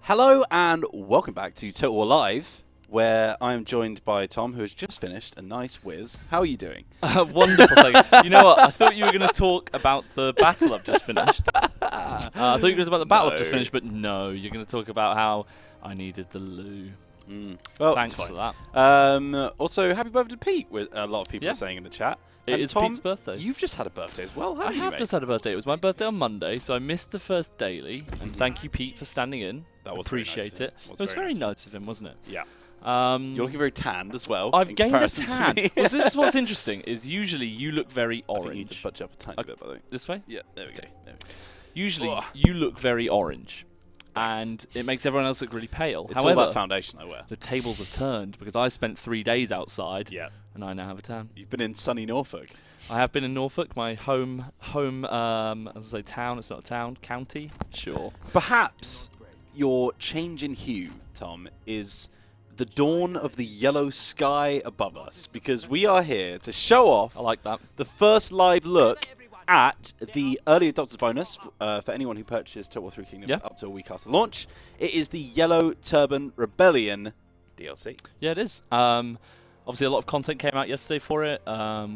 Hello and welcome back to Total War Live, where I am joined by Tom, who has just finished a nice whiz. How are you doing? Wonderful thing. You know what? I thought you were going to talk about the battle I've just finished. I thought you were going to talk about the battle I've just finished, but no, you're going to talk about how I needed the loo. Well, thanks for that. Also, happy birthday to Pete, with a lot of people are saying in the chat. It is Tom, Pete's birthday. You've just had a birthday as well, haven't you, I have mate? just had a birthday. It was my birthday on Monday, so I missed the first daily. And thank you, Pete, for standing in. That was appreciate very it. nice It was very nice of him, wasn't it? Yeah. You're looking very tanned as well. I've gained a tan. tan. Well, this is what's interesting. Is usually you look very orange. I think you need to budge up a tiny bit, by the way. This way? Yeah. There we go. Usually you look very orange. And it makes everyone else look really pale. It's However, all that foundation I wear. the tables have turned because I spent 3 days outside. Yeah. And I now have a tan. You've been in sunny Norfolk. I have been in Norfolk, my home, as I say, town. It's not a town, county. Sure. Perhaps your change in hue, Tom, is the dawn of the yellow sky above us, because we are here to show off. I like that. The first live look at the early adopters bonus for anyone who purchases Total War 3 Kingdoms up to a week after launch. It is the Yellow Turban Rebellion DLC. Yeah, it is. Obviously, a lot of content came out yesterday for it.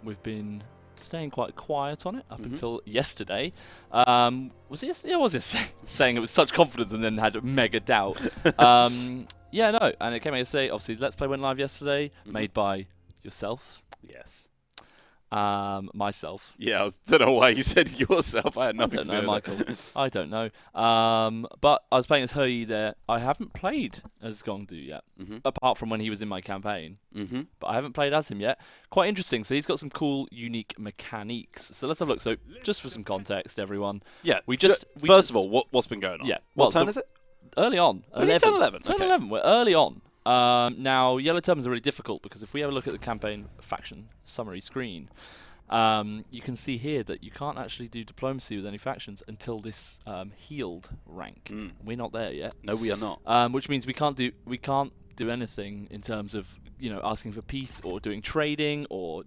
We've been staying quite quiet on it up until yesterday. Was it yesterday? Yeah, it was yesterday. Saying it with such confidence and then had mega doubt. Yeah, no. And it came out yesterday. Obviously, Let's Play went live yesterday, made by yourself. Yes. Myself. Yeah, I don't know why you said yourself. I had nothing to do with Michael. I don't know. But I was playing as He there. I haven't played as Gong yet, apart from when he was in my campaign. But I haven't played as him yet. Quite interesting. So he's got some cool, unique mechanics. So let's have a look. So just for some context, everyone. Yeah. First of all, what's been going on? Yeah. What turn is it? Early on. Only 11. turn 11. Turn Okay. 11. We're early on. Now, Yellow Turbans are really difficult because if we have a look at the campaign faction summary screen, you can see here that you can't actually do diplomacy with any factions until this healed rank. We're not there yet. No, we are not. Which means we can't do anything in terms of asking for peace or doing trading or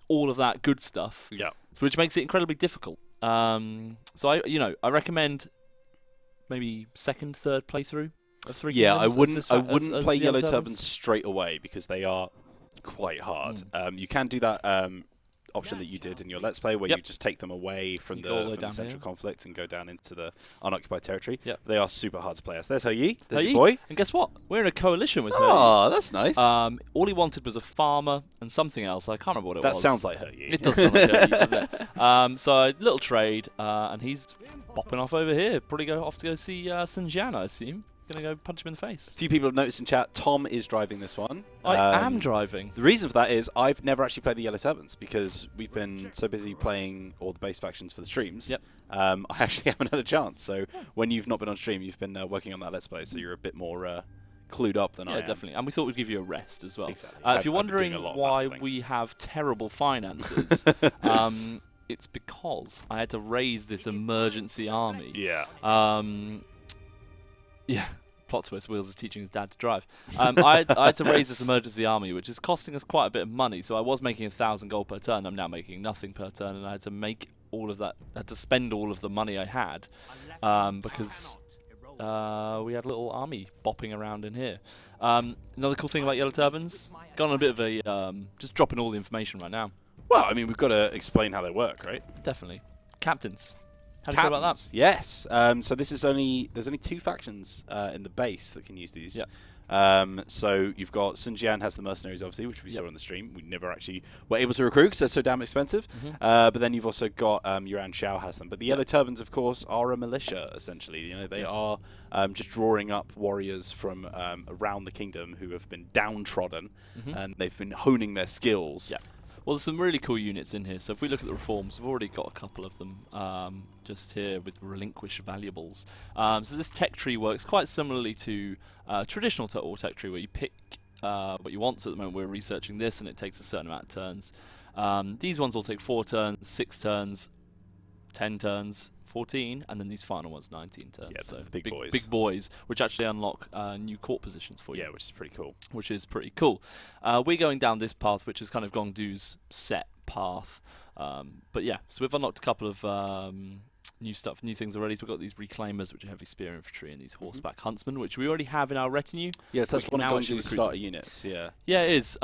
all of that good stuff. Yeah. Which makes it incredibly difficult. So I recommend maybe second, third playthrough. Yeah, I wouldn't play Yellow Turbans straight away because they are quite hard. You can do that option that you did in your Let's Play where you just take them away from the central conflict and go down into the unoccupied territory. They are super hard to play as. There's He. There's your boy. And guess what? We're in a coalition with He. Oh, that's nice. All he wanted was a farmer and something else. I can't remember what it was. That sounds like He. It does sound like He, doesn't it? So a little trade, and he's bopping off over here. Probably off to go see Xinjiang, I assume. Gonna go punch him in the face. A few people have noticed in chat, Tom is driving this one. I am driving. The reason for that is I've never actually played the Yellow Turbans because we've been so busy playing all the base factions for the streams. I actually haven't had a chance. So when you've not been on stream, you've been working on that Let's Play, so you're a bit more clued up than I am. Yeah, definitely. And we thought we'd give you a rest as well. Exactly. If you're wondering why we have terrible finances, it's because I had to raise this emergency army. Yeah. Yeah, plot twist, Wheels is teaching his dad to drive. I had to raise this emergency army, which is costing us quite a bit of money. So I was making 1,000 gold per turn. I'm now making nothing per turn, and I had to make all of that. I had to spend all of the money I had because we had a little army bopping around in here. Another cool thing about Yellow Turbans, gone on a bit of a just dropping all the information right now. Well, I mean, we've got to explain how they work, right? Definitely. Captains. How do you feel about that? Yes. So there's only 2 factions in the base that can use these. So you've got Xinjiang has the mercenaries, obviously, which we saw on the stream. We never actually were able to recruit because they're so damn expensive. But then you've also got Yuan Shao has them. But the Yellow Turbans, of course, are a militia, essentially. They are just drawing up warriors from around the kingdom who have been downtrodden, and they've been honing their skills. Well, there's some really cool units in here. So if we look at the reforms, we've already got a couple of them just here with relinquish valuables. So this tech tree works quite similarly to traditional Total War tech tree, where you pick what you want. So at the moment we're researching this, and it takes a certain amount of turns. These ones will take 4 turns, 6 turns, 10 turns, 14, and then these final ones 19 turns. Yeah, so the big boys. Big boys, which actually unlock new court positions for you. Yeah, which is pretty cool. We're going down this path, which is kind of Gong Du's set path. But yeah, so we've unlocked a couple of new stuff, new things already. So we've got these reclaimers, which are heavy spear infantry, and these horseback huntsmen, which we already have in our retinue. Yes, that's one of Gong Gong's starter units. Yeah. Yeah, it is.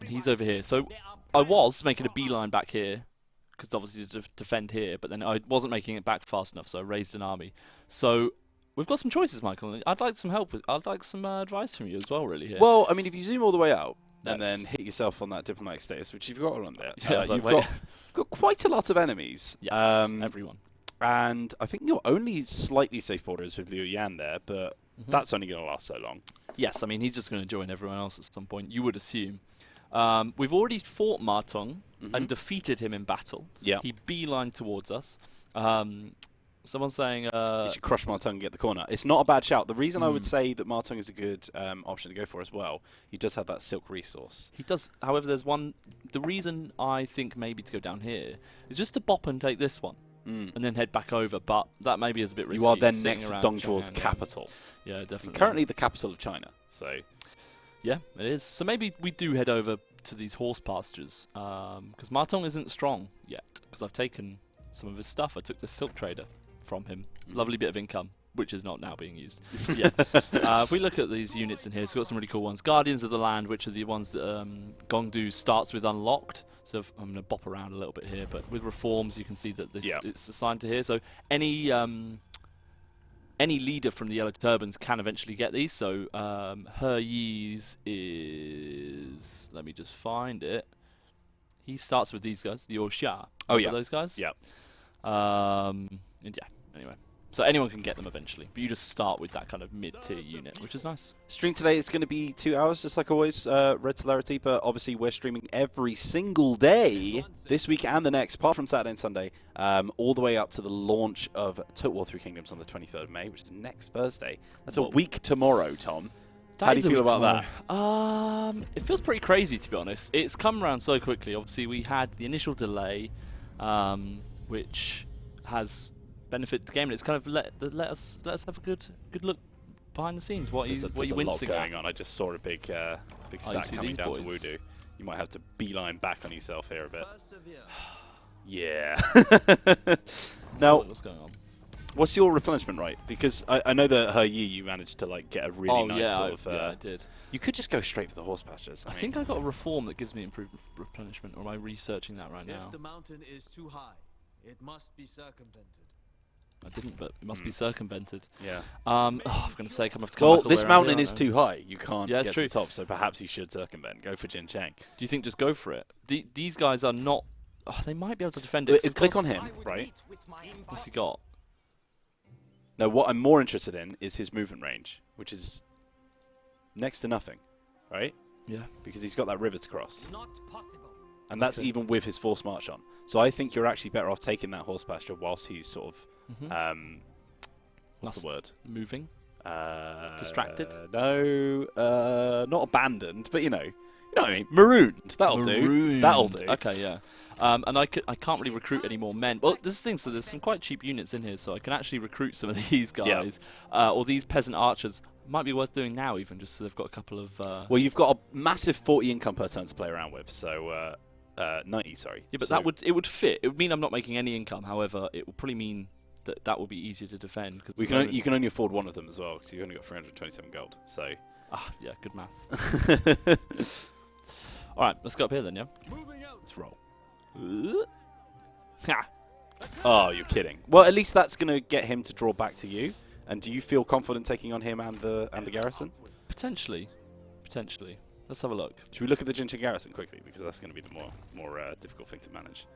He's over here. So I was making a beeline back here, because obviously to defend here, but then I wasn't making it back fast enough, so I raised an army. So we've got some choices, Michael. I'd like some help. I'd like some advice from you as well, really. Here. Well, I mean, if you zoom all the way out and then hit yourself on that diplomatic status, which you've got on there, you've got quite a lot of enemies. Yes, everyone. And I think your only slightly safe border is with Liu Yan there, but that's only going to last so long. Yes, I mean, he's just going to join everyone else at some point, you would assume. We've already fought Ma Teng and defeated him in battle. Yeah. He beelined towards us. Someone's saying... you should crush Ma Teng and get the corner. It's not a bad shout. The reason I would say that Ma Teng is a good option to go for as well, he does have that silk resource. He does. However, there's one... The reason I think maybe to go down here is just to bop and take this one. And then head back over, but that maybe is a bit risky. You are then next to Dong Zhuo's capital. Yeah, definitely. And currently the capital of China, so... Yeah, it is. So maybe we do head over to these horse pastures, because Ma Teng isn't strong yet, because I've taken some of his stuff. I took the silk trader from him. Lovely bit of income, which is not now being used. Yeah. If we look at these units in here, so we've got some really cool ones. Guardians of the Land, which are the ones that Gong starts with unlocked. So I'm going to bop around a little bit here, but with reforms, you can see that this it's assigned to here. So any leader from the Yellow Turbans can eventually get these. So He Yi's is... Let me just find it. He starts with these guys, the Oxia. Oh, yeah. Those guys? Yeah. And yeah, anyway. So anyone can get them eventually, but you just start with that kind of mid-tier unit, which is nice. Stream today is going to be 2 hours, just like always, Red Celerity, but obviously we're streaming every single day this week and the next, apart from Saturday and Sunday, all the way up to the launch of Total War 3 Kingdoms on the 23rd of May, which is next Thursday. That's a week tomorrow, Tom. How do you feel about that? It feels pretty crazy, to be honest. It's come around so quickly. Obviously, we had the initial delay, which has... benefit the game, and it's kind of let us have a good look behind the scenes. What are you wincing at? Going on. I just saw a big stack coming down to Wudu. You might have to beeline back on yourself here a bit. Yeah. Now, what's going on? What's your replenishment rate? Because I know that He Yi you managed to like get a really nice sort of. Yeah, I did. You could just go straight for the horse pastures. I think I got a reform that gives me improved replenishment, or am I researching that right now? If the mountain is too high, it must be circumvented. I didn't, but it must be circumvented. Yeah. For goodness sake, I'm going to have to come back. Well, this mountain is too high. You can't get to the top, so perhaps you should circumvent. Go for Jin Chang. Do you think just go for it? These guys are not... Oh, they might be able to defend it. Click on him, right? What's he got? No, what I'm more interested in is his movement range, which is next to nothing, right? Yeah. Because he's got that river to cross. Not possible. And that's even with his forced march on. So I think you're actually better off taking that horse pasture whilst he's sort of... what's the word? Moving? Distracted? No, not abandoned, but you know what I mean. Marooned. That'll do. That'll do. Okay, yeah. And I can't really recruit any more men. Well, this is the thing. So there's some quite cheap units in here, so I can actually recruit some of these guys, or these peasant archers. Might be worth doing now, even just so they've got a couple of. Well, you've got a massive 40 income per turn to play around with, so 90. Sorry. Yeah, but it would fit. It would mean I'm not making any income. However, it would probably mean that will be easier to defend. Cause you can only afford one of them as well, because you've only got 327 gold. So. Yeah, good math. All right, let's go up here then, yeah? Let's roll. Oh, you're kidding. Well, at least that's going to get him to draw back to you. And do you feel confident taking on him and the garrison? Potentially. Let's have a look. Should we look at the Jinchen garrison quickly, because that's going to be the more difficult thing to manage.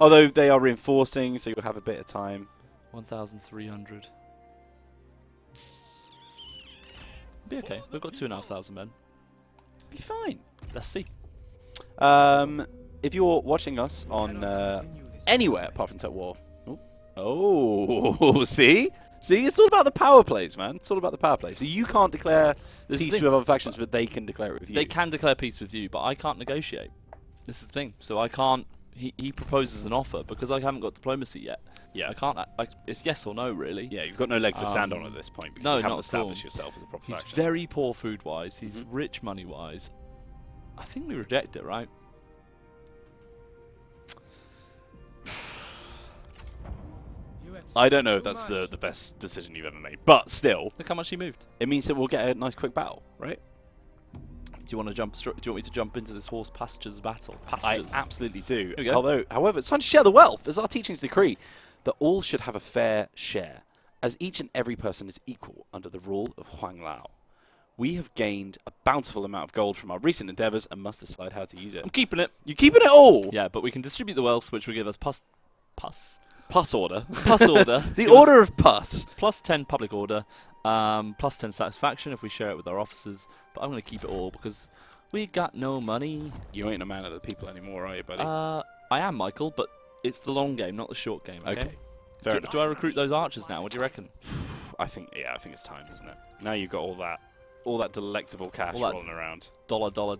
Although they are reinforcing, so you'll have a bit of time. 1,300. Be okay. We've got 2,500 men. Be fine. Let's see. If you're watching us on anywhere apart from Total War, see, it's all about the power plays, man. It's all about the power plays. So you can't declare peace with other factions, but they can declare it with you. They can declare peace with you, but I can't negotiate. This is the thing. So I can't. He proposes an offer because I haven't got diplomacy yet. Yeah, I can't. It's yes or no, really. Yeah, you've got no legs to stand on at this point because you haven't established yourself as a proper faction. He's very poor food-wise. He's rich money-wise. I think we reject it, right? I don't know if that's the best decision you've ever made, but still, Look how much he moved. it means that we'll get a nice quick battle, right? Do you want to jump? Do you want me to jump into this horse pastures battle? I Pastures. absolutely do. Here we go. However, it's time to share the wealth, as our teachings decree that all should have a fair share, as each and every person is equal under the rule of Huang Lao. We have gained a bountiful amount of gold from our recent endeavours and must decide how to use it. I'm keeping it. You keeping it all? Yeah, but we can distribute the wealth, which will give us pus Order. Pus order. The Give order us of pus. plus 10 public order, plus 10 satisfaction if we share it with our officers. But I'm going to keep it all because we got no money. You ain't a man of the people anymore, are you, buddy? I am, Michael, but it's the long game, not the short game. Okay. Fair enough. Do I recruit those archers now? What do you reckon? I think it's time, isn't it? Now you've got all that delectable cash All that rolling around. Dollar. Dollar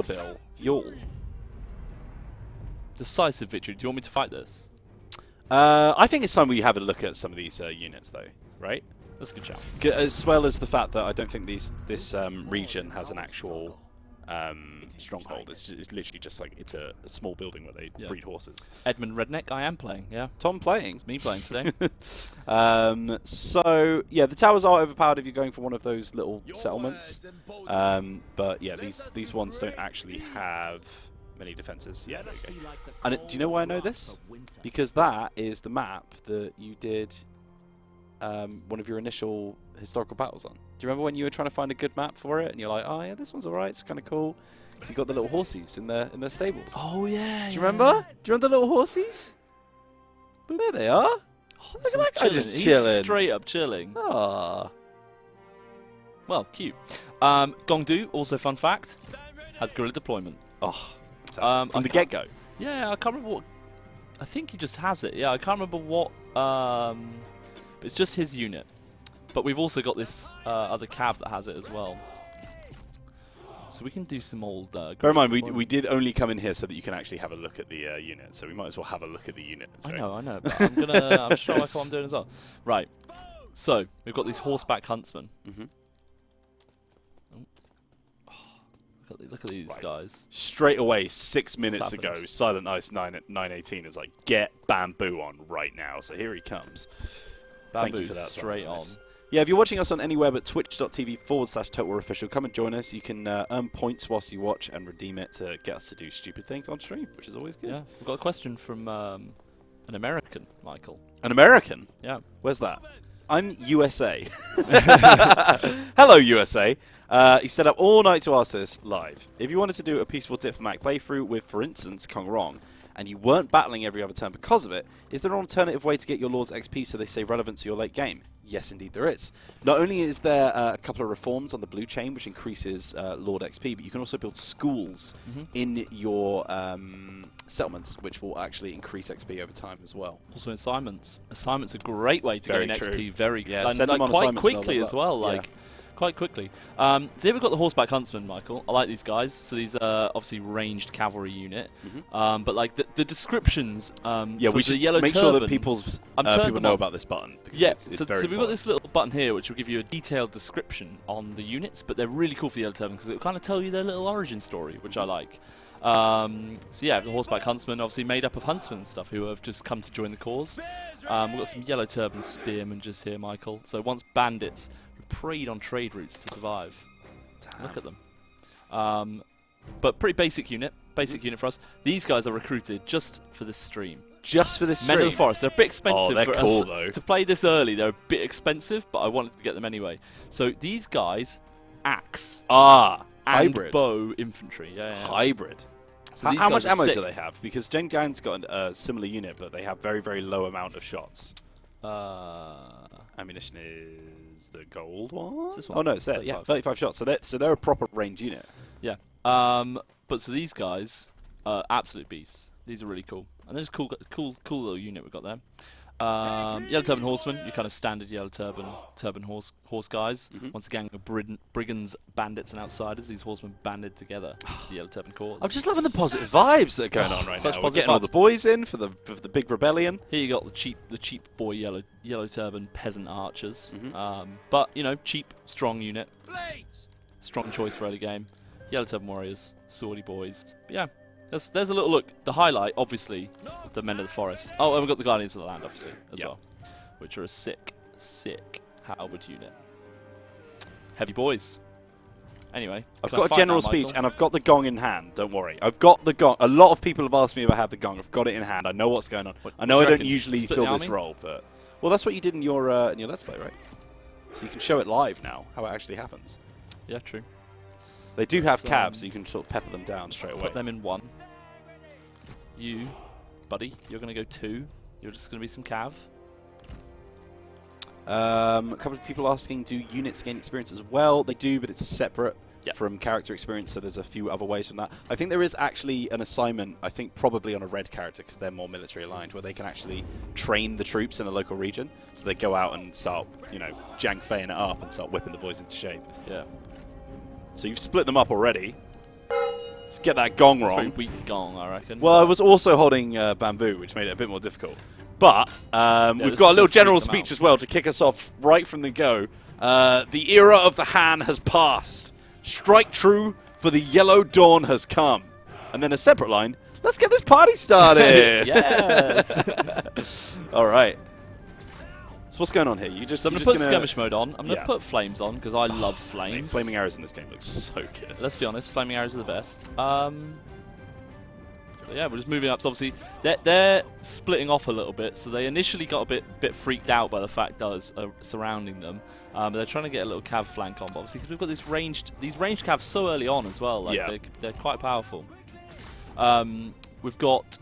bill. Y'all. Decisive victory. Do you want me to fight this? I think it's time we have a look at some of these units, though, right? That's a good shout. As well as the fact that I don't think this region has an actual stronghold. It's literally just like it's a small building where they breed horses. Edmund Redneck, I am playing, yeah. Tom playing. It's me playing today. So, yeah, the towers are overpowered if you're going for one of those little settlements. But, yeah, these ones don't actually have many defenses. Yeah, there you go. And do you know why I know this? Because that is the map that you did one of your initial historical battles on. Do you remember when you were trying to find a good map for it? And you're like, oh, yeah, this one's all right. It's kind of cool. So you got the little horsies in their stables. Oh, yeah. Do you remember? Do you remember the little horsies? There they are. Look at that guy just He's chilling. straight up chilling. Ah. Well, cute. Gong Du, also fun fact, has guerrilla deployment. Oh, fantastic. From the get-go. Yeah, I can't remember what. I think he just has it. Yeah, I can't remember what. It's just his unit. But we've also got this other cav that has it as well. So we can do some old. Bear in mind, we did only come in here so that you can actually have a look at the unit. So we might as well have a look at the unit. I know. But I'm gonna. I'm sure like what I'm doing as well. Right. So we've got these horseback huntsmen. Mm-hmm. Look at these guys. Straight away, 6 minutes ago, Silent Ice 918 is like, get Bamboo on right now. So here he comes. Thank you for that. Straight on. Yeah, if you're watching us on anywhere but twitch.tv/TotalWar Official, come and join us. You can earn points whilst you watch and redeem it to get us to do stupid things on stream, which is always good. Yeah, we've got a question from an American, Michael. An American? Yeah. Where's that? I'm USA. Hello, USA. He stayed up all night to ask this live. If you wanted to do a peaceful diplomatic playthrough with, for instance, Kong Rong, and you weren't battling every other turn because of it, is there an alternative way to get your Lord's XP so they stay relevant to your late game? Yes, indeed there is. Not only is there a couple of reforms on the blue chain, which increases Lord XP, but you can also build schools in your settlements, which will actually increase XP over time as well. Also assignments. Assignments are a great way to gain XP very and send them on quite quickly as well. Quite quickly. So here we've got the horseback huntsman, Michael. I like these guys. So these are obviously ranged cavalry unit. But like the descriptions we should the yellow make turban, sure that people know about this button. Yeah, it's so we've got this little button here which will give you a detailed description on the units, but they're really cool for the yellow turban because it will kind of tell you their little origin story, which I like. So yeah, the horseback huntsman obviously made up of huntsmen and stuff who have just come to join the cause. We've got some yellow turban spearmen just here, Michael. So once bandits preyed on trade routes to survive. Damn. Look at them. But pretty basic unit. Unit for us. These guys are recruited just for this stream. Just for this stream? Men of the Forest. They're a bit expensive they're for cool, us though. to play this early. They're a bit expensive, but I wanted to get them anyway. So these guys, axe. And hybrid. Bow infantry. Yeah. Hybrid. So how much ammo do they have? Because Zheng Jian's got a similar unit, but they have very, very low amount of shots. Ammunition is the gold one? This one? Oh, no, it's there. 35. Yeah, 35 shots. So they're a proper range unit. Yeah. But so these guys are absolute beasts. These are really cool. And there's a cool little unit we've got there. Yellow Turban Horsemen, your kind of standard Yellow Turban horse guys. Once again, brigands, bandits, and outsiders. These horsemen banded together for the Yellow Turban cause. I'm just loving the positive vibes that are going on right now. We're getting all the boys in for the big rebellion. Here you got the cheap boy Yellow Turban peasant archers. But you know, cheap, strong unit. Strong choice for early game. Yellow Turban warriors, swordy boys. But yeah. There's a little look. The highlight, obviously, the Men of the Forest. Oh, and we've got the Guardians of the Land, obviously, as well, which are a sick halberd unit. Heavy boys. Anyway, I've got a general speech, and I've got the gong in hand. Don't worry. I've got the gong. A lot of people have asked me if I have the gong. I've got it in hand. I know what's going on. I know I don't usually fill this role, but... Well, that's what you did in your Let's Play, right? So you can show it live now, how it actually happens. Yeah, true. They do have cabs, so you can sort of pepper them down straight away. Put them in 1. You, buddy, you're going to go 2. You're just going to be some cav. A couple of people asking, do units gain experience as well? They do, but it's separate from character experience, so there's a few other ways from that. I think there is actually an assignment, I think probably on a red character, because they're more military aligned, where they can actually train the troops in a local region. So they go out and start, you know, jank feying it up and start whipping the boys into shape. Yeah. So you've split them up already. Let's get that gong wrong. Very weak gong, I reckon. Well, I was also holding bamboo, which made it a bit more difficult. But we've got a little general speech as well to kick us off right from the go. The era of the Han has passed. Strike true, for the yellow dawn has come. And then a separate line, let's get this party started. Yes. All right. So what's going on here? So I'm going to put skirmish mode on. I'm going to put flames on, because I love flames. Flaming arrows in this game look so good. Let's be honest, flaming arrows are the best. But yeah, we're just moving up. So obviously, they're splitting off a little bit. So they initially got a bit freaked out by the fact that I was surrounding them. But they're trying to get a little cav flank on, obviously, because we've got these ranged cavs so early on as well. Like they're quite powerful. We've got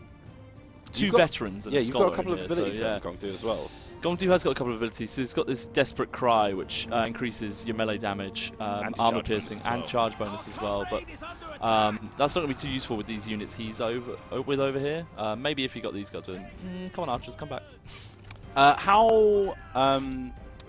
two veterans and a scholar. You've got a couple of abilities that Gong do as well. Gong Du has got a couple of abilities. So he's got this Desperate Cry, which increases your melee damage, armor piercing, and charge bonus as well. But that's not going to be too useful with these units he's over here. Maybe if you got these guys with him. Come on, archers, come back.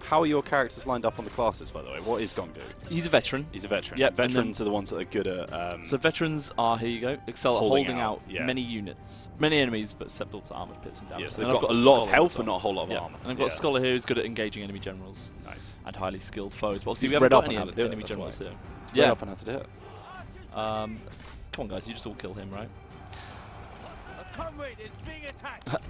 How are your characters lined up on the classes, by the way? What is Gong Do? He's a veteran. He's a veteran. Yep. Veterans are the ones that are good at... so veterans are, here you go, excel at holding out many units. Many enemies, but susceptible to armor piercing damage. Yes, they've got a lot of health, but not a whole lot of armor. And I've got a scholar here who's good at engaging enemy generals. Nice. And highly skilled foes. But obviously he's we haven't got any enemy generals here. Read up on how to do it. Come on, guys, you just all kill him, right?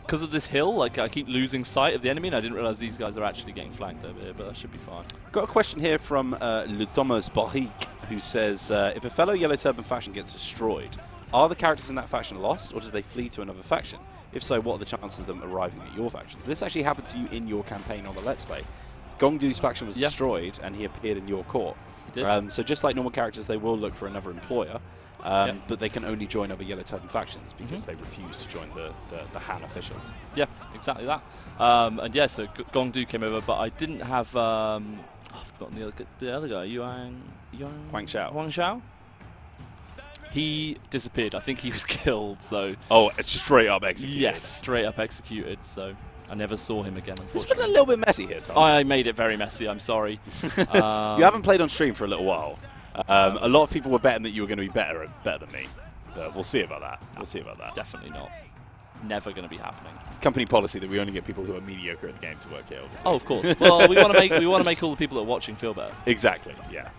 Because of this hill, like I keep losing sight of the enemy, and I didn't realize these guys are actually getting flanked over here, but that should be fine. Got a question here from Le Thomas Barrique, who says, if a fellow Yellow Turban faction gets destroyed, are the characters in that faction lost, or do they flee to another faction? If so, what are the chances of them arriving at your faction? So this actually happened to you in your campaign on the Let's Play. Gong Du's faction was destroyed, and he appeared in your court. He did. So just like normal characters, they will look for another employer. But they can only join other Yellow Turban factions because they refuse to join the Han officials. Yeah, exactly that. And yeah, so Gong Du came over, but I didn't have... I've forgotten the other guy, Huang Xiao? He disappeared. I think he was killed, so... Oh, it's straight up executed. Yes, straight up executed, so... I never saw him again, unfortunately. It's been a little bit messy here, Tom. I made it very messy, I'm sorry. You haven't played on stream for a little while. A lot of people were betting that you were going to be better than me, but we'll see about that. We'll see about that. Definitely not. Never going to be happening. Company policy that we only get people who are mediocre at the game to work here. Obviously. Oh, of course. Well, we want to make all the people that are watching feel better. Exactly. Yeah.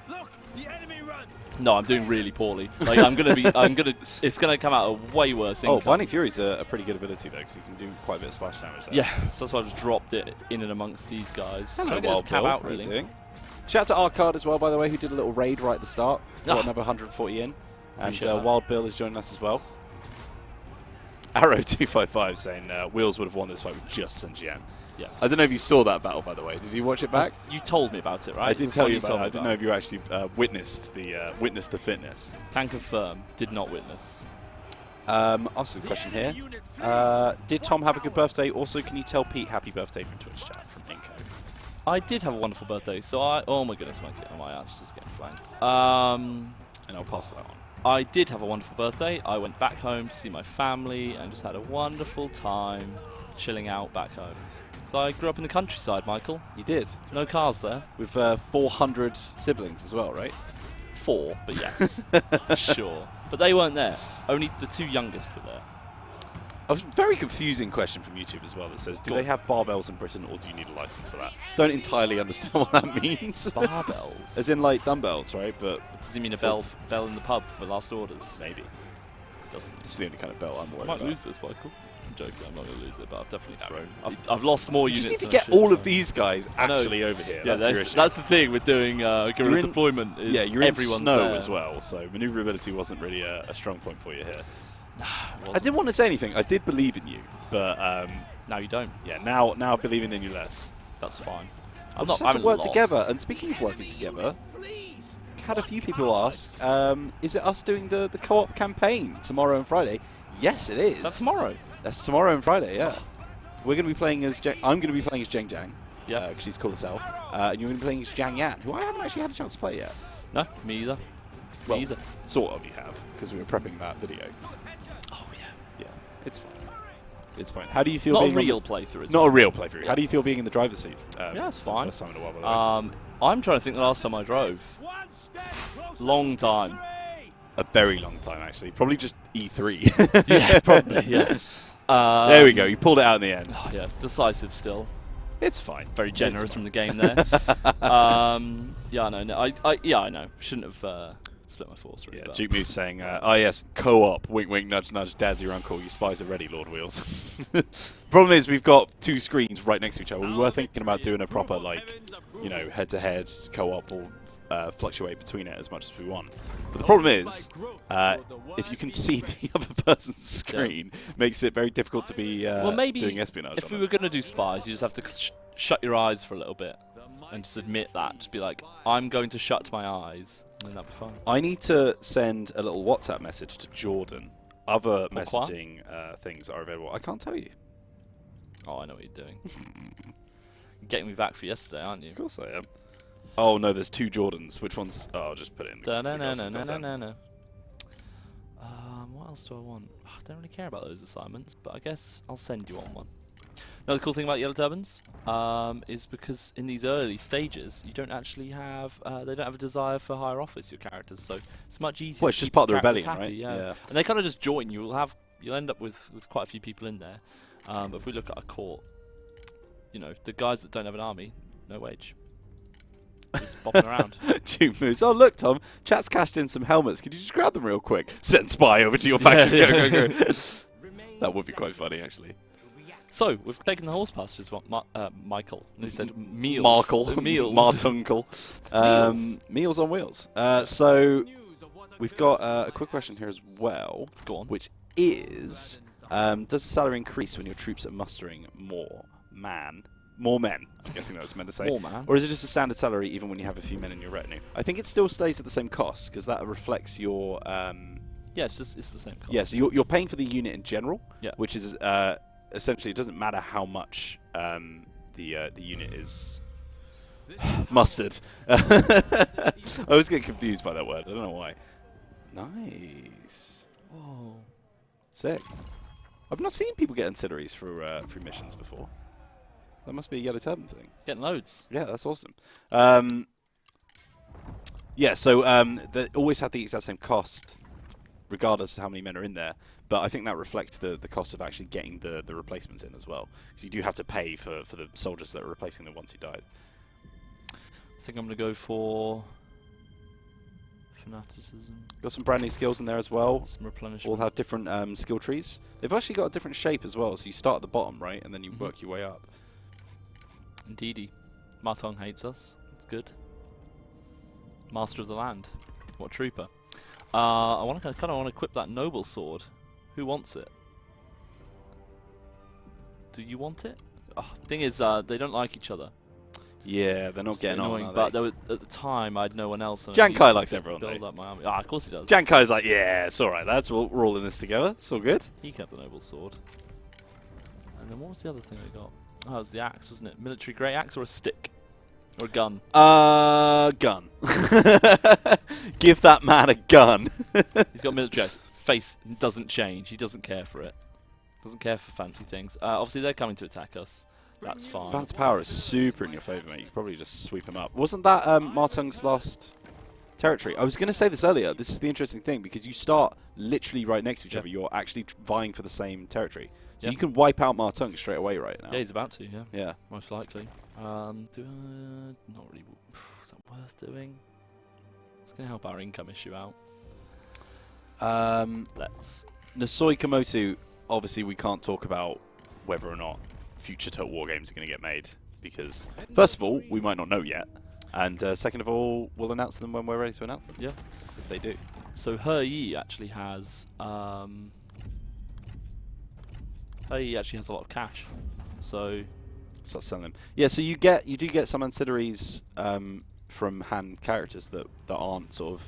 Look, the enemy run. No, I'm doing really poorly. Like it's gonna come out a way worse. Oh, Binding Fury's a pretty good ability though, because you can do quite a bit of splash damage there. Yeah, so that's why I've just dropped it in and amongst these guys. Hello, Wild Bill. Out, really. Shout out to Arcade as well, by the way, who did a little raid right at the start. Got another 140 in. And Wild Bill is joining us as well. Arrow255 saying Wheels would have won this fight with just Sun Jian. Yeah. I don't know if you saw that battle, by the way. Did you watch it back? You told me about it, right? I did tell you about it. I didn't know if you actually witnessed the fitness. Can confirm, did not witness. Ask a question here. Did Tom have a good birthday? Also, can you tell Pete happy birthday from Twitch chat from Inco? I did have a wonderful birthday, so oh my goodness, my arch is getting flanked. And I'll pass that on. I did have a wonderful birthday. I went back home to see my family and just had a wonderful time chilling out back home. So I grew up in the countryside, Michael. You did? No cars there. With 400 siblings as well, right? 4, but yes. Sure. But they weren't there. Only the 2 youngest were there. A very confusing question from YouTube as well that says, do they have barbells in Britain or do you need a license for that? Don't entirely understand what that means. Barbells? As in like dumbbells, right? But does he mean a bell in the pub for last orders? Maybe. doesn't. It's the only kind of belt I'm I worried might about. lose this, Michael. I'm joking. I'm not going to lose it, but I've definitely thrown. I've lost more You units. just need to than I get should. all of these guys I know. actually over here. Yeah, that's your issue. that's the thing with doing guerrilla deployment. Is yeah, you're in everyone's snow there. as well, so maneuverability wasn't really a strong point for you here. It I didn't want to say anything. I did believe in you, but Now you don't. yeah, now I'm believing in you less. That's fine. I'm I'm just not. have to work together. And speaking of working together, had a few people ask, is it us doing the co-op campaign tomorrow and Friday? Yes, it is. That's tomorrow. That's tomorrow and Friday. Yeah, we're going to be playing as. I'm going to be playing as Zheng Jiang. Yeah, because she's cool as hell. And you're going to be playing as Jiang Yan, who I haven't actually had a chance to play yet. No, me either. Well, me either. Sort of, you have, because we were prepping that video. Oh yeah. Yeah, it's fine. It's fine. How do you feel? Not being a real playthrough. Is Not it? a real playthrough. Yeah. How do you feel being in the driver's seat? Yeah, it's for fine. the first time in a while, by the way. I'm trying to think the last time I drove. Long time. A very long time, actually. Probably just E3. Yeah, probably. Yeah. There we go. You pulled it out in the end. Oh, yeah, decisive still. It's fine. Very generous It's from fine. the game there. Yeah, I know. No, I know. Shouldn't have split my force really. Yeah, but Duke Moose saying, oh yes, co-op, wink wink, nudge nudge, dad's your uncle, you spies are ready, Lord Wheels. Problem is, we've got two screens right next to each other. We were thinking about doing a proper, like, you know, head-to-head co-op or fluctuate between it as much as we want. But the problem is, if you can see the other person's screen, makes it very difficult to be well, maybe doing espionage. if on we it. were going to do spies, you just have to shut your eyes for a little bit and just admit that. Just be like, I'm going to shut my eyes, and that'll be fine. I need to send a little WhatsApp message to Jordan. Other Pourquoi? messaging things are available. I can't tell you. Oh, I know what you're doing. You're getting me back for yesterday, aren't you? Of course I am. Oh no, there's two Jordans. Which one's? Oh, I'll just put it in. Da-na-na-na-na-na-na. What else do I want? I don't really care about those assignments, but I guess I'll send you on one. Another cool thing about Yellow Turbans is because in these early stages, you don't actually have they don't have a desire for higher office, your characters, so it's much easier. Well, it's to just keep part of the characters rebellion, happy, right? Yeah. And they kind of just join. You'll end up with quite a few people in there. But if we look at a court, you know, the guys that don't have an army, no wage. Just bopping around. Duke moves. Oh look, Tom. Chat's cashed in some helmets. Could you just grab them real quick? Send spy over to your faction. Go. That would be quite funny, actually. So we've taken the horse pastures. Michael. And he said meals. Markle. Meals. Martuncle. Meals on wheels. So we've got a quick question here as well. Go on. Which is, does the salary increase when your troops are mustering more men? I'm guessing that's meant to say. More man. Or is it just a standard salary even when you have a few men in your retinue? I think it still stays at the same cost because that reflects your. Yeah, it's the same cost. Yeah, so you're paying for the unit in general, Yeah. which is essentially it doesn't matter how much the unit is mustered. I always get confused by that word. I don't know why. Nice. Whoa. Sick. I've not seen people get ancillaries for missions before. That must be a Yellow Turban thing. Getting loads. Yeah, that's awesome. Yeah, so they always have the exact same cost, regardless of how many men are in there. But I think that reflects the cost of actually getting the replacements in as well. Because you do have to pay for the soldiers that are replacing the ones who died. I think I'm going to go for fanaticism. Got some brand new skills in there as well. Some All replenishment. have different skill trees. They've actually got a different shape as well. So you start at the bottom, right? And then you work your way up. Indeedy. Martong hates us. It's good. Master of the land. What a trooper. I kind of want to equip that noble sword. Who wants it? Do you want it? Oh, thing is, they don't like each other. Yeah, they're not It's getting annoying, on, but are they? there at the time, I had no one else. And I Jan needed Kai to likes everyone, build though. up my army. Ah, of course he does. Jan Kai's like, yeah, it's all right, lads. We're all in this together. It's all good. He can have the noble sword. And then what was the other thing I got? Oh, it was the axe, wasn't it? Military great axe or a stick? Or a gun? Gun. Give that man a gun. He's got military axe. Face doesn't change. He doesn't care for it. Doesn't care for fancy things. Obviously, they're coming to attack us. That's fine. Balance power is super in your favour, mate. You could probably just sweep him up. Wasn't that Martung's last territory? I was going to say this earlier. This is the interesting thing because you start literally right next to each other. You're actually vying for the same territory. So you can wipe out Martung straight away right now. Yeah, he's about to, yeah. Yeah. Most likely. Not really. Is that worth doing? It's going to help our income issue out. Let's Nasoi Komotu, obviously we can't talk about whether or not future Total War games are going to get made, because first of all, we might not know yet, and second of all, we'll announce them when we're ready to announce them. Yeah. If they do. So He Yi actually has a lot of cash. So start selling them. Yeah, so you do get some ancillaries from hand characters that aren't sort of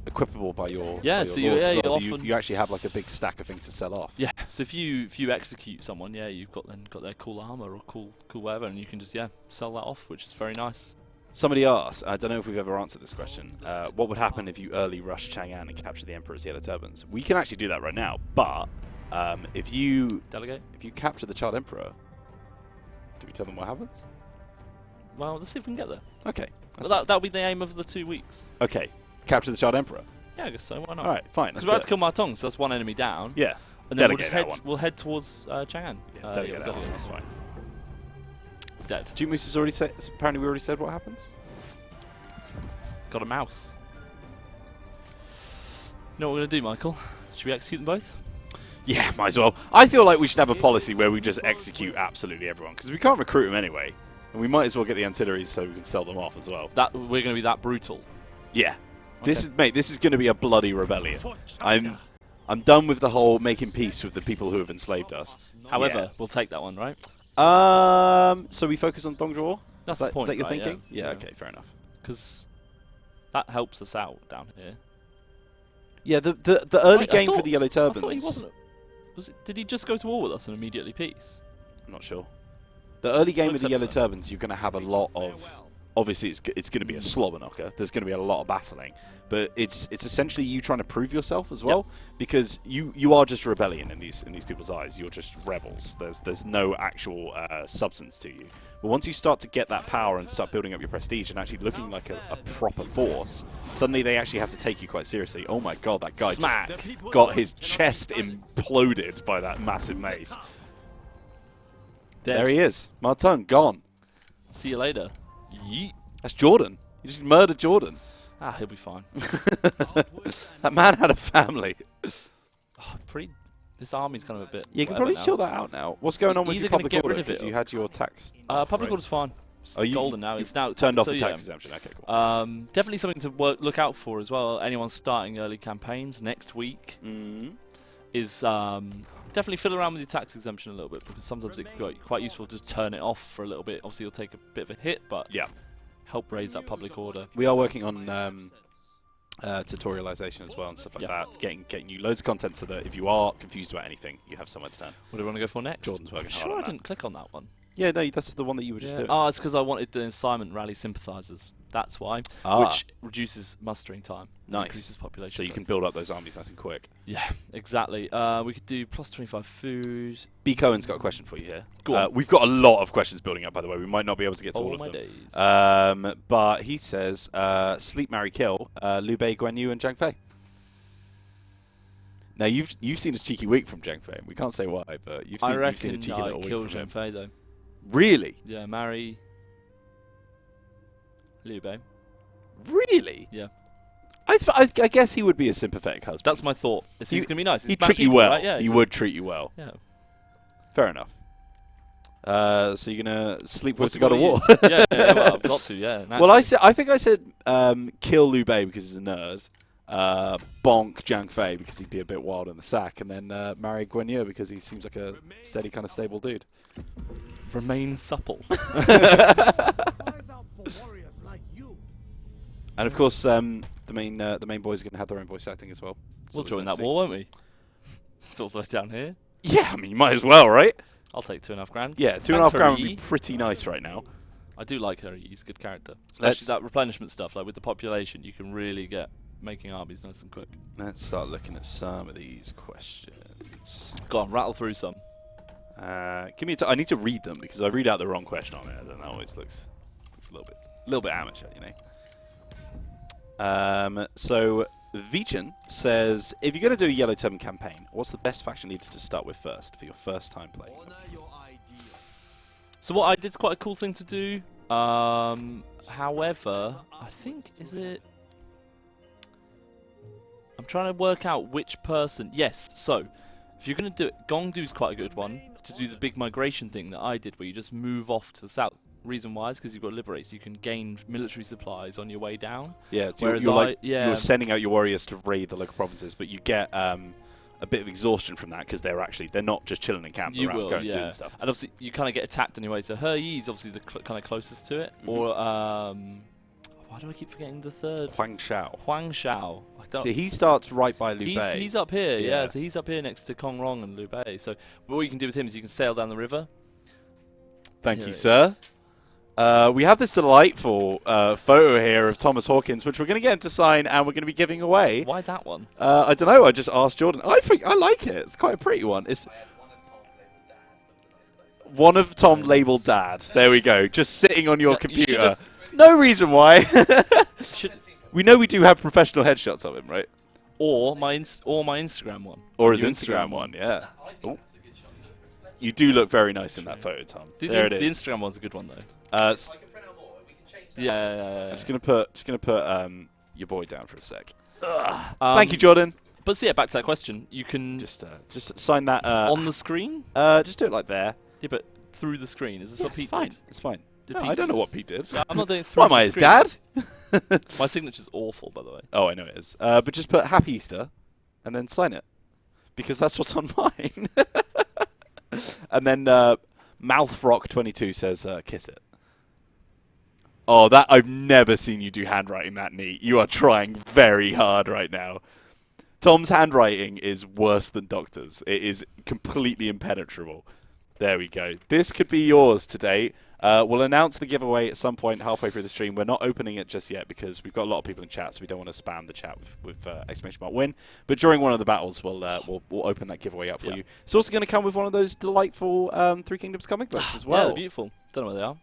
equipable by your so your lords as you well. So often you actually have like a big stack of things to sell off. yeah. So if you execute someone, you've got their cool armor or cool whatever, and you can just sell that off, which is very nice. Somebody asked, I don't know if we've ever answered this question, what would happen if you early rush Chang'an and capture the Emperor's Yellow Turbans? We can actually do that right now, but if you capture the Child Emperor, do we tell them what happens? Well, let's see if we can get there. Okay. That'll be the aim of the 2 weeks. Okay. Capture the Child Emperor? Yeah, I guess so. Why not? All right, fine. Because we're about to kill Ma Tong, so that's one enemy down. Yeah. And then we'll head towards Chang'an. Delegate that one, that's fine. Dead. Moose has already said, apparently we already said what happens? Got a mouse. You know what we're going to do, Michael? Should we execute them both? Yeah, might as well. I feel like we should have a policy where we just execute absolutely everyone, because we can't recruit them anyway. And we might as well get the ancillaries so we can sell them off as well. We're going to be that brutal. Yeah. Okay. This is going to be a bloody rebellion. I'm done with the whole making peace with the people who have enslaved us. However, we'll take that one, right? So we focus on Dong Zhuo? That's the point, Is that your right? thinking? Yeah, okay, fair enough. Because that helps us out down here. Yeah, the early game for the Yellow Turbans. I thought he wasn't. Did he just go to war with us and immediately peace? I'm not sure. The early game with the Yellow Turbans, you're going to have a lot of... Obviously, it's going to be a slobber knocker. There's going to be a lot of battling. But it's essentially you trying to prove yourself as well. Because you are just a rebellion in these people's eyes. You're just rebels. There's no actual substance to you. But once you start to get that power and start building up your prestige and actually looking like a proper force, suddenly they actually have to take you quite seriously. Oh my god, that guy just got his chest imploded by that massive mace. Dead. There he is. Martin, gone. See you later. Yeet. That's Jordan. You just murdered Jordan. He'll be fine. That man had a family. This army's kind of a bit... Yeah, you can probably chill that out now. What's going on with your public order? Because you had your tax... public order's fine. It's golden now. It's now turned off the tax exemption. Okay, cool. Definitely something to look out for as well. Anyone starting early campaigns next week is definitely fiddle around with your tax exemption a little bit, because sometimes it's quite useful to just turn it off for a little bit. Obviously, you'll take a bit of a hit, but help raise that public order. We are working on tutorialization as well and stuff like that. Getting you loads of content so that if you are confused about anything, you have somewhere to turn. What do you want to go for next? Jordan's working hard Sure, on I that. didn't click on that one. Yeah, no, that's the one that you were just doing. Oh, it's because I wanted the assignment rally sympathizers. That's why. Which reduces mustering time. Nice. Increases population. So you can build up those armies nice and quick. Yeah, exactly. We could do plus 25 food. B. Cohen's got a question for you here. Go on. We've got a lot of questions building up, by the way. We might not be able to get to all of them. Days. But he says, sleep, marry, kill, Liu Bei, Guan Yu, and Zhang Fei. Now, you've seen a cheeky week from Zhang Fei. We can't say why, but you've seen a cheeky little week kill from him. Zhang Fei, though. Really? Yeah, marry Liu Bei. Really? Yeah. I guess he would be a sympathetic husband. That's my thought. He's going to be nice. He'd treat you well. Right? Yeah, he would treat you well. Yeah. Fair enough. So you're going to sleep with the God of War? Yeah, well, I've got to, yeah. Naturally. Well, I think I said kill Liu Bei because he's a nerd. Bonk Zhang Fei because he'd be a bit wild in the sack, and then marry Guan Yu because he seems like a steady, kind of stable dude. Remain supple. And of course, the main boys are going to have their own voice acting as well. We'll join that war, won't we? It's all the way down here. Yeah, I mean, you might as well, right? I'll take $2.5 grand. Yeah, $2.5 grand would be pretty nice right now. I do like her. He's a good character, especially that replenishment stuff. Like with the population, you can really get making armies nice and quick. Let's start looking at some of these questions. Go on, rattle through some. Give me. I need to read them because I read out the wrong question on it, and that always looks a little bit amateur, you know. So Vichan says, if you're going to do a Yellow Turban campaign, what's the best faction leader to start with first for your first time playing? So what I did is quite a cool thing to do. However, I think I'm I'm trying to work out which person. Yes, so if you're going to do it, Gong Du's quite a good one to do the big migration thing that I did, where you just move off to the south. Reason why is because you've got Liberate, so you can gain military supplies on your way down. Yeah, so whereas you're sending out your warriors to raid the local provinces, but you get a bit of exhaustion from that because they're not just chilling in camp. They're out going doing stuff. And obviously you kind of get attacked anyway. So He Yi is obviously the kind of closest to it, or why do I keep forgetting the third? Huang Shao. Huang Shao. So he starts right by Liu Bei. He's up here, yeah. So he's up here next to Kong Rong and Liu Bei. So what you can do with him is you can sail down the river. Thank you, sir. We have this delightful photo here of Thomas Hawkins, which we're going to get him to sign, and we're going to be giving away. Why that one? I don't know. I just asked Jordan. I think I like it. It's quite a pretty one. It's one of Tom labeled Dad. There we go. Just sitting on your computer. No reason why. We know we do have professional headshots of him, right? Or my Instagram one. Or his Instagram one, yeah. Ooh. You do look very nice in that photo, Tom. There it is. The Instagram one's a good one though. Yeah. I'm just gonna put your boy down for a sec. Thank you, Jordan. But so yeah, back to that question. You can just sign that on the screen. Just do it like there. Yeah, but through the screen. Is this what Pete did? It's fine. No, I don't know what Pete did. I'm not doing it through the screen. Am I his dad? My signature's awful, by the way. Oh, I know it is. But just put Happy Easter and then sign it. Because that's what's on mine. And then Mouthrock22 says, kiss it. Oh, that I've never seen you do handwriting that neat. You are trying very hard right now. Tom's handwriting is worse than Doctor's. It is completely impenetrable. There we go. This could be yours today. We'll announce the giveaway at some point halfway through the stream. We're not opening it just yet because we've got a lot of people in chat, so we don't want to spam the chat with exclamation mark win. But during one of the battles, we'll open that giveaway up for you. It's also going to come with one of those delightful Three Kingdoms comic books as well. Yeah, they're beautiful. Don't know where they are.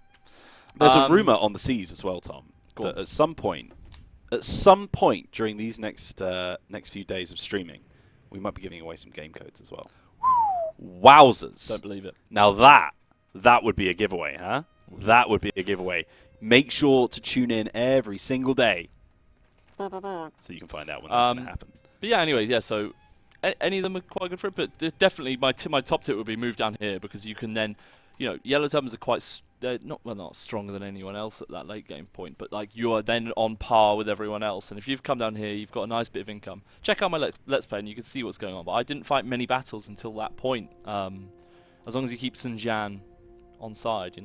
There's a rumor on the seas as well, Tom, that at some point during these next few days of streaming, we might be giving away some game codes as well. Wowzers! Don't believe it. Now that would be a giveaway, huh? That would be a giveaway. Make sure to tune in every single day so you can find out when that's going to happen. But yeah, anyway, yeah. So any of them are quite good for it, but definitely my top tip would be move down here because you can then, Yellow Turbans are quite not stronger than anyone else at that late game point, but like you are then on par with everyone else. And if you've come down here, you've got a nice bit of income. Check out my Let's Play and you can see what's going on. But I didn't fight many battles until that point. As long as you keep Xinjiang on side,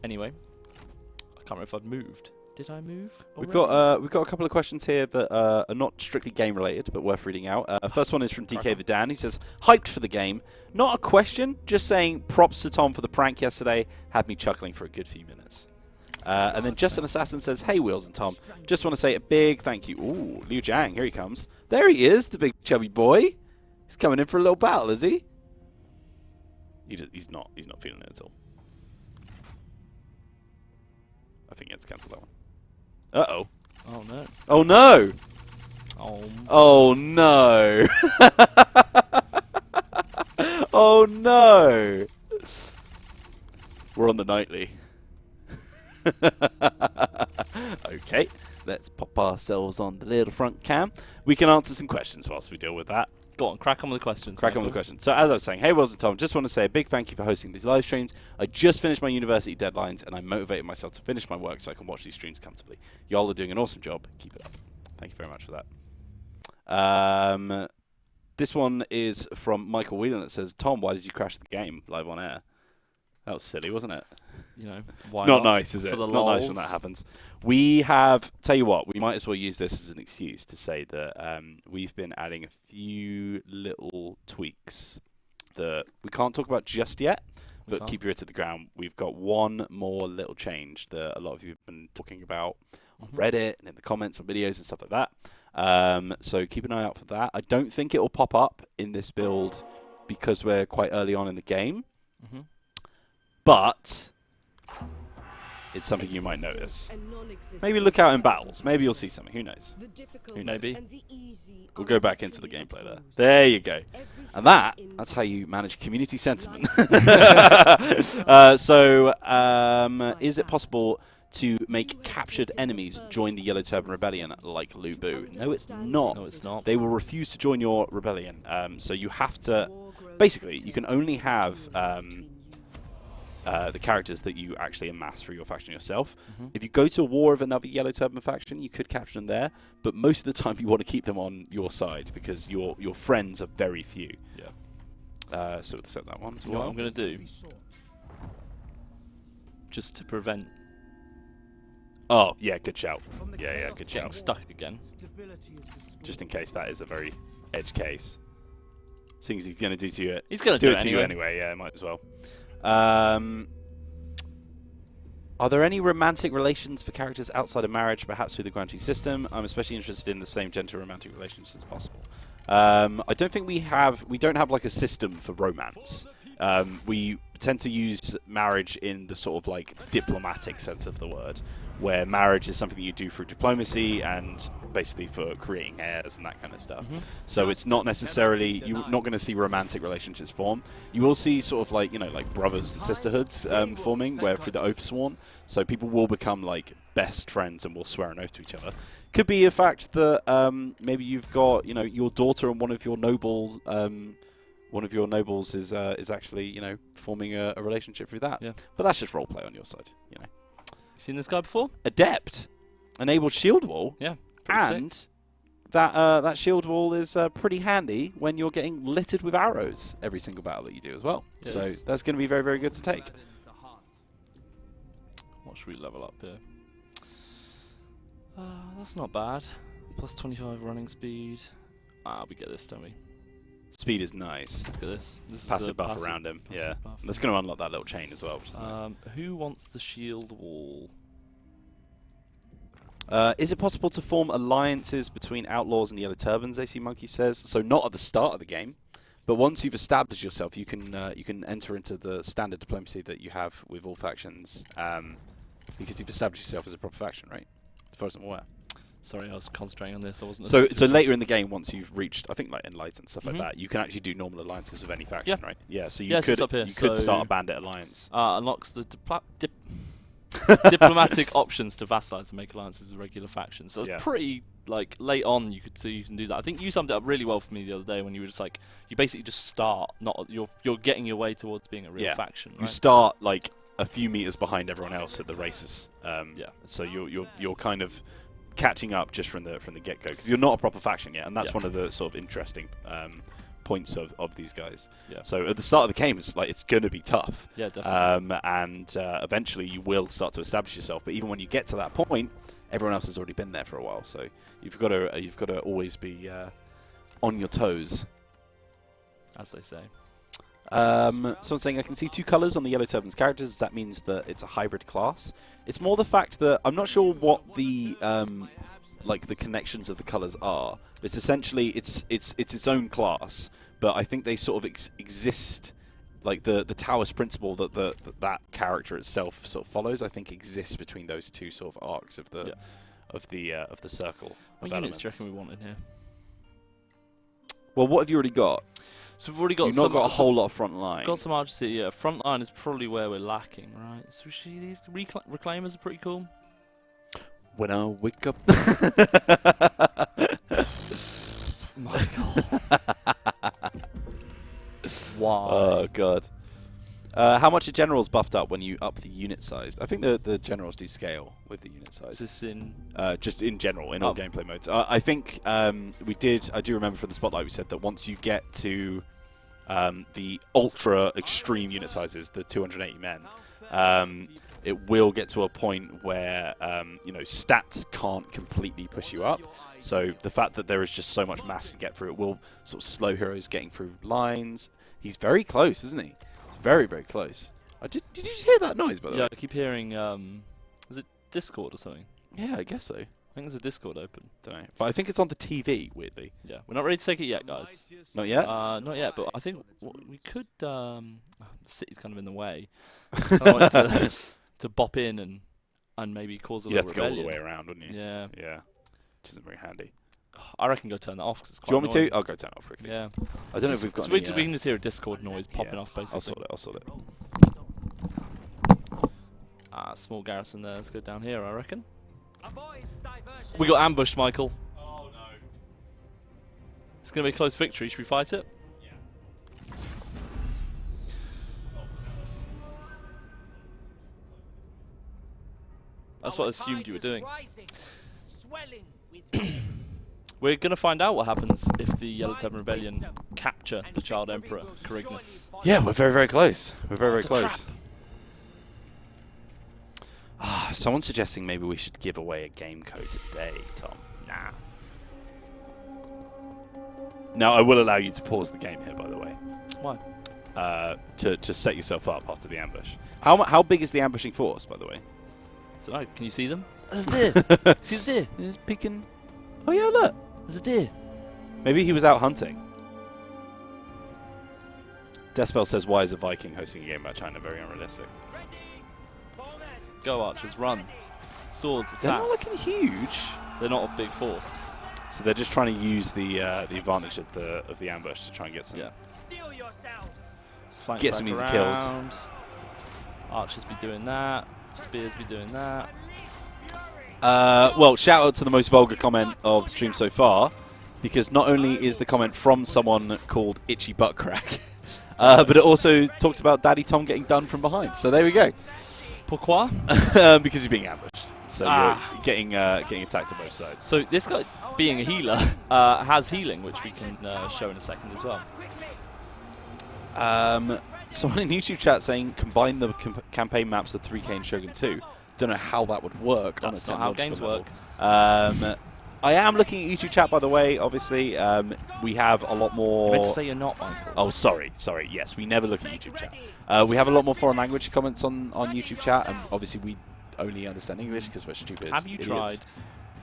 Anyway, I can't remember if I've moved. Did I move already? We've got a couple of questions here that are not strictly game related, but worth reading out. First one is from DK the Dan, who says, "Hyped for the game. Not a question, just saying props to Tom for the prank yesterday. Had me chuckling for a good few minutes." And then Justin Assassin says, "Hey Wheels and Tom, just want to say a big thank you." Ooh, Liu Jiang, here he comes. There he is, the big chubby boy. He's coming in for a little battle, is he? He's not feeling it at all. I think he had to cancel that one. Uh-oh. Oh, no. Oh, no! Oh, no! Oh, no! We're on the nightly. Okay, let's pop ourselves on the little front cam. We can answer some questions whilst we deal with that. Go on, crack on with the questions. Crack on with the questions. So as I was saying, hey Wills and Tom, just want to say a big thank you for hosting these live streams. I just finished my university deadlines and I motivated myself to finish my work so I can watch these streams comfortably. Y'all are doing an awesome job. Keep it up. Thank you very much for that. This one is from Michael Whelan that says, "Tom, why did you crash the game live on air?" That was silly, wasn't it? Why it's not nice, is it? It's not nice when that happens. We have, tell you what, we might as well use this as an excuse to say that we've been adding a few little tweaks that we can't talk about just yet, but keep your ear to the ground. We've got one more little change that a lot of you have been talking about on Reddit and in the comments on videos and stuff like that. So keep an eye out for that. I don't think it will pop up in this build because we're quite early on in the game. But it's something you might notice. Maybe look out in battles. Maybe you'll see something. Who knows? Maybe. We'll go back into the gameplay there. There you go. And that's how you manage community sentiment. So is it possible to make captured enemies join the Yellow Turban Rebellion like Lu Bu. No, it's not. No, it's not. They will refuse to join your rebellion. So you have to... Basically, you can only have the characters that you actually amass for your faction yourself. If you go to a war of another Yellow Turban faction, you could capture them there, but most of the time you want to keep them on your side because your friends are very few. Yeah. So we'll set that one as You know well. what I'm going to do? Just to prevent Oh, yeah, good shout. Yeah, good getting shout. stuck again. Just in case that is a very edge case. Seeing as he's going to do to you, He's going to do it to anyway. you anyway. Yeah, might as well. Are there any romantic relations for characters outside of marriage, perhaps through the Guanxi system? I'm especially interested in the same gender romantic relations as possible. I don't think we don't have like a system for romance. We tend to use marriage in the sort of like diplomatic sense of the word, where marriage is something that you do through diplomacy and basically for creating heirs and that kind of stuff. So it's not necessarily, you're not going to see romantic relationships form. You will see sort of like, like brothers and sisterhoods forming where through the Oathsworn. So people will become like best friends and will swear an oath to each other. Could be a fact that maybe you've got, your daughter and one of your nobles is actually, forming a relationship through that. Yeah. But that's just roleplay on your side, Seen this guy before? Adept enabled shield wall. Yeah. And sick. that shield wall is pretty handy when you're getting littered with arrows every single battle that you do as well. Yes. So that's going to be very, very good to take. What should we level up here? That's not bad. Plus 25 running speed. We get this, don't we? Speed is nice. Let's get this. This Passive is a buff around him. passive Yeah. buff. That's going to unlock that little chain as well, which is nice. Who wants the shield wall? Is it possible to form alliances between outlaws and yellow turbans? AC Monkey says. So not at the start of the game, but once you've established yourself, you can enter into the standard diplomacy that you have with all factions, because you've established yourself as a proper faction, right? As far as I'm aware. Sorry, I was concentrating on this. I wasn't. So later in the game, once you've reached, I think like Enlightened and stuff like that, you can actually do normal alliances with any faction, right? Yeah. So you it's up here. could start a bandit alliance. Unlocks the diplomatic options to vassalize and make alliances with regular factions. So it's pretty like late on. You can do that. I think you summed it up really well for me the other day when you were just like, you basically just start. Not you're getting your way towards being a real faction. Right? You start like a few meters behind everyone else at the races. So you're kind of catching up just from the get-go because you're not a proper faction yet, and that's one of the sort of interesting points of these guys. So at the start of the game, it's going to be tough. Yeah, definitely. And eventually you will start to establish yourself. But even when you get to that point, everyone else has already been there for a while. So you've got to always be on your toes, as they say. Someone's saying I can see two colours on the Yellow Turban's characters. That means that it's a hybrid class. It's more the fact that I'm not sure what the the connections of the colours are. It's essentially it's its own class, but I think they sort of exist. Like the Taoist principle that that character itself sort of follows, I think exists between those two sort of arcs of the circle. What units do you reckon we want in here? Well, what have you already got? So we've already got You've not got a whole lot of front line. Got some archers here. Yeah, front line is probably where we're lacking, right? So these reclaimers are pretty cool. When I wake up. Michael. Why? Oh god. How much are generals buffed up when you up the unit size? I think the generals do scale with the unit size. Is this in? Just in general, in all gameplay modes. I think we did. I do remember from the spotlight we said that once you get to the ultra extreme unit sizes, the 280 men, it will get to a point where stats can't completely push you up. So the fact that there is just so much mass to get through, it will sort of slow heroes getting through lines. He's very close, isn't he? It's very, very close. Did you just hear that noise, by the way? Yeah, I keep hearing, is it Discord or something? Yeah, I guess so. I think there's a Discord open. Don't know. But I think it's on the TV, weirdly. Yeah, we're not ready to take it yet, guys. Not yet? Not yet, but I think we could, the city's kind of in the way. I wanted to bop in and maybe cause a little rebellion. You'd have to go all the way around, wouldn't you? Yeah. Yeah. Which isn't very handy. I reckon go turn that off because it's quite Do you want annoying. me to? I'll go turn it off quickly. Yeah. I don't know if we've got we any, can just hear a Discord noise popping off, basically. I'll sort it. Small garrison there. Let's go down here, I reckon. Avoid diversion. We got ambushed, Michael. Oh no. It's going to be a close victory. Should we fight it? Yeah. That's what I assumed you were doing. Rising, swelling with We're going to find out what happens if the Yellow Turban Rebellion capture the Child Emperor, Carignus. Yeah, we're very, very close. We're very, very It's a close. Someone's suggesting maybe we should give away a game code today, Tom. Nah. No, I will allow you to pause the game here, by the way. Why? To set yourself up after the ambush. How big is the ambushing force, by the way? Don't know. Can you see them? There's a deer. See the deer? He's peeking. Oh yeah, look. There's a deer. Maybe he was out hunting. Despel says, why is a Viking hosting a game about China? Very unrealistic. Go, archers, run. Swords, They're attack. not looking huge. They're not a big force. So they're just trying to use the advantage of the ambush to try and get some. Yeah. Steel yourselves. Let's flank Get back some easy kills. around. Archers be doing that. Spears be doing that. Well, shout out to the most vulgar comment of the stream so far, because not only is the comment from someone called Itchy Butt Crack, but it also talks about Daddy Tom getting done from behind. So there we go. Pourquoi? Because he's being ambushed. So you're getting attacked on both sides. So this guy, being a healer, has healing, which we can show in a second as well. Someone in YouTube chat saying combine the campaign maps of 3K and Shogun 2. Don't know how that would work. That's on a not how games level. work. I am looking at YouTube chat, by the way. Obviously, we have a lot more. You meant to say you're not, Michael. Oh, sorry. Yes, we never look at YouTube chat. We have a lot more foreign language comments on YouTube chat, and obviously we only understand English because we're stupid. Have you idiots. tried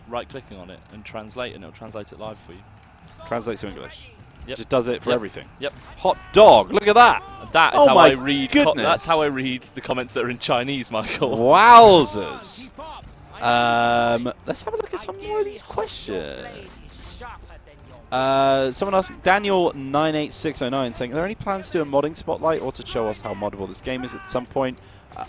right-clicking on it and translate, and it'll translate it live for you? Translate to English. Yep. Just does it for Yep. everything. Yep. Hot dog! Look at that. That is Oh how my I read. goodness. That's how I read the comments that are in Chinese, Michael. Wowzers! Let's have a look at some more of these questions. Someone asked Daniel98609 saying, are there any plans to do a modding spotlight or to show us how moddable this game is at some point?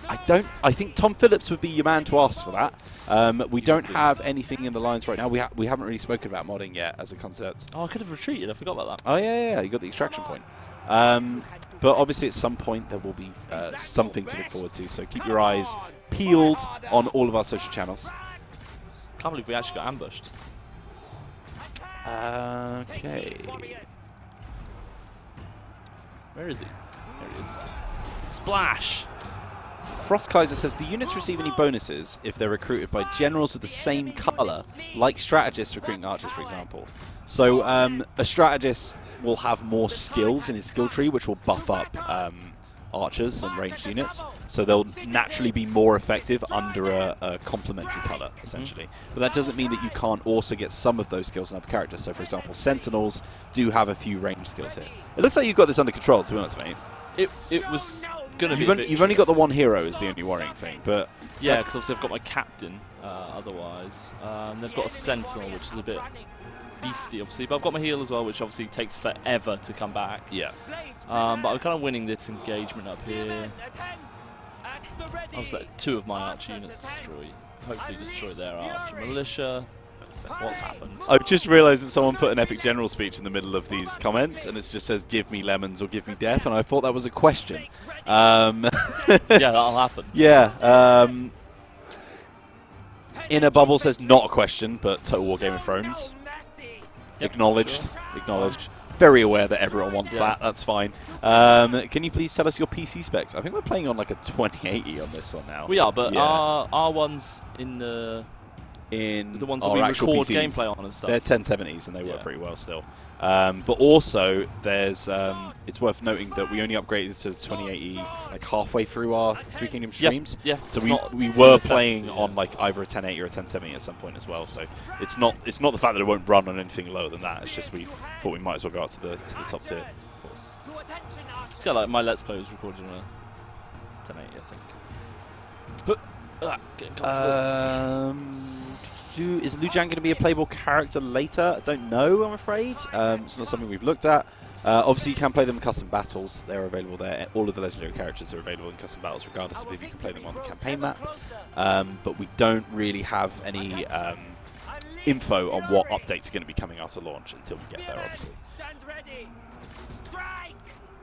I think Tom Phillips would be your man to ask for that. We don't have anything in the lines right now. We haven't really spoken about modding yet as a concept. Oh, I could have retreated. I forgot about that. Oh yeah, you got the extraction point. But obviously at some point there will be something to look forward to. So keep your eyes peeled on all of our social channels. Can't believe we actually got ambushed. Okay. Where is he? There he is. Splash! Frost Kaiser says, do units receive any bonuses if they're recruited by generals with the same colour, like strategists recruiting archers, for example? So a strategist will have more skills in his skill tree, which will buff up archers and ranged units. So they'll naturally be more effective under a complementary colour, essentially. But that doesn't mean that you can't also get some of those skills in other characters. So, for example, Sentinels do have a few ranged skills here. It looks like you've got this under control, to be honest, mate. It was going to be You've only got the one hero is the only worrying thing, but... Yeah, because obviously I've got my captain, otherwise. They've got a sentinel, which is a bit beastie, obviously. But I've got my heal as well, which obviously takes forever to come back. Yeah. But I'm kind of winning this engagement up here. Obviously, 2 of my archer units destroy. Hopefully destroy their archer militia. What's happened? I've just realised that someone put an epic general speech in the middle of these comments, and it just says, give me lemons or give me death, and I thought that was a question. Yeah, that'll happen. Yeah. Inner Bubble says, not a question, but Total War Game of Thrones. Yep, Acknowledged. sure. Acknowledged. Very aware that everyone wants that. That's fine. Can you please tell us your PC specs? I think we're playing on like a 2080 on this one now. We are, but yeah. our ones in the ones that we record gameplay on and stuff. They're 1070s and they work pretty well still. But also, there's it's worth noting that we only upgraded to 2080 like halfway through our Three Kingdoms streams. Yeah. So we were playing on like either a 1080 or a 1070 at some point as well. So it's not the fact that it won't run on anything lower than that. It's just we thought we might as well go up to the top tier. Of course. Yeah, like my Let's Play was recorded on a 1080, I think. Getting comfortable. Is Liu Jiang going to be a playable character later? I don't know, I'm afraid. It's not something we've looked at. Obviously, you can play them in custom battles. They're available there. All of the legendary characters are available in custom battles, regardless of if you can play them on the campaign map. But we don't really have any info on what updates are going to be coming out at launch until we get there, obviously.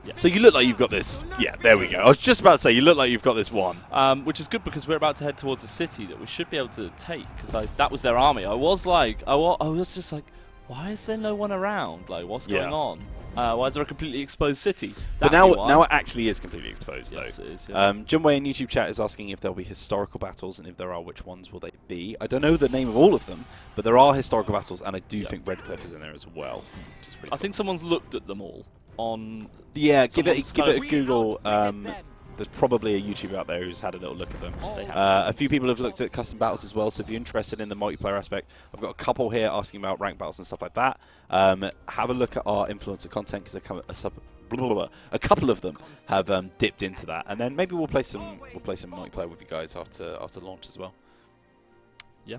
Yeah. So you look like you've got this. Yeah, there we go. I was just about to say, you look like you've got this one. Which is good because we're about to head towards a city that we should be able to take, because that was their army. I was just like, why is there no one around? Like, what's going on? Why is there a completely exposed city? But now it actually is completely exposed, though. Yes, it is. Yeah. Junwei in YouTube chat is asking if there'll be historical battles, and if there are, which ones will they be? I don't know the name of all of them, but there are historical battles, and I do think Redcliffe is in there as well. Which is pretty cool. think someone's looked at them all on. Yeah, give it a Google. There's probably a YouTuber out there who's had a little look at them. A few people have looked at custom battles as well, so if you're interested in the multiplayer aspect, I've got a couple here asking about ranked battles and stuff like that. Have a look at our influencer content, because a couple of them have dipped into that, and then maybe we'll play some multiplayer with you guys after launch as well. Yeah.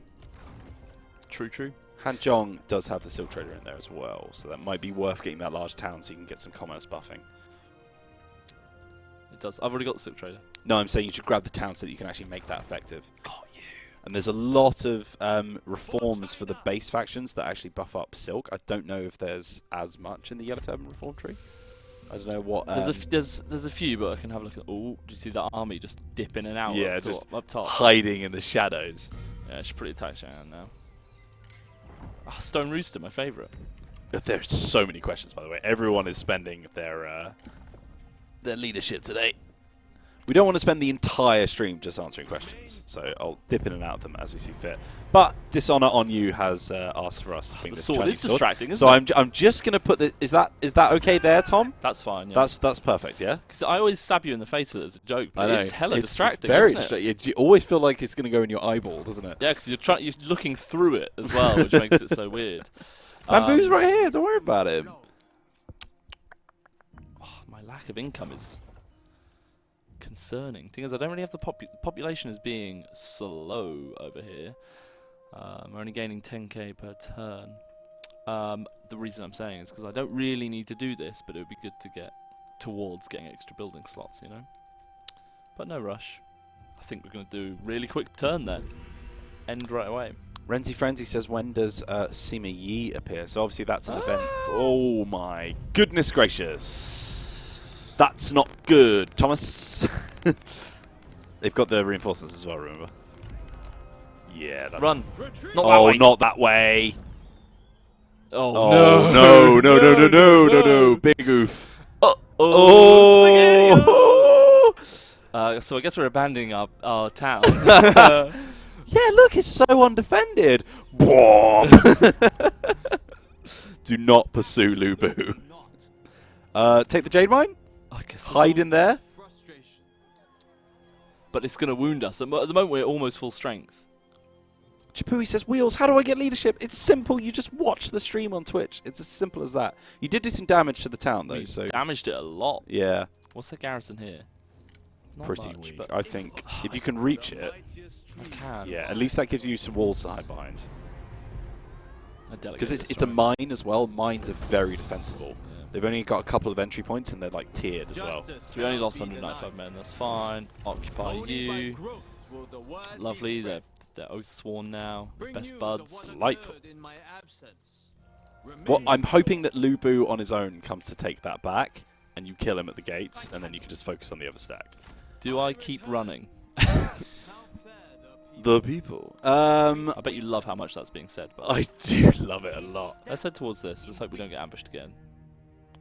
True. Hanzhong does have the Silk Trader in there as well, so that might be worth getting that large town so you can get some commerce buffing. It does. I've already got the Silk Trader. No, I'm saying you should grab the town so that you can actually make that effective. Got you. And there's a lot of reforms for the base factions that actually buff up Silk. I don't know if there's as much in the Yellow Turban Reform tree. I don't know what. There's a few, but I can have a look at. Oh, do you see that army just dip in and out? Yeah, up just up top, hiding in the shadows. Yeah, she's pretty tight now. Stone Rooster, my favourite. There's so many questions, by the way. Everyone is spending their leadership today. We don't want to spend the entire stream just answering questions, so I'll dip in and out of them as we see fit. But Dishonor on You has asked for us to bring The this sword Chinese is distracting, isn't so it? I'm just going to put the. Is that okay there, Tom? That's fine. Yeah. That's perfect. Yeah. Because I always stab you in the face with it as a joke, but it's hella distracting. It's very isn't it? distracting. You always feel like it's going to go in your eyeball, doesn't it? Yeah, because you're looking through it as well, which makes it so weird. Bamboo's right here. Don't worry about him. My lack of income is concerning. Thing is, I don't really have the population as being slow over here. We're only gaining 10k per turn. The reason I'm saying is because I don't really need to do this, but it would be good to get towards getting extra building slots, you know. But no rush. I think we're going to do a really quick turn then. End right away. Renzi Frenzy says, when does Sima Yi appear? So obviously that's an event. Oh my goodness gracious. That's not good, Thomas. They've got the reinforcements as well, remember? Yeah, that's... Run. Not that way. Not that way. Oh, No. Big oof. So I guess we're abandoning our town. Yeah, look, it's so undefended. Do not pursue Lu Bu. Take the Jade Mine. I guess Hide in there. But it's going to wound us. At the moment, we're almost full strength. Chipui says, Wheels, how do I get leadership? It's simple. You just watch the stream on Twitch. It's as simple as that. You did do some damage to the town, though. So damaged it a lot. Yeah. What's the garrison here? Not pretty much, weak. but I think if you can reach it, I can. yeah, at least that gives you some walls to hide behind. Because it's a right. mine as well. Mines are very defensible. Yeah. They've only got a couple of entry points and they're like tiered as well. So we only lost 195 men. That's fine. Occupy you. Lovely. They're oath sworn now. Best buds. Delightful. Well, I'm hoping that Lu Bu on his own comes to take that back, and you kill him at the gates, and then you can just focus on the other stack. Do I keep running? The people. I bet you love how much that's being said. But I do love it a lot. let's head towards this. Let's hope we don't get ambushed again.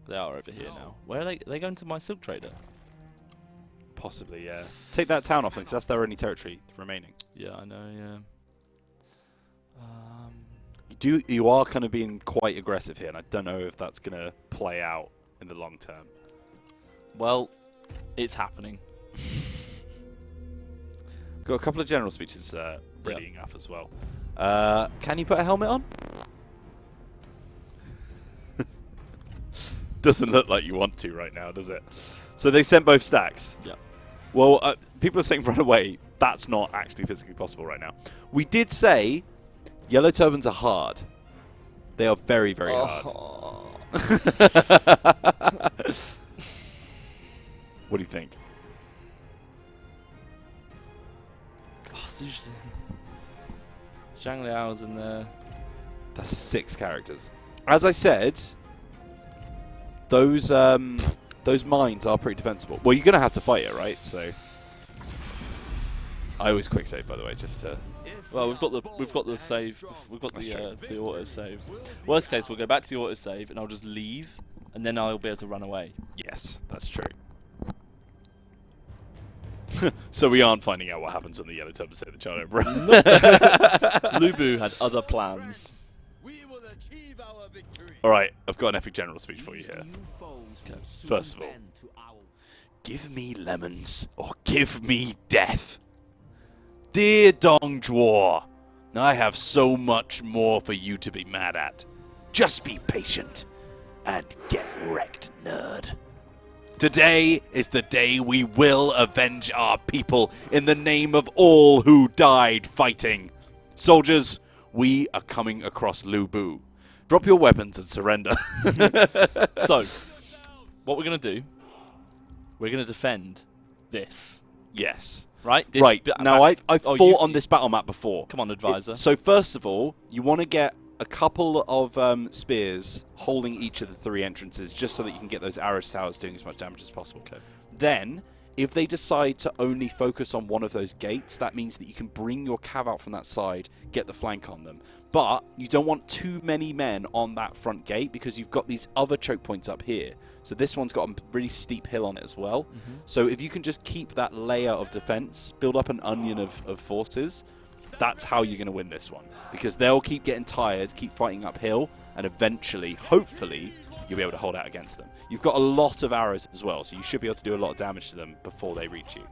They are over here now. Where are they? Are they going to my silk trader? Possibly, yeah. Take that town off them, because that's their only territory remaining. Yeah, I know. Yeah. You are kind of being quite aggressive here, and I don't know if that's going to play out in the long term. Well, it's happening. Got a couple of general speeches readying up as well. Can you put a helmet on? Doesn't look like you want to right now, does it? So they sent both stacks. Yeah. Well, people are saying run away. That's not actually physically possible right now. We did say yellow turbans are hard. They are very, very hard. What do you think? Zhang Liao's in there. That's 6 characters. As I said, those mines are pretty defensible. Well, you're gonna have to fight it, right? So I always quick save, by the way, just to. Well, we've got the save. We've got the auto save. Worst case, we'll go back to the auto save, and I'll just leave, and then I'll be able to run away. Yes, that's true. So we aren't finding out what happens when the yellow turbans say the chart over. Lu Bu had other plans. All right, I've got an epic general speech for you here. Okay. First of all, give me lemons or give me death. Dear Dong Zhuo, I have so much more for you to be mad at. Just be patient and get wrecked, nerd. Today is the day we will avenge our people in the name of all who died fighting. Soldiers, we are coming across Lu Bu. Drop your weapons and surrender. So, what we're going to do, we're going to defend this. Yes. Right? This Right. Now, I've fought on this battle map before. Come on, advisor. So, first of all, you want to get a couple of spears holding each of the 3 entrances just so that you can get those arrow towers doing as much damage as possible. Okay. Then, if they decide to only focus on one of those gates, that means that you can bring your cav out from that side, get the flank on them. But you don't want too many men on that front gate because you've got these other choke points up here. So this one's got a really steep hill on it as well. Mm-hmm. So if you can just keep that layer of defense, build up an onion of forces, that's how you're going to win this one. Because they'll keep getting tired, keep fighting uphill, and eventually, hopefully, you'll be able to hold out against them. You've got a lot of arrows as well, so you should be able to do a lot of damage to them before they reach you.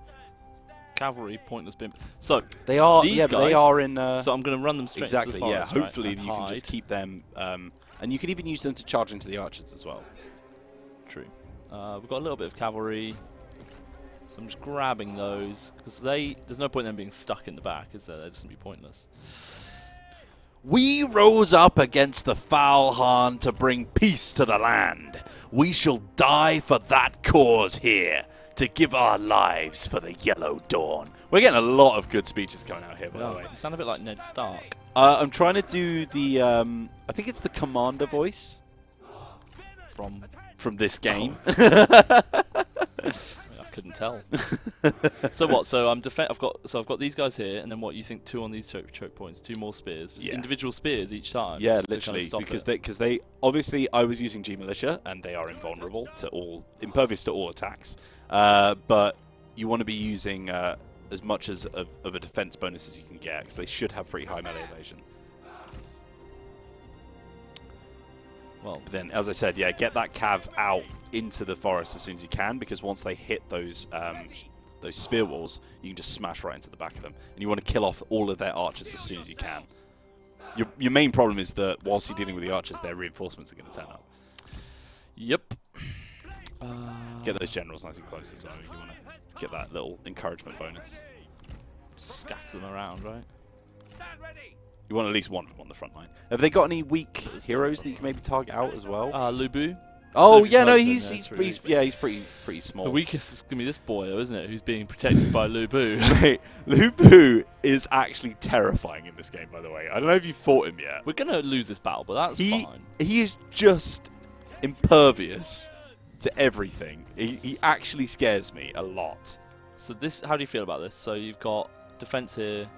Cavalry, pointless bimp. So they are, these yeah, guys, but they are in. So I'm going to run them straight exactly, into the forest, yeah. Hopefully, right, you can just keep them, and you can even use them to charge into the archers as well. True. We've got a little bit of cavalry, so I'm just grabbing those because there's no point in them being stuck in the back, is there? They're just going to be pointless. We rose up against the foul Han to bring peace to the land. We shall die for that cause here, to give our lives for the Yellow Dawn. We're getting a lot of good speeches coming out here, by the way. You sound a bit like Ned Stark. I'm trying to do the, I think it's the commander voice from this game. I couldn't tell. So what? So I've got these guys here, and then what? You think 2 on these choke points, 2 more spears, just individual spears each time. Yeah, literally, because they obviously I was using G militia, and they are invulnerable to impervious to all attacks. But you want to be using as much of a defense bonus as you can get, because they should have pretty high melee evasion. Well, but then, as I said, yeah, get that cav out into the forest as soon as you can, because once they hit those spear walls, you can just smash right into the back of them. And you want to kill off all of their archers as soon as you can. Your main problem is that whilst you're dealing with the archers, their reinforcements are going to turn up. Yep. Get those generals nice and close as well. You want to get that little encouragement bonus. Scatter them around, right? You want at least one of them on the front line. Have they got any weak heroes that you can maybe target out as well? Lu Bu. Oh yeah, no, he's pretty small. The weakest is gonna be this boy, though, isn't it? Who's being protected by Lu Bu. Mate, Lu Bu is actually terrifying in this game, by the way. I don't know if you fought him yet. We're gonna lose this battle, but that's fine. He is just impervious to everything. He actually scares me a lot. So how do you feel about this? So you've got defense here.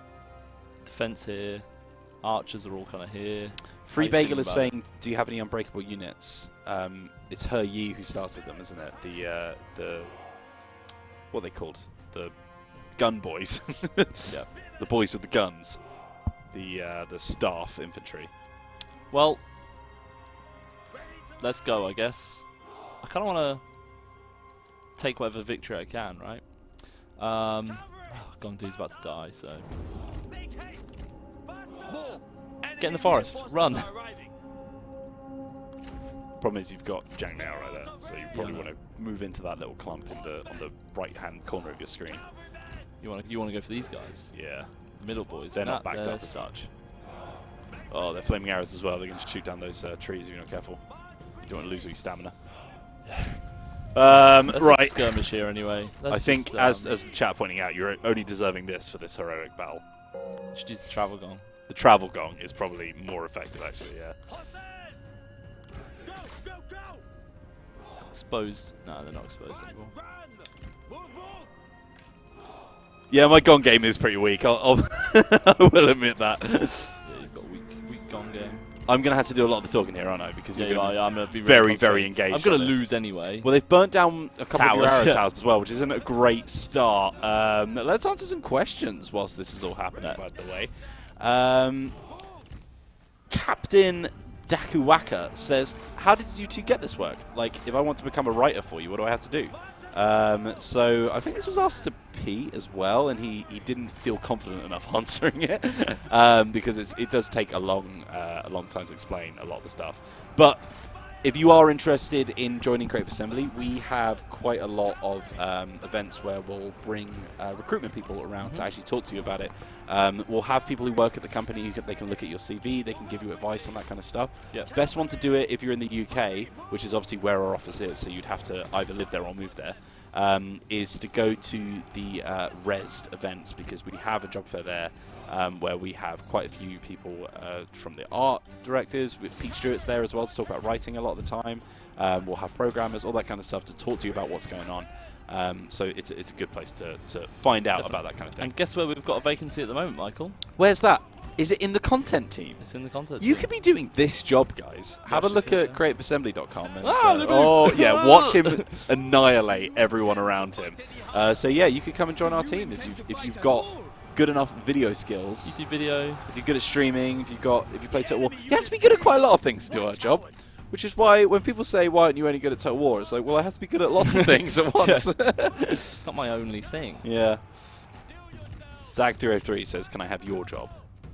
Archers are all kind of here. Free Bagel is saying, do you have any unbreakable units? It's Her Yi who started them, isn't it? The what are they called? The gun boys. Yeah, the boys with the guns. The staff infantry. Well, let's go, I guess. I kind of want to take whatever victory I can, right? Gong Du's about to die, so... Get in the forest. Run. Problem is you've got Zhang Liao right there, so you probably want to move into that little clump on the right-hand corner of your screen. You want to go for these guys? Yeah. The middle boys. They're not backed they're up as much. Oh, they're flaming arrows as well. They're going to shoot down those trees if you're not careful. You don't want to lose all your stamina. Let's right. just skirmish here anyway. I think, as the chat pointing out, you're only deserving this for this heroic battle. Should use the travel gong. The travel gong is probably more effective, actually, yeah. Exposed. No, they're not exposed anymore. Yeah, my gong game is pretty weak. I will admit that. Yeah, you've got weak gong game. I'm going to have to do a lot of the talking here, aren't I? Because you're I'm going to be very, very engaged. I'm going to lose anyway. Well, they've burnt down a couple of your arrow Towers. towers as well, which isn't a great start. Let's answer some questions whilst this is all happening, by the way. Captain Dakuwaka says, how did you two get this work? Like, if I want to become a writer for you, what do I have to do? So I think this was asked to Pete as well, and he didn't feel confident enough answering it because it does take a long time to explain a lot of the stuff. But if you are interested in joining Creative Assembly, we have quite a lot of events where we'll bring recruitment people around to actually talk to you about it. We'll have people who work at the company, they can look at your CV, they can give you advice on that kind of stuff. Yep. Best one to do it if you're in the UK, which is obviously where our office is, so you'd have to either live there or move there, is to go to the RESD events, because we have a job fair there where we have quite a few people from the art directors. With Pete Stewart's there as well to talk about writing a lot of the time. We'll have programmers, all that kind of stuff to talk to you about what's going on. So it's a good place to find out about that kind of thing. And guess where we've got a vacancy at the moment, Michael? Where's that? Is it in the content team? It's in the content You team. could be doing this job, guys. Have a actually look could, at yeah. creativeassembly.com. And, Oh, yeah, watch him annihilate everyone around him. So yeah, you could come and join our team if you've got good enough video skills. YouTube video. If you're good at streaming, if you play Total War, you have to be good at quite a lot of things to do our job. Which is why when people say, why aren't you only good at Total War? It's like, well, I have to be good at lots of things at once. It's not my only thing. Yeah. Zag303 says, can I have your job?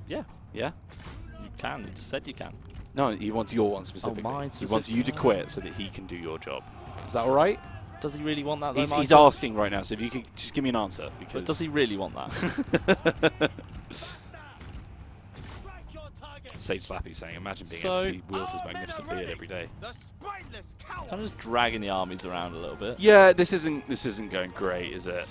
Yeah, Yeah? you can. You just said you can. No, he wants your one specifically. mine He wants you to specifically. quit so that he can do your job. Is that all right? Does he really want that, though, He's Michael? asking right now, so if you could just give me an answer. Because But does he really want that? Sage Slappy saying, imagine being So- able to see Wheels' magnificent beard every day. Kind of just dragging the armies around a little bit. Yeah, this isn't going great, is it?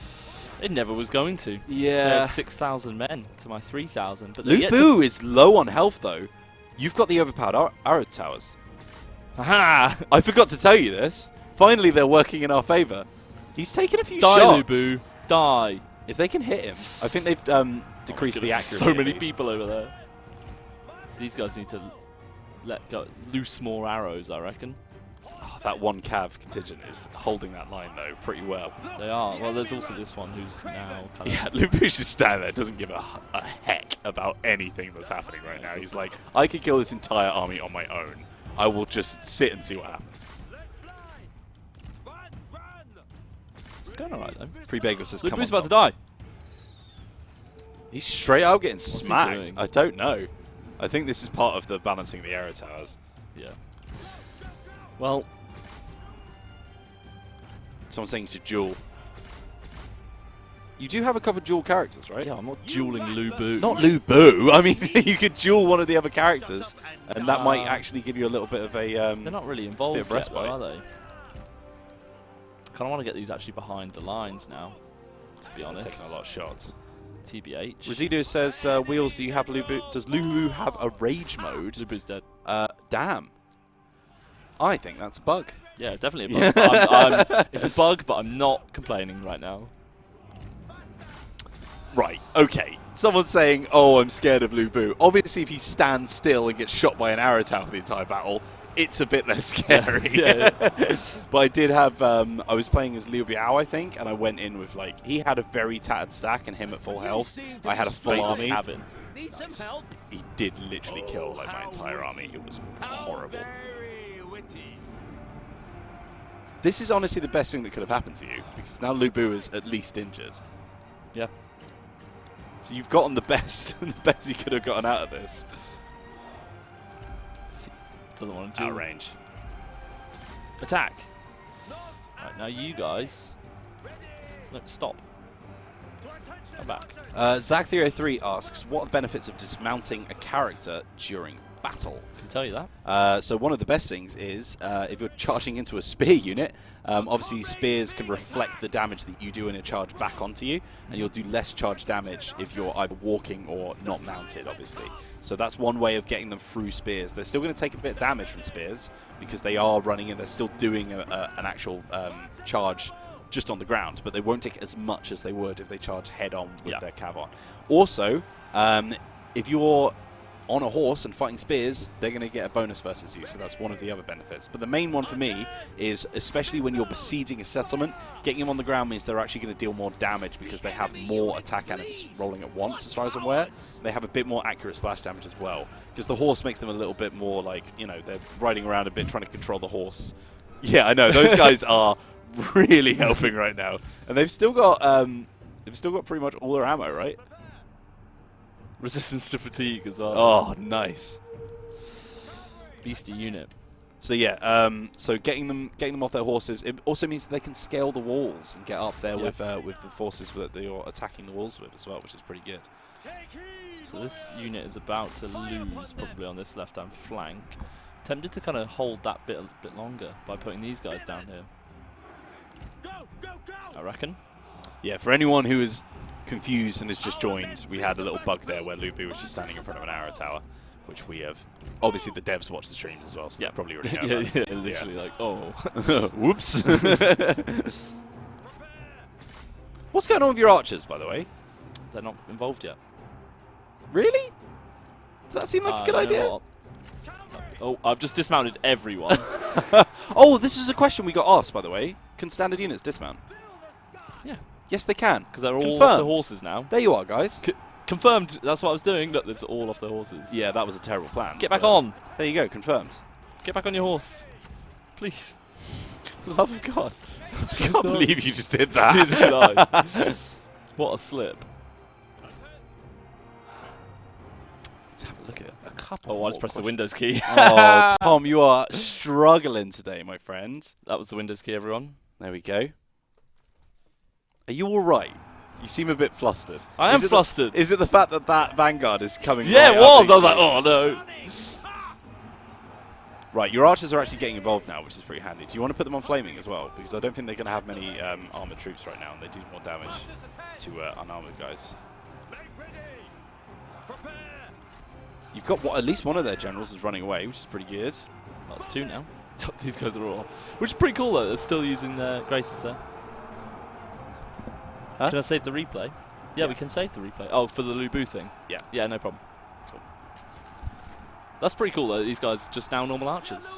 It never was going to. They Yeah. had 6,000 men to my 3,000. But they're yet to... Lu Bu is low on health, though. You've got the overpowered arrow towers. Aha! I forgot to tell you this. Finally, they're working in our favour. He's taken a few Die, shots. Lu Bu! Die! If they can hit him, I think they've decreased the Goodness, accuracy. so at many least. people over there. These guys need to let go, loose more arrows, I reckon. Oh, that one cav contingent is holding that line though pretty well. They are. Well, there's also this one who's now kind of... Yeah, Lu Bu's just standing there, doesn't give a heck about anything that's happening right now. He's like, I could kill this entire army on my own. I will just sit and see what happens. It's going alright, though. Free Bagel says, Lu come Bu's on, about to Tom. die. He's straight out getting he smacked. doing? I don't know. I think this is part of the balancing the arrow towers. Yeah. Well, Someone's saying you should duel. You do have a couple of dual characters, right? yeah, I'm not dueling Lu Bu. Not Lu Bu. I mean, you could duel one of the other characters, and that might actually give you a little bit of a. They're not really involved bit of yet, though, respite. are they? Kind of want to get these actually behind the lines now, to be honest. taking a lot of shots. TBH. Residuo says, Wheels, do you have Lu Bu? Does Lu Bu have a rage mode? Lu Bu's dead. Damn. I think that's a bug. Yeah, definitely a bug. It's a bug, but I'm not complaining right now. Right, okay. Someone's saying, oh, I'm scared of Lu Bu. Obviously, if he stands still and gets shot by an arrow tower for the entire battle, it's a bit less scary. Yeah. But I did have, I was playing as Liu Biao, I think, and I went in with, like, he had a very tattered stack and him at full health. I had a full Baker's army. cabin. Need some help? He did literally kill, like, my entire army. It was horrible. Very witty. This is honestly the best thing that could have happened to you, because now Lu Bu is at least injured. Yeah. So you've gotten the best, the best you could have gotten out of this. Doesn't want to do Outrange. Attack. Right, now you guys. No, stop. I'm back. Zach303 asks, what are the benefits of dismounting a character during battle? I can tell you that. So one of the best things is if you're charging into a spear unit, obviously spears can reflect the damage that you do in a charge back onto you, and you'll do less charge damage if you're either walking or not mounted, obviously. So that's one way of getting them through spears. They're still going to take a bit of damage from spears because they are running and they're still doing an actual charge just on the ground, but they won't take as much as they would if they charge head-on with their cav on. Also, if you're on a horse and fighting spears, they're going to get a bonus versus you, so that's one of the other benefits. But the main one for me is, especially when you're besieging a settlement, getting them on the ground means they're actually going to deal more damage because they have more attack enemies rolling at once, as far as I'm aware. They have a bit more accurate splash damage as well, because the horse makes them a little bit more like, you know, they're riding around a bit trying to control the horse. Yeah, I know, those guys are really helping right now. And they've still got pretty much all their ammo, right? Resistance to fatigue as well. Oh, nice. Beastie unit. So yeah, so getting them off their horses, it also means that they can scale the walls and get up there with the forces that you're attacking the walls with as well, which is pretty good. So this unit is about to lose probably on this left-hand flank. Tempted to kind of hold that bit a bit longer by putting these guys down here. I reckon. Yeah, for anyone who is confused and has just joined, we had a little bug there where Lubu was just standing in front of an arrow tower, which we have. Obviously, the devs watch the streams as well, so they probably already know. Literally like, oh, whoops. What's going on with your archers, by the way? They're not involved yet. Really? Does that seem like a good idea? Oh, I've just dismounted everyone. Oh, this is a question we got asked, by the way. Can standard units dismount? Yeah. Yes, they can. Because they're all off the horses now. There you are, guys. Confirmed. That's what I was doing. Look, it's all off the horses. Yeah, that was a terrible plan. Get back on. There you go. Confirmed. Get back on your horse. Please. Love of God. I just can't believe you just did that. What a slip. Let's have a look at a couple. Oh, I just pressed the Windows key. Oh, Tom, you are struggling today, my friend. That was the Windows key, everyone. There we go. Are you all right? You seem a bit flustered. I am flustered. Is it the fact that that Vanguard is coming? Yeah, right it was. I was up like, oh no. Right, your archers are actually getting involved now, which is pretty handy. Do you want to put them on flaming as well? Because I don't think they're going to have many armored troops right now, and they do more damage to unarmored guys. You've got at least one of their generals is running away, which is pretty good. That's two now. These guys are all off. Which is pretty cool though. They're still using their graces there. Huh? Can I save the replay? Yeah, we can save the replay. Oh, for the Lubu thing? Yeah. Yeah, no problem. Cool. That's pretty cool though. These guys just now normal archers.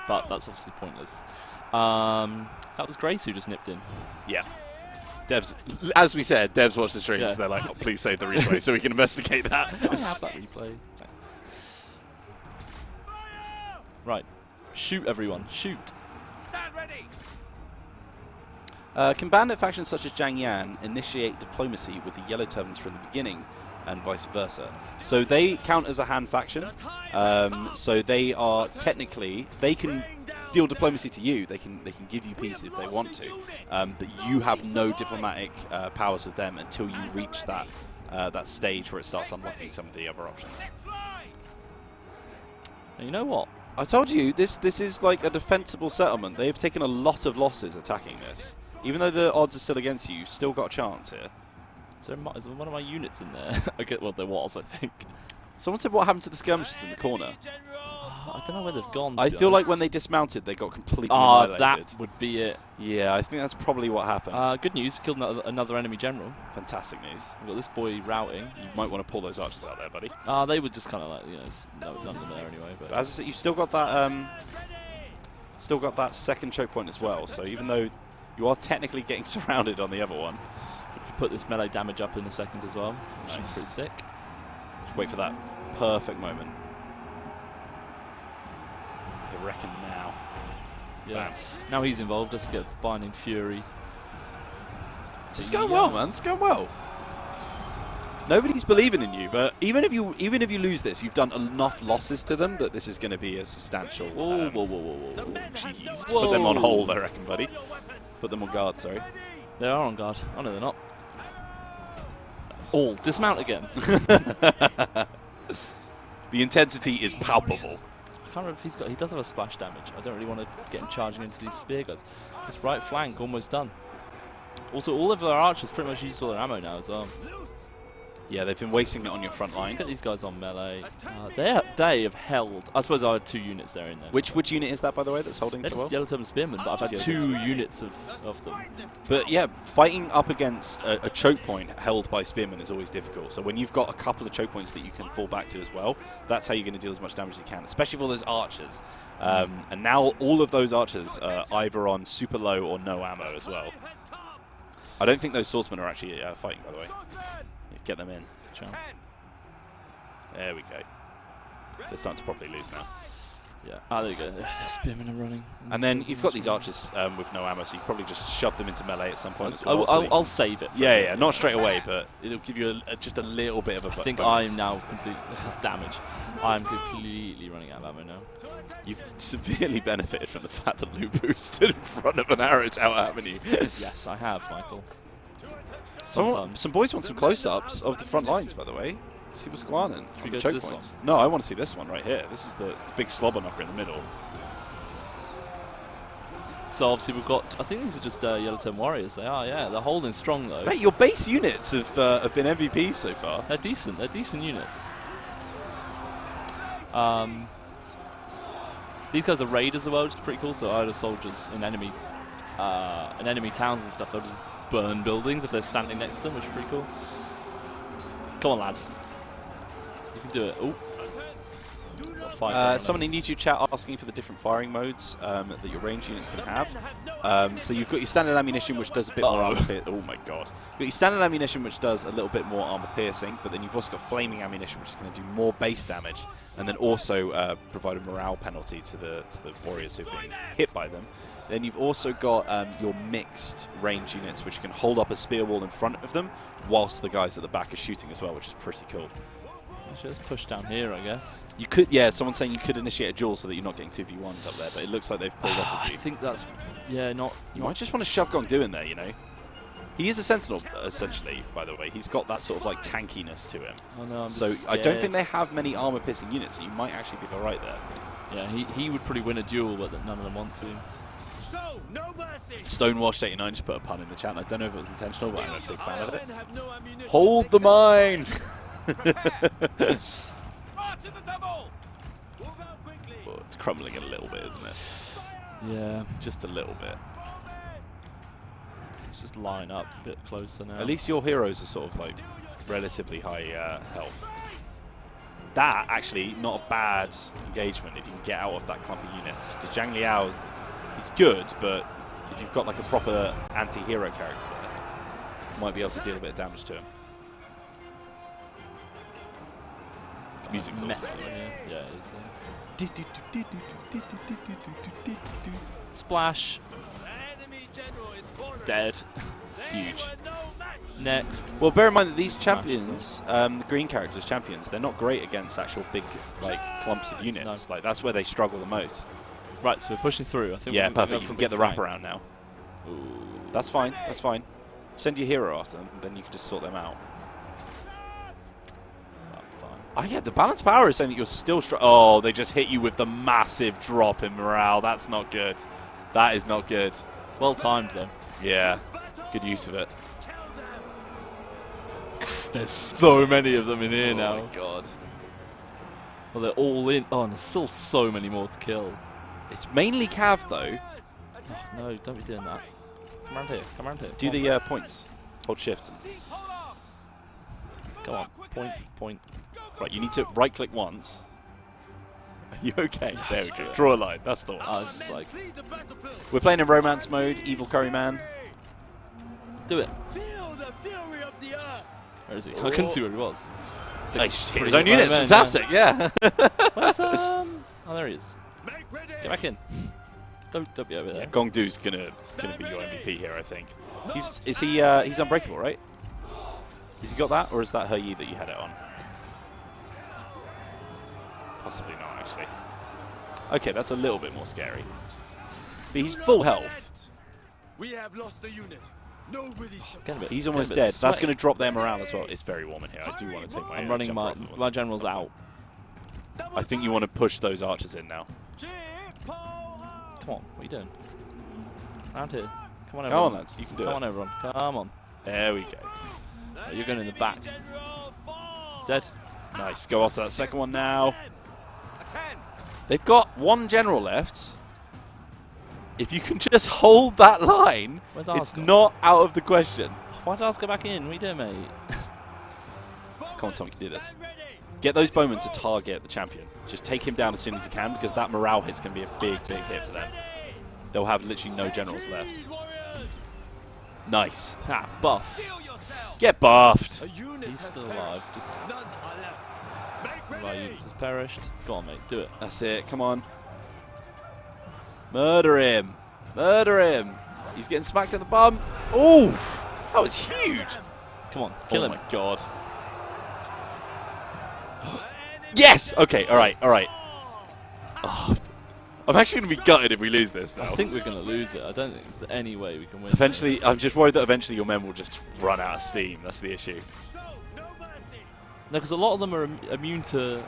But that's obviously pointless. That was Grace who just nipped in. Yeah. Devs, as we said, devs watch the streams. So they're like, oh, please save the replay so we can investigate that. I have that replay. Thanks. Right. Shoot, everyone. Shoot. Stand ready. Can bandit factions such as Zhang Yan initiate diplomacy with the Yellow Turbans from the beginning, and vice versa? So they count as a Han faction. So they are technically, they can deal diplomacy to you. They can give you peace if they want to, but you have no diplomatic powers with them until you reach that that stage where it starts unlocking some of the other options. And you know what? I told you this is like a defensible settlement. They've taken a lot of losses attacking this. Even though the odds are still against you, you've still got a chance here. Is there one of my units in there? Okay, well, there was, I think. Someone said what happened to the skirmishers in the corner. I don't know where they've gone. I feel like when they dismounted, they got completely annihilated. That would be it. Yeah, I think that's probably what happened. Good news, we killed another enemy general. Fantastic news. We've got this boy routing. You might want to pull those archers out there, buddy. They were just kind of like, you know, nothing there anyway. But as I said, you've still got that second choke point as well. So even though you are technically getting surrounded on the other one, we can put this melee damage up in a second as well. Which is pretty sick. Just wait for that perfect moment. I reckon now. Yeah. Bam. Now he's involved. Let's get Binding Fury. It's going well, man. It's going well. Nobody's believing in you, but even if you lose this, you've done enough losses to them that this is going to be a substantial. Whoa. Jeez. Put them on hold, I reckon, buddy. Put them on guard. Sorry. They are on guard. Oh no, they're not. units. All dismount again. The intensity is palpable. I can't remember if he's got. He does have a splash damage. I don't really want to get him charging into these spear guys. His right flank almost done. Also, all of their archers pretty much used all their ammo now as well. Yeah, they've been wasting it on your front line. Let's get these guys on melee. They have held. I suppose I had 2 units there in there. Which unit is that, by the way, that's holding They're so just well? Yellow Turban Spearmen, but I've had 2 units of them. But yeah, fighting up against a choke point held by spearmen is always difficult. So when you've got a couple of choke points that you can fall back to as well, that's how you're going to deal as much damage as you can, especially for those archers. And now all of those archers are either on super low or no ammo as well. I don't think those swordsmen are actually fighting, by the way. Get them in. There we go. They're starting to properly lose now. Yeah. Ah, there you go. The spearmen are running. And then you've got these archers with no ammo, so you probably just shove them into melee at some point. As well, I'll save it. Yeah, not straight away, but it'll give you just a little bit of a bonus. I think I'm now completely damaged. I'm completely running out of ammo now. You've severely benefited from the fact that Lubu stood in front of an arrow tower, haven't you? Yes, I have, Michael. Sometimes. Some boys want some close-ups of the front lines, by the way. Let's see what's going on. Should we go to this one? No, I want to see this one right here. This is the big slobber knocker in the middle. So obviously we've got, I think these are just Yellow Turban Warriors. They are, yeah. They're holding strong though. Mate, your base units have been MVPs so far. They're decent. They're decent units. These guys are raiders as well, which is pretty cool. So either soldiers in enemy towns and stuff, they'll just burn buildings if they're standing next to them, which is pretty cool. Come on, lads. You can do it. Ooh. Someone in YouTube chat asking for the different firing modes that your range units can have. So you've got your standard ammunition, which does a bit more armor piercing. Oh my god. You've got your standard ammunition, which does a little bit more armor piercing, but then you've also got flaming ammunition, which is going to do more base damage, and then also provide a morale penalty to the warriors who've been hit by them. Then you've also got your mixed range units, which can hold up a spear wall in front of them, whilst the guys at the back are shooting as well, which is pretty cool. Actually, let's push down here, I guess. You could, yeah. Someone's saying you could initiate a duel so that you're not getting 2v1s up there, but it looks like they've pulled off with you. I think that's, yeah, not. You might just want to shove Gong in there, you know. He is a sentinel, essentially, by the way. He's got that sort of like tankiness to him. Oh no, I'm so just I don't think they have many armor-piercing units, so you might actually be all right there. Yeah, he would probably win a duel, but none of them want to. Stonewashed89 just put a pun in the chat. I don't know if it was intentional, but I'm a big fan of it. Hold the mine! Well, it's crumbling a little bit, isn't it? Yeah. Just a little bit. Let's just line up a bit closer now. At least your heroes are sort of like relatively high health. That, actually, not a bad engagement if you can get out of that clump of units. Because Zhang Liao, he's good, but if you've got like a proper anti-hero character there, you might be able to deal a bit of damage to him. Music's messy. awesome. Yeah, it is. Splash. Dead. Huge. Next. Well, bear in mind that these champions, the green characters champions, they're not great against actual big like clumps of units. No. Like that's where they struggle the most. Right, so we're pushing through. I think. Yeah, perfect. You can get the wrap wraparound now. Ooh. That's fine. That's fine. Send your hero after them, then you can just sort them out. Oh yeah, the balance power is saying that you're still oh, they just hit you with the massive drop in morale. That's not good. That is not good. Well timed though. Yeah, good use of it. There's so many of them in here now. Oh my god. Well, they're all in. Oh, and there's still so many more to kill. It's mainly Cav though. Oh, no, don't be doing that. Come around here. Come around here. Do the points. Hold shift. Come on. Point. Right, you need to right-click once. Are you okay? There we go. Draw a line. That's the one. Oh, this is like... We're playing in romance mode. Evil Curry Man. Do it. Where is he? I couldn't see where he was. His own units. Fantastic, yeah. Where's, oh, there he is. Get back in. Don't be over there. Yeah, Gong Du's gonna be your MVP here, I think. He's unbreakable, right? Has he got that, or is that He Yi that you had it on? Possibly not, actually. Okay, that's a little bit more scary. But he's full health. We have lost a unit. Get a bit, He's get a almost bit dead. That's sweaty. going to drop their morale as well. It's very warm in here. I do want to take my. I'm running my generals out. I think you want to push those archers in now. Come on, what are you doing? Around here. Come on, everyone. Come on, lads. You can do it. Come on, everyone. Come on. There we go. Oh, you're going in the back. He's dead. Nice. Go after that second one now. They've got one general left. If you can just hold that line, Where's it's Ars not out of the question. Why did Ars go back in? What are you doing, mate? Come on, Tom, you can do this. Get those bowmen to target the champion. Just take him down as soon as you can, because that morale hit's going to be a big, big hit for them. They'll have literally no generals left. Nice. Ah, buff. Get buffed. He's still alive. Just my units has perished. Go on, mate. Do it. That's it. Come on. Murder him. Murder him. He's getting smacked in the bum. Oof. That was huge. Come on. Kill him. Oh, my God. Yes. Okay. All right. All right. Oh, I'm actually going to be gutted if we lose this now. I think we're going to lose it. I don't think there's any way we can win. Eventually, this. I'm just worried that eventually your men will just run out of steam. That's the issue. No, because a lot of them are immune to.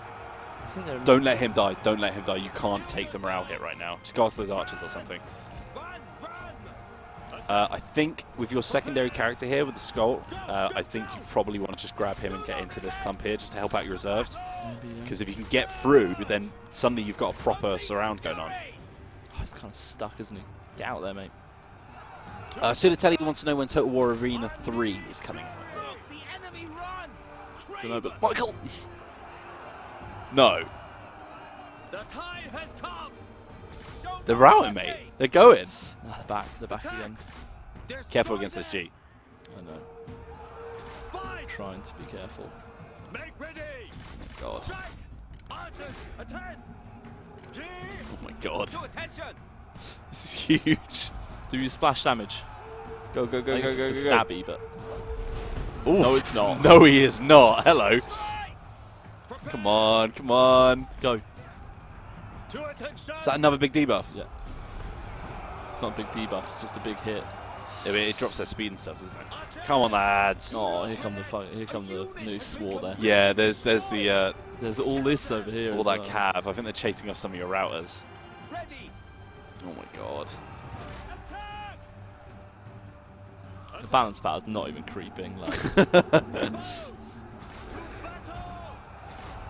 I think they're Don't let him die. Don't let him die. You can't take the morale hit right now. Just go after those archers or something. I think with your secondary character here with the skull, I think you probably want to just grab him and get into this clump here just to help out your reserves. Because if you can get through, then suddenly you've got a proper surround going on. Oh, he's kind of stuck, isn't he? Get out there, mate. Sudatelli wants to know when Total War Arena 3 is coming. Don't know, but Michael! No. They're routing, mate. They're going. they're back. They're back again. Careful against this G. I know. I'm trying to be careful. God. Oh my God. This is huge. Do you splash damage? Go, go, go, I go, think go, it's go, the go. stabby, but Oof. no, it's not. No, he is not. Hello. Come on, come on. Go. Is that another big debuff? Yeah. It's not a big debuff. It's just a big hit. Yeah, but it drops their speed and stuff, doesn't it? Come on, lads. Oh, here come the new swore there. Yeah, there's the There's all this over here. all as that well. cav. I think they're chasing off some of your routers. Oh my God. The balance battle's not even creeping. Like,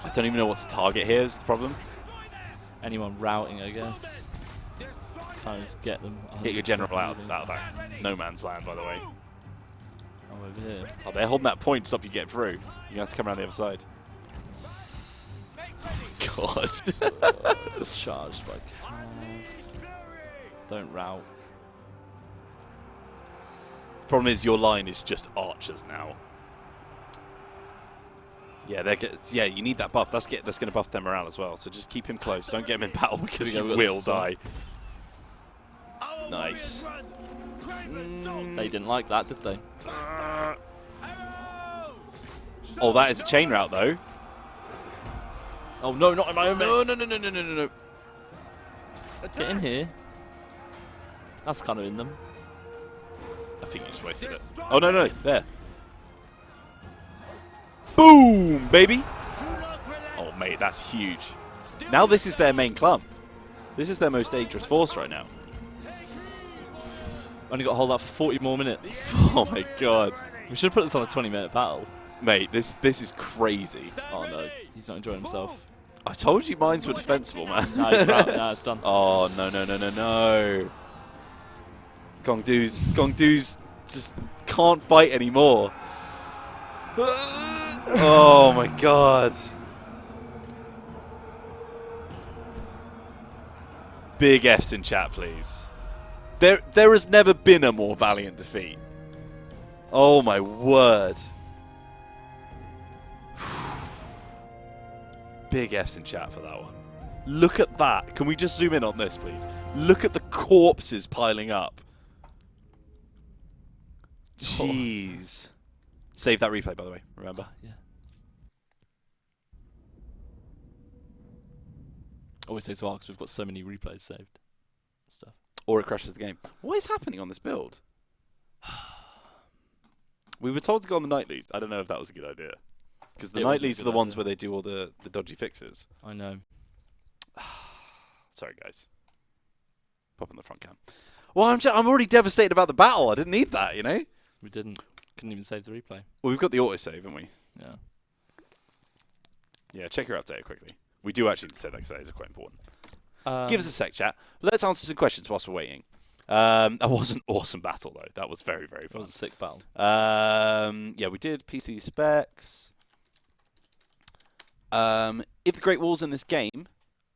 I don't even know what to target here is the problem. anyone routing, I guess. Kind of just get them. Get your general out moving. of that no man's land, by the way. I'm over here. Oh, they're holding that point to stop you getting through. You're going to have to come around the other side. God. It's charged by cav. Don't route. The problem is your line is just archers now. Yeah, yeah, you need that buff. That's going to buff their morale as well. So just keep him close. Don't get him in battle because he will die. Nice. They didn't like that, did they? Oh, that is a chain route though. Oh no, not in my own No, base. no, no, no, no, no, no. Get in here. That's kind of in them. I think you just wasted it. Oh no, no, there. Boom, baby. Oh, mate, that's huge. Now this is their main clump. This is their most dangerous force right now. Only got to hold out for 40 more minutes. Oh my God, We should put this on a 20-minute battle. mate, this is crazy. Oh no, he's not enjoying himself. I told you mines were defensible, man. No, he's out. No, it's done. Oh no, no, no, no, no. Gong Doos just can't fight anymore. Oh my God. Big F's in chat, please. There has never been a more valiant defeat. Oh my word. Big F's in chat for that one. Look at that. Can we just zoom in on this, please? Look at the corpses piling up. Jeez. Save that replay, by the way. Remember? Yeah. Always takes a while because we've got so many replays saved. Stuff. Or it crashes the game. What is happening on this build? We were told to go on the nightlies. I don't know if that was a good idea. Because the It wasn't a nightlies are good the ones idea. where they do all the dodgy fixes. I know. Sorry, guys. Pop in the front cam. Well, I'm already devastated about the battle. I didn't need that, you know? We didn't. Couldn't even save the replay. Well, we've got the autosave, haven't we? Yeah. Yeah, check your update quickly. We do actually say that because that is quite important. Um, Give us a sec, chat. Let's answer some questions whilst we're waiting. That was an awesome battle, though. That was very, very It fun. was a sick battle. Yeah, we did PC specs. If the Great Wall's in this game,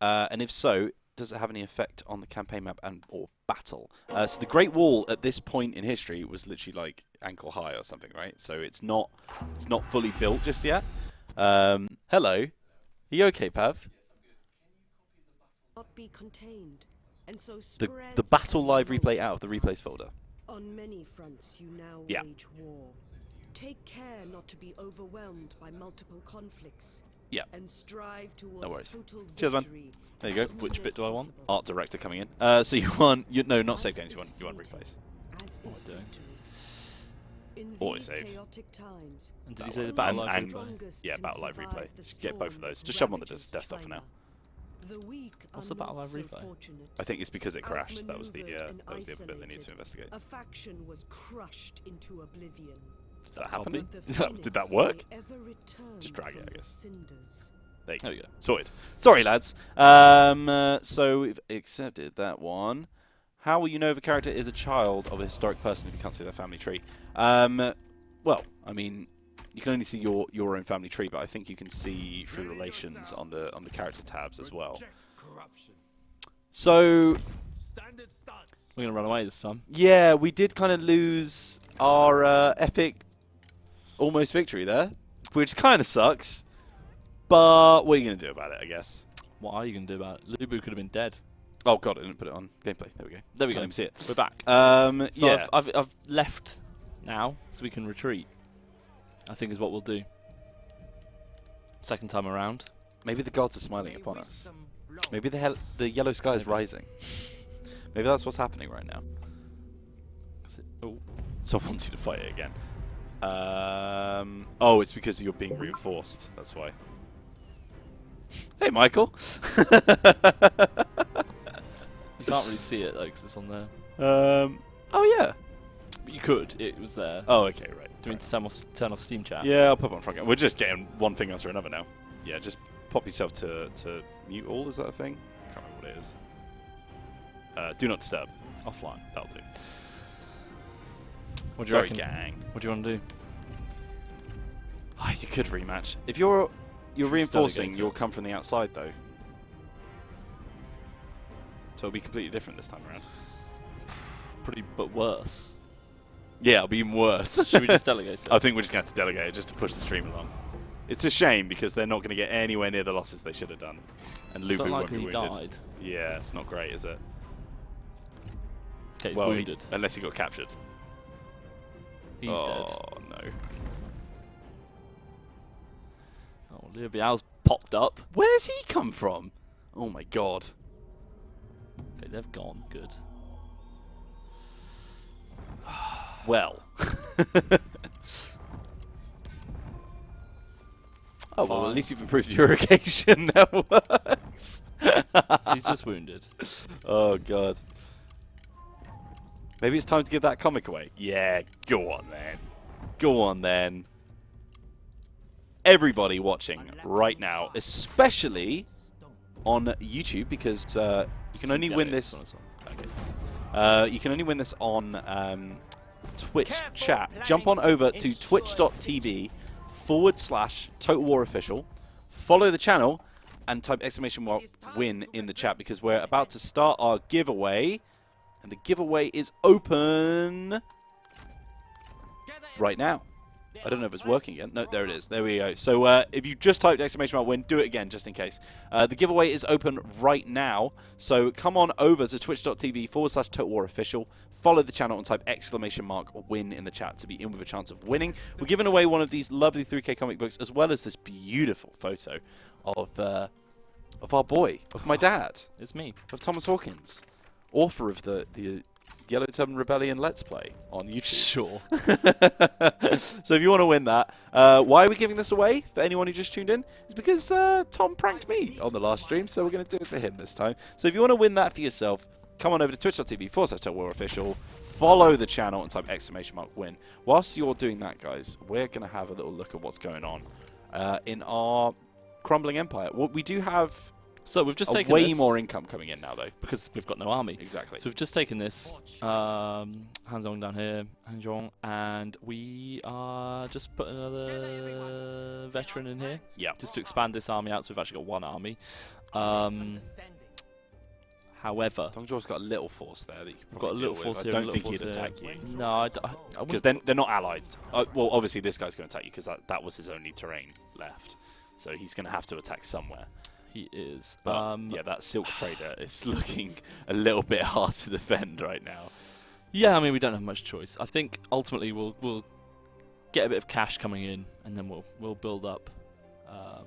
and if so, does it have any effect on the campaign map and or battle? So the Great Wall at this point in history was literally like ankle high or something, right? So it's not fully built just yet. Hello, are you okay, Pav? Not be contained, and so The battle live replay out of the replays folder. On many fronts, you now Yeah. wage war. Take care not to be overwhelmed by multiple conflicts. Yeah. And strive towards worries. total Cheers, man. victory. There you go. as soon Which as bit do I want? possible. Art director coming in. So you want no, not save games. You want replays. As What is am I doing? victory. In Auto these save. chaotic times, And did you That say the one. battle And- live and- replay? strongest Yeah, can battle live survive replay. the Just get both of storm those. that Just shove them on the ravages desktop for now. China. The weak What's are the battle not live so replay? fortunate. I think it's because it crashed. That was the Outmaneuvered and other bit they need to isolated. investigate. A faction was crushed into oblivion. Did that Copy. happen? The Did that phoenix work? may ever return Just drag it, from I the guess. cinders. There you go. There we go. Sorted. Sorry, lads. So we've accepted that one. How will you know if a character is a child of a historic person if you can't see their family tree? Well, I mean, you can only see your own family tree, but I think you can see through relations on the character tabs as well. Reject corruption. So Standard stance. We're gonna run away this time. yeah, we did kind of lose our epic almost victory there, which kind of sucks. But what are you going to do about it, I guess? What are you gonna do about it? Lubu could have been dead. Oh god, I didn't put it on gameplay. There we go. There we Can't go. even see it. We're back. So Yeah. I've left now, so we can retreat. I think is what we'll do. Second time around. Maybe the gods are smiling upon us. Maybe the yellow sky is rising. Maybe that's what's happening right now. Oh, someone wants you to fight it again. Oh, it's because you're being reinforced. That's why. Hey, Michael. You can't really see it though, 'cause it's on there. Oh yeah. But you could. It was there. Oh, okay, right. Do you mean to turn off Steam chat? Yeah, I'll put it on front. We're just getting one thing after another now. Yeah, just pop yourself to mute all. Is that a thing? Can't remember what it is. Do not disturb. Offline. That'll do. What do you Sorry, reckon? gang. What do you want to do? Oh, you could rematch. If you're reinforcing, delegate it. you'll come from the outside though. So it'll be completely different this time around. Pretty, but worse. Yeah, it'll be even worse. Should we just delegate it? I think we're just going to have to delegate it just to push the stream along. It's a shame because they're not going to get anywhere near the losses they should have done. And Lubu Don't won't like be he wounded. died. Yeah, it's not great, is it? Okay, he's Well, wounded. unless he got captured. He's oh, dead. no. Oh, Liu Biao's popped up. Where's he come from? Oh my god. Okay, they've gone. Good. Well. Oh, well, Fine. at least you've improved your irrigation. That works. So he's just wounded. Oh, God. Maybe it's time to give that comic away. Yeah, go on then. Go on then. Everybody watching right now, especially on YouTube, because you can only win this. Okay, thanks. You can only win this on Twitch chat. Jump on over to twitch.tv/Total War Official. Follow the channel and type !win in the chat because we're about to start our giveaway. And the giveaway is open right now. I don't know if it's working yet. No, there it is. There we go. So if you just typed !win, do it again just in case. The giveaway is open right now. So come on over to twitch.tv/Total War Official. Follow the channel and type !win in the chat to be in with a chance of winning. We're giving away one of these lovely 3K comic books as well as this beautiful photo of our boy, of my dad, It's me. of Thomas Hawkins, author of the Yellow Turban Rebellion Let's Play on YouTube. Sure. So if you want to win that, why are we giving this away for anyone who just tuned in? It's because Tom pranked me on the last stream, so we're going to do it to him this time. So if you want to win that for yourself, come on over to twitch.tv/TotalWarOfficial, follow the channel and type !win. Whilst you're doing that, guys, we're going to have a little look at what's going on in our crumbling empire. Well, we do have So we've just taken way this more income coming in now, though. because we've got no army. Exactly. So we've just taken this, Hanzong down here, Hanzong, and we are just putting another veteran in here. Yeah. Just to expand this army out, so we've actually got one army. However, Dong Zhuo's got a little force there that you can we've got a probably little deal force with. here. I don't think he'd here. attack you. No, I Because wouldn't. they're not allied. Well, obviously this guy's going to attack you because that was his only terrain left. So he's going to have to attack somewhere. He is. But yeah, that silk trader is looking a little bit hard to defend right now. Yeah, I mean, we don't have much choice. I think ultimately we'll get a bit of cash coming in, and then we'll build up.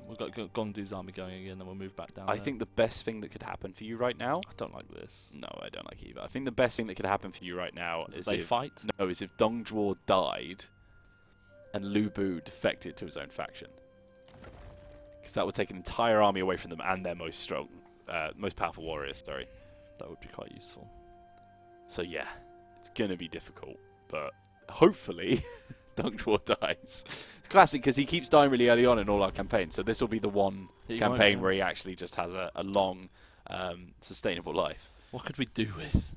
We've got Gong Du's army going again, and then we'll move back down. I think the best thing that could happen for you right now... I don't like this. No, I don't like it either. I think the best thing that could happen for you right now is they if... fight? No, is if Dong Zhuo died and Lu Bu defected to his own faction. Because that would take an entire army away from them and their most powerful warriors, sorry. That would be quite useful. So yeah, it's going to be difficult, but hopefully Dong Zhuo dies. It's classic because he keeps dying really early on in all our campaigns, so this will be the one campaign where he actually just has a long, sustainable life. What could we do with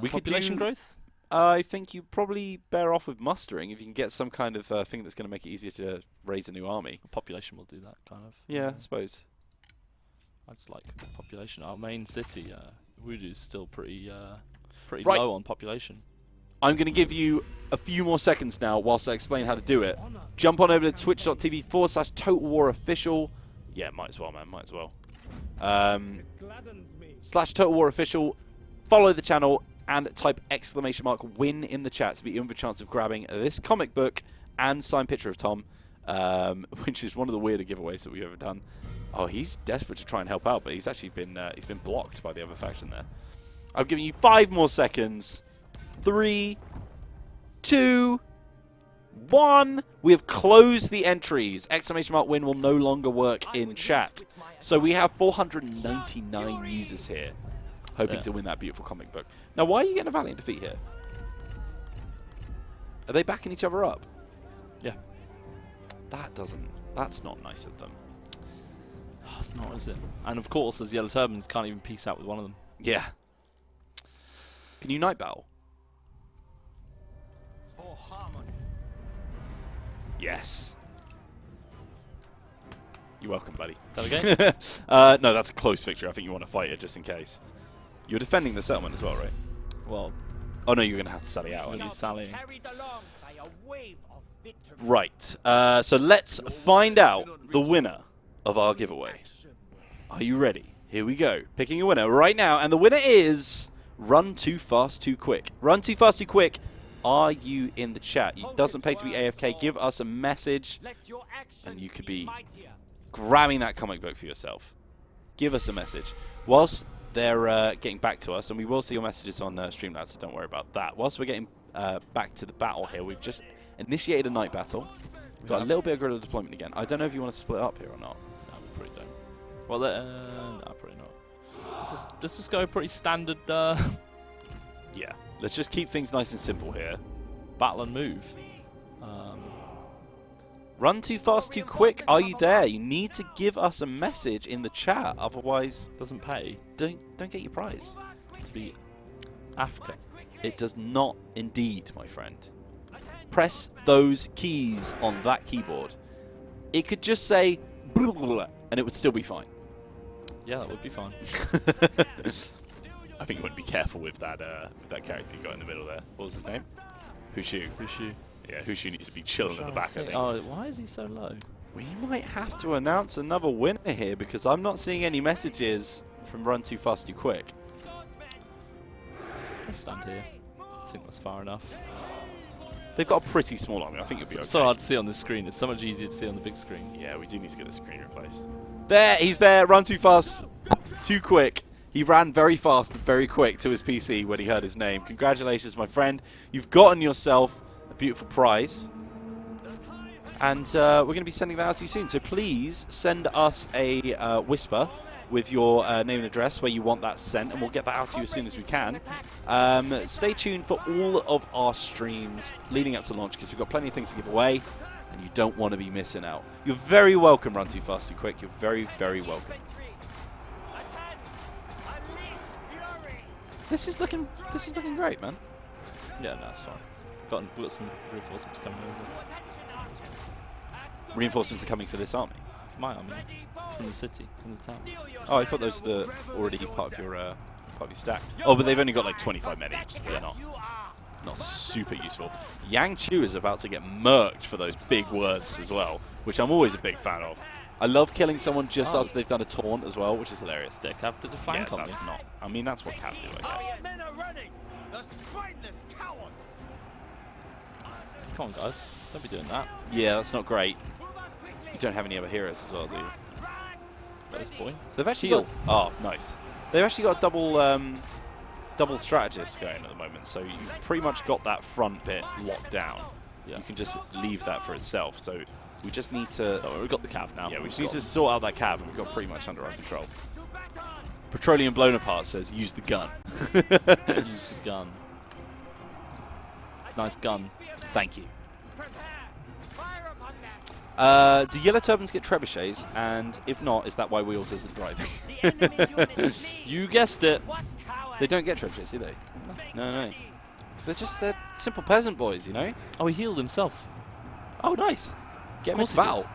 We could population do- growth? I think you probably bear off with mustering if you can get some kind of thing that's going to make it easier to raise a new army. Population will do that, kind of. Yeah, I suppose. I just like population. Our main city, Wudu's still pretty Right. low on population. I'm going to give you a few more seconds now whilst I explain how to do it. Jump on over to twitch.tv/TotalWarOfficial. Yeah, might as well, man. Might as well. /TotalWarOfficial. Follow the channel and type !win in the chat to be in with a chance of grabbing this comic book and signed picture of Tom, which is one of the weirder giveaways that we've ever done. Oh, he's desperate to try and help out, but he's actually been blocked by the other faction there. I'm giving you 5 more seconds. 3, 2, 1. We have closed the entries. !win will no longer work in chat. So we have 499 users here hoping to win that beautiful comic book. Now, why are you getting a valiant defeat here? Are they backing each other up? Yeah. That's not nice of them. Oh, it's not, is it? And of course, as Yellow Turbans can't even peace out with one of them. Yeah. Can you night battle? Yes. You're welcome, buddy. Is that okay? No, that's a close victory. I think you want to fight it just in case. You're defending the settlement as well, right? Well, oh no, you're going to have to sally out. when you sally. Right. So let's find out the winner of our giveaway. Are you ready? Here we go. Picking a winner right now, and the winner is Run Too Fast Too Quick. Run Too Fast Too Quick. Are you in the chat? It doesn't pay to be AFK. Give us a message, and you could be grabbing that comic book for yourself. Give us a message. Whilst they're getting back to us, and we will see your messages on Streamlabs, so don't worry about that. Whilst we're getting back to the battle here, we've just initiated a night battle. We've got a little bit of guerrilla deployment again. I don't know if you want to split up here or not. No, we probably don't. Well, no, probably not. Let's just go pretty standard Yeah. Let's just keep things nice and simple here. battle and move. Run Too Fast Too Quick. Are you there? You need to give us a message in the chat. Otherwise, Doesn't pay don't get your prize. to be Africa. It does not indeed, my friend. Press those keys on that keyboard. It could just say blah, blah, blah, and it would still be fine. Yeah, that would be fine. I think you want to be careful with that character you got in the middle there. What was his name? Hushu. Hushu. Yeah, Hushu needs to be chilling at the back, I think. Oh, why is he so low? We might have to announce another winner here because I'm not seeing any messages from Run Too Fast Too Quick. Let's stand here. I think that's far enough. They've got a pretty small army. I think it'll be okay. So hard to see on this screen. It's so much easier to see on the big screen. Yeah, we do need to get the screen replaced. There, he's there. Run Too Fast Too Quick. He ran very fast and very quick to his PC when he heard his name. Congratulations, my friend. You've gotten yourself a beautiful prize. And we're going to be sending that out to you soon. So please send us a whisper with your name and address where you want that sent, and we'll get that out to you as soon as we can. Stay tuned for all of our streams leading up to launch, because we've got plenty of things to give away, and you don't want to be missing out. You're very welcome, Run Too Fast Too Quick. You're very, very welcome. This is looking great, man. Yeah, no, it's fine. We've got some reinforcements coming over. Reinforcements are coming for this army. For my army, from the city, from the town. Oh, I thought those were already part of your stack. Oh, but they've only got like 25 men each, so they're not super useful. Yang Chu is about to get murked for those big words as well, which I'm always a big fan of. I love killing someone just after they've done a taunt as well, which is hilarious. Dick, have to flank on that's not. I mean, that's what Cap do, I guess. Come on, guys. Don't be doing that. Yeah, that's not great. You don't have any other heroes as well, do you? This boy. So they've actually got... Oh, nice. They've actually got a double strategist going at the moment, so you've pretty much got that front bit locked down. Yeah. You can just leave that for itself, so we just need to... Oh, we've got the cav now. Yeah, we just need to sort out that cav, and we've got pretty much under our control. Petroleum Bonaparte says, use the gun. Use the gun. Nice gun. Thank you. Do yellow turbans get trebuchets? And if not, is that why Wheels isn't driving? You guessed it. They don't get trebuchets, do they? No. So they're simple peasant boys, you know? Oh, he healed himself. Oh, nice. Get him into battle.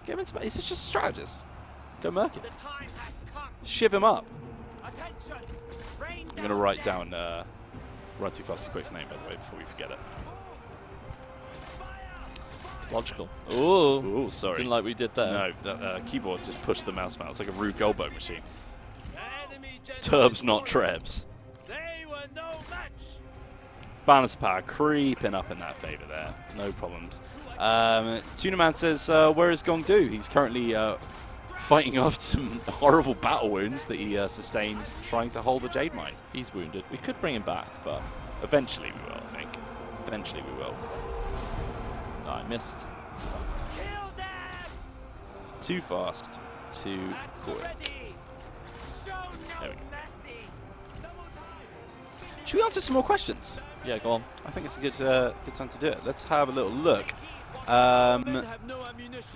Get him into battle. He's just a strategist. Go murk it. Shiv him up. I'm going to write down Run Too Fast Too Quick's name, by the way, before we forget it. Logical. Ooh, sorry. Didn't like we did there. No, that keyboard just pushed the mouse out. It's like a Rube Goldberg machine. Turbs, not trebs. Balance of power creeping up in that favour there. No problems. Tuna Man says, where is Gong Du? He's currently fighting off some horrible battle wounds that he sustained trying to hold the Jade Mine. He's wounded. We could bring him back, but eventually we will, I think. Eventually we will. No, I missed. Too fast, too quick. There we go. Should we answer some more questions? Yeah, go on. I think it's a good time to do it. Let's have a little look.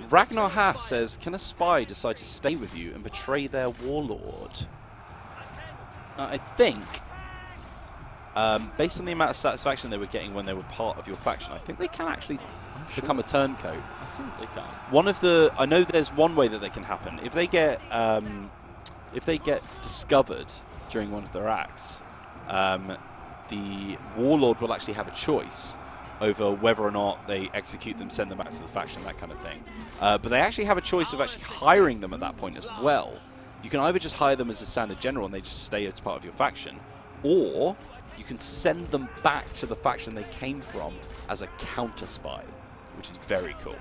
Ragnar Haas says, can a spy decide to stay with you and betray their warlord? I think, based on the amount of satisfaction they were getting when they were part of your faction, I think they can actually become a turncoat. I think they can. I know there's one way that they can happen. If they get discovered during one of their acts, the warlord will actually have a choice over whether or not they execute them, send them back to the faction, that kind of thing. But they actually have a choice of actually hiring them at that point as well. You can either just hire them as a standard general and they just stay as part of your faction, or you can send them back to the faction they came from as a counter spy, which is very cool.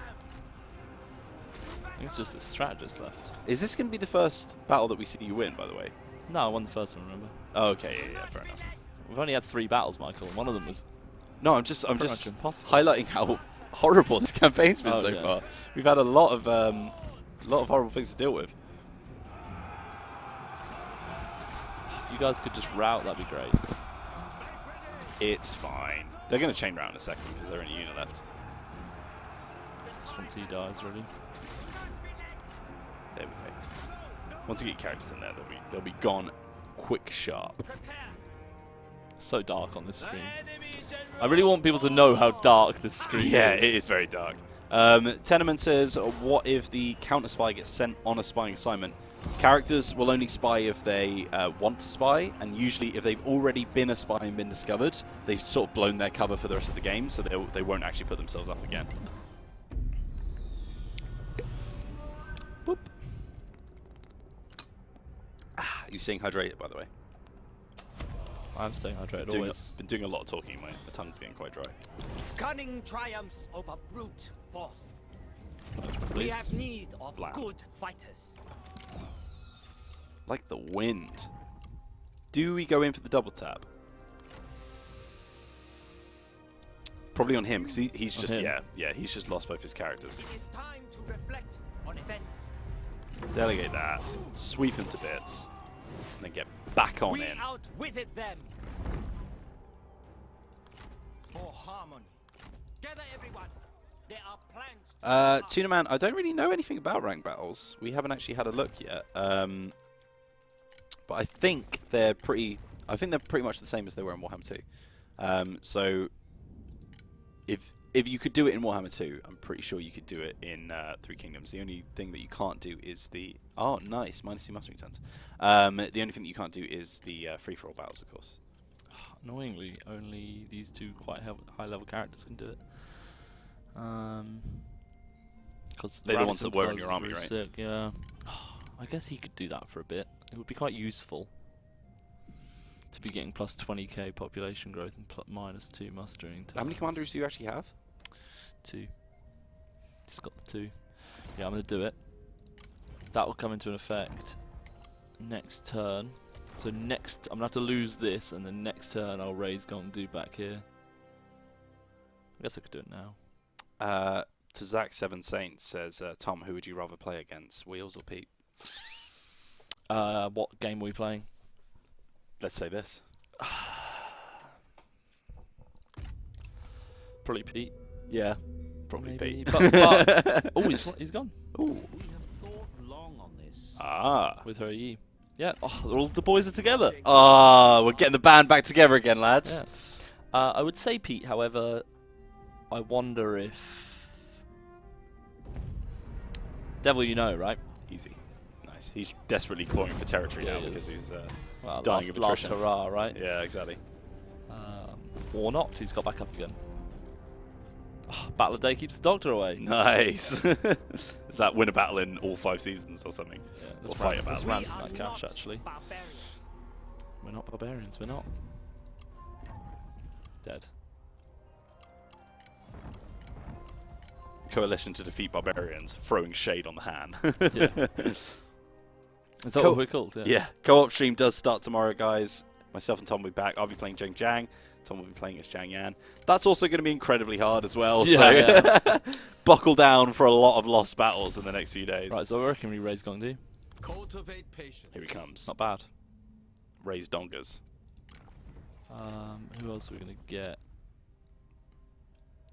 I think it's just the strategist left. Is this going to be the first battle that we see you win, by the way? No, I won the first one, remember? Oh, okay, yeah, fair enough. We've only had 3 battles, Michael, and one of them was... No, I'm just impossible. highlighting how horrible this campaign's been so far. We've had a lot of horrible things to deal with. If you guys could just route, that'd be great. It's fine. They're going to chain route in a second because they're in a unit left. Just once he dies, really. There we go. Once you get characters in there, they'll be gone quick sharp. So dark on this screen. I really want people to know how dark this screen is. Yeah, it is very dark. Tenement says, what if the counter spy gets sent on a spying assignment? Characters will only spy if they want to spy, and usually if they've already been a spy and been discovered, they've sort of blown their cover for the rest of the game, so they won't actually put themselves up again. Boop. You're staying hydrated, by the way. I'm staying hydrated always. Been doing a lot of talking. My tongue's getting quite dry. Cunning triumphs over brute force. We Please. have need of good fighters. Like the wind. Do we go in for the double tap? Probably on him, because he's just, he's just lost both his characters. It is time to reflect on events. Delegate that, sweep him to bits, and then get back on We in. outwitted them. For harmony. Gather everyone. There are plans to Tuna Man, I don't really know anything about rank battles. We haven't actually had a look yet. But I think they're pretty much the same as they were in Warhammer 2. So if you could do it in Warhammer 2, I'm pretty sure you could do it in Three Kingdoms. The only thing that you can't do is the nice -2 mustering turns. The only thing that you can't do is the free-for-all battles, of course. Annoyingly, only these two quite high-level characters can do it. Because they're the ones that were in your army, right? Sick, yeah. I guess he could do that for a bit. It would be quite useful to be getting plus 20k population growth and -2 mustering. How many commanders do you actually have? 2. Just got the 2. Yeah, I'm going to do it. That will come into an effect next turn. So I'm going to have to lose this, and then next turn I'll raise Gong back here. I guess I could do it now. To Zach Seven Saints says, Tom, who would you rather play against, Wheels or Pete? What game are we playing? Let's say this. Probably Pete. Yeah, probably Maybe. Pete. But oh, he's gone. Ooh. We have thought long on this. With her E. Yeah, all the boys are together. We're getting the band back together again, lads. Yeah. I would say Pete, however, I wonder if... Devil, you know, right? Easy. Nice. He's desperately clawing for territory now because he's well, dying of last attrition. hurrah, right? Yeah, exactly. Or not, he's got back up again. Battle of Day keeps the doctor away. Nice. Is that win a battle in all 5 seasons or something? Yeah, Or fight a that's battle? ransom that cash, actually. Barbarians. We're not barbarians, we're not. Dead. Coalition to defeat barbarians, throwing shade on the hand. Yeah. Is that what we're called? Yeah. Co-op stream does start tomorrow, guys. Myself and Tom will be back. I'll be playing Zheng Jiang. Tom will be playing as Jiang Yan. That's also going to be incredibly hard as well. Yeah, so buckle down for a lot of lost battles in the next few days. Right, so I reckon we raise Gong. Cultivate patience. Here he comes. Not bad. Raise Dongas. Who else are we going to get?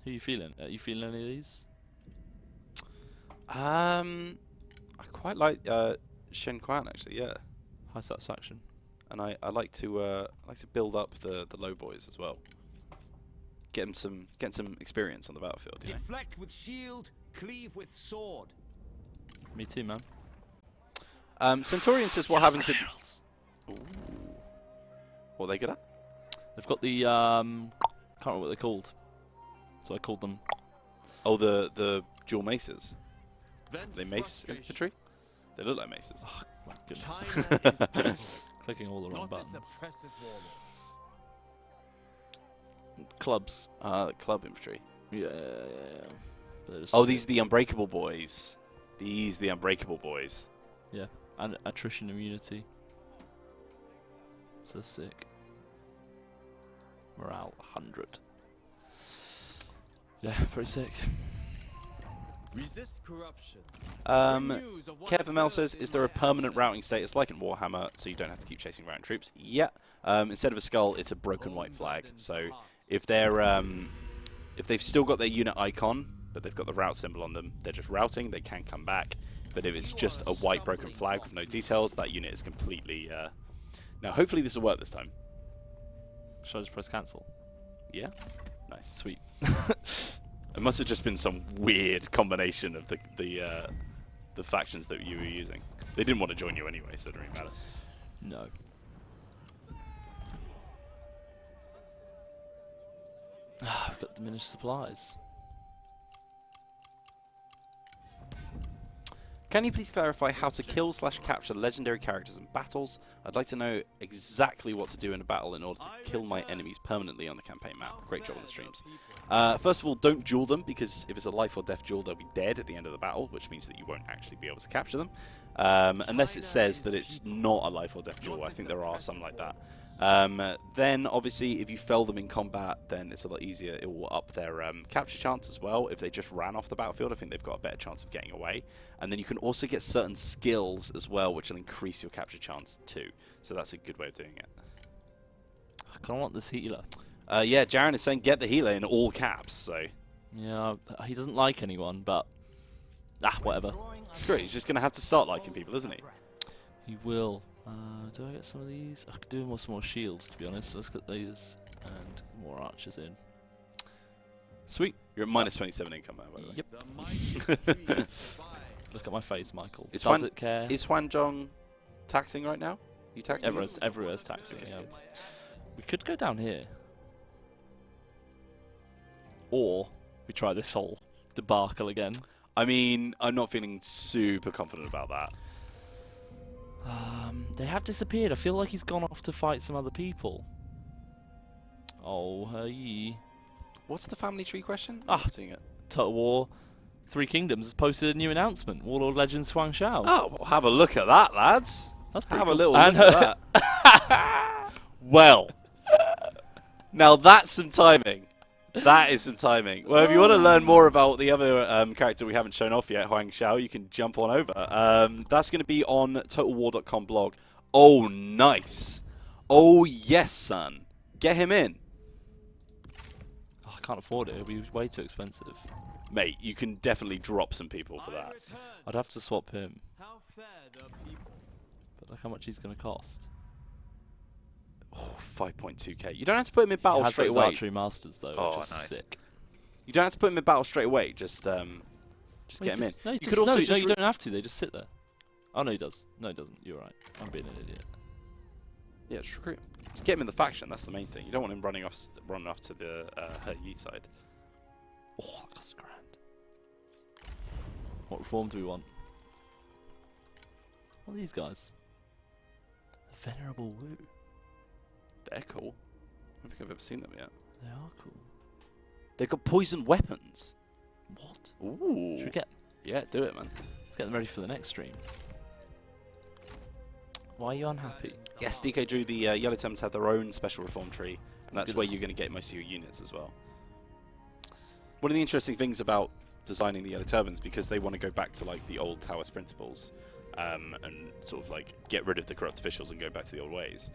Who are you feeling? Are you feeling any of these? I quite like Shen Quan actually, yeah. High satisfaction. And I like to build up the low boys as well. Get some experience on the battlefield, you know. Deflect with shield, cleave with sword. Me too, man. Centurion says what happened to Ooh. What are they good at? They've got the can't remember what they're called. So I called them. Oh, the dual maces. Vent They mace frustration. infantry? They look like maces. Oh my goodness. China is beautiful, Clicking all the wrong not its buttons. oppressive warlords. Clubs. The club infantry. Yeah. They're just Oh, sick. these are the Unbreakable boys. These the Unbreakable boys. Yeah. And attrition immunity. So sick. Morale 100. Yeah, pretty sick. Resist corruption. News of what Kev ML occurred says, in is there a my permanent absence? routing status like in Warhammer so you don't have to keep chasing routing troops? Yeah. Instead of a skull, it's a broken white flag. So if they're if they've still got their unit icon, but they've got the route symbol on them, they're just routing, they can come back. But if it's just a white broken flag with no details, that unit is completely... Now, hopefully this will work this time. Should I just press cancel? Yeah? Nice. Sweet. It must have just been some weird combination of the factions that you were using. They didn't want to join you anyway, so it doesn't really matter. No. I've got diminished supplies. Can you please clarify how to kill/capture legendary characters in battles? I'd like to know exactly what to do in a battle in order to kill my enemies permanently on the campaign map. Great job on the streams. First of all, don't duel them, because if it's a life or death duel, they'll be dead at the end of the battle, which means that you won't actually be able to capture them. Unless it says that it's not a life or death duel. I think there are some like that. Then, obviously, if you fell them in combat, then it's a lot easier. It will up their capture chance as well. If they just ran off the battlefield, I think they've got a better chance of getting away. And then you can also get certain skills as well, which will increase your capture chance too. So that's a good way of doing it. I kind of want this healer. Yeah, Jaren is saying get the healer in all caps, so... Yeah, he doesn't like anyone, but... whatever. It's great. He's just going to have to start liking people, isn't he? He will. Do I get some of these? I could do some more shields, to be honest. Let's get these and more archers in. Sweet. You're at minus 27 income now, by the way. Yep. Look at my face, Michael. Does it care? Is Huanzhong taxing right now? You taxing? Everywhere's taxing, Okay, yeah. good. We could go down here. Or we try this whole debacle again. I mean, I'm not feeling super confident about that. They have disappeared. I feel like he's gone off to fight some other people. Oh, hey. What's the family tree question? Ah. I'm not seeing it. Total War 3 Kingdoms has posted a new announcement. Warlord Legends Huang Shao. Oh, well, have a look at that, lads. That's pretty Have cool. a little look at that. Well, now that's some timing. That is some timing. Well, if you want to learn more about the other character we haven't shown off yet, Huang Shao, you can jump on over. That's going to be on TotalWar.com blog. Oh, nice. Oh, yes, son. Get him in. Oh, I can't afford it. It'll be way too expensive. Mate, you can definitely drop some people for that. I'd have to swap him. But look how much he's going to cost. Oh, 5.2k. You don't have to put him in battle He has straight those away. archery masters though, Oh, which is nice. sick. You don't have to put him in battle straight away. Just get him in. No, You just, could also no, just you don't have to. They just sit there. Oh no, he does. No, he doesn't. You're right. I'm being an idiot. Yeah, just recruit. Just get him in the faction. That's the main thing. You don't want him running off to the her Yi side. Oh, that costs $1,000. What reform do we want? What are these guys? The Venerable Wu. They're cool. I don't think I've ever seen them yet. They are cool. They've got poison weapons. What? Ooh. Should we get? Yeah, do it, man. Let's get them ready for the next stream. Why are you unhappy? Yes, DK Drew, the Yellow Terms have their own special reform tree, and that's where Goodness. you're going to get most of your units as well. One of the interesting things about designing the Yellow Turbans, because they want to go back to like the old Taoist principles, and sort of like get rid of the corrupt officials and go back to the old ways.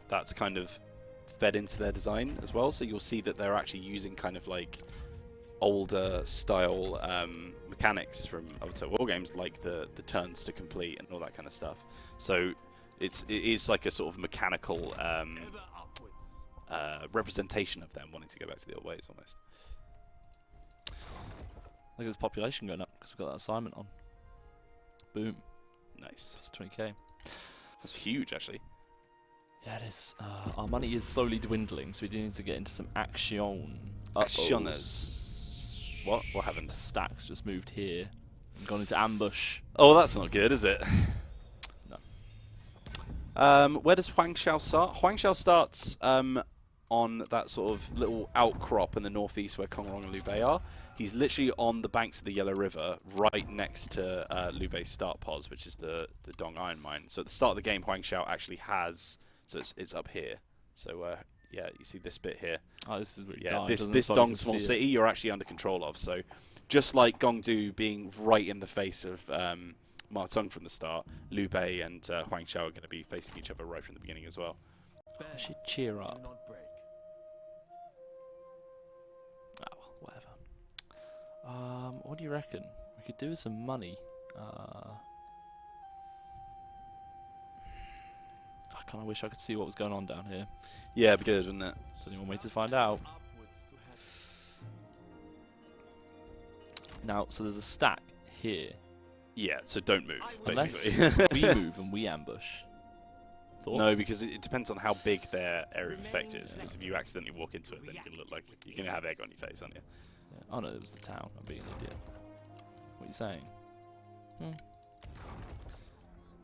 That's kind of fed into their design as well, so you'll see that they're actually using kind of like older style mechanics from other Total War games, like the turns to complete and all that kind of stuff. So it is like a sort of mechanical representation of them wanting to go back to the old ways almost. Look at this population going up because we've got that assignment on. Boom. Nice. That's 20k. That's huge, actually. Yeah, it is. Our money is slowly dwindling, so we do need to get into some action. Actioners. What? What happened? Stacks just moved here and gone into ambush. Oh, that's not good, is it? No. Where does Huang Shao start? Huang Shao starts on that sort of little outcrop in the northeast where Kongrong and Liu Bei are. He's literally on the banks of the Yellow River, right next to Liu Bei's start pos, which is the Dong Iron Mine. So at the start of the game, Huang Shao actually has... So it's up here. So yeah, you see this bit here. Oh, this is really Yeah, dark, this so you Dong can small see it. city you're actually under control of. So just like Gong Zhuo being right in the face of Ma Teng from the start, Liu Bei and Huang Shao are going to be facing each other right from the beginning as well. I should cheer up. Oh, whatever. What do you reckon? We could do with some money. I kind of wish I could see what was going on down here. Yeah, it'd be good, wouldn't it? Is there any one way to find out? Now, so there's a stack here. Yeah, so don't move, Unless basically. we move and we ambush. Thoughts? No, because it depends on how big their area of effect is. Because if you accidentally walk into it, then you can look like you're going to have egg on your face, aren't you? Yeah. Oh no, it was the town. I'm being an idiot. What are you saying?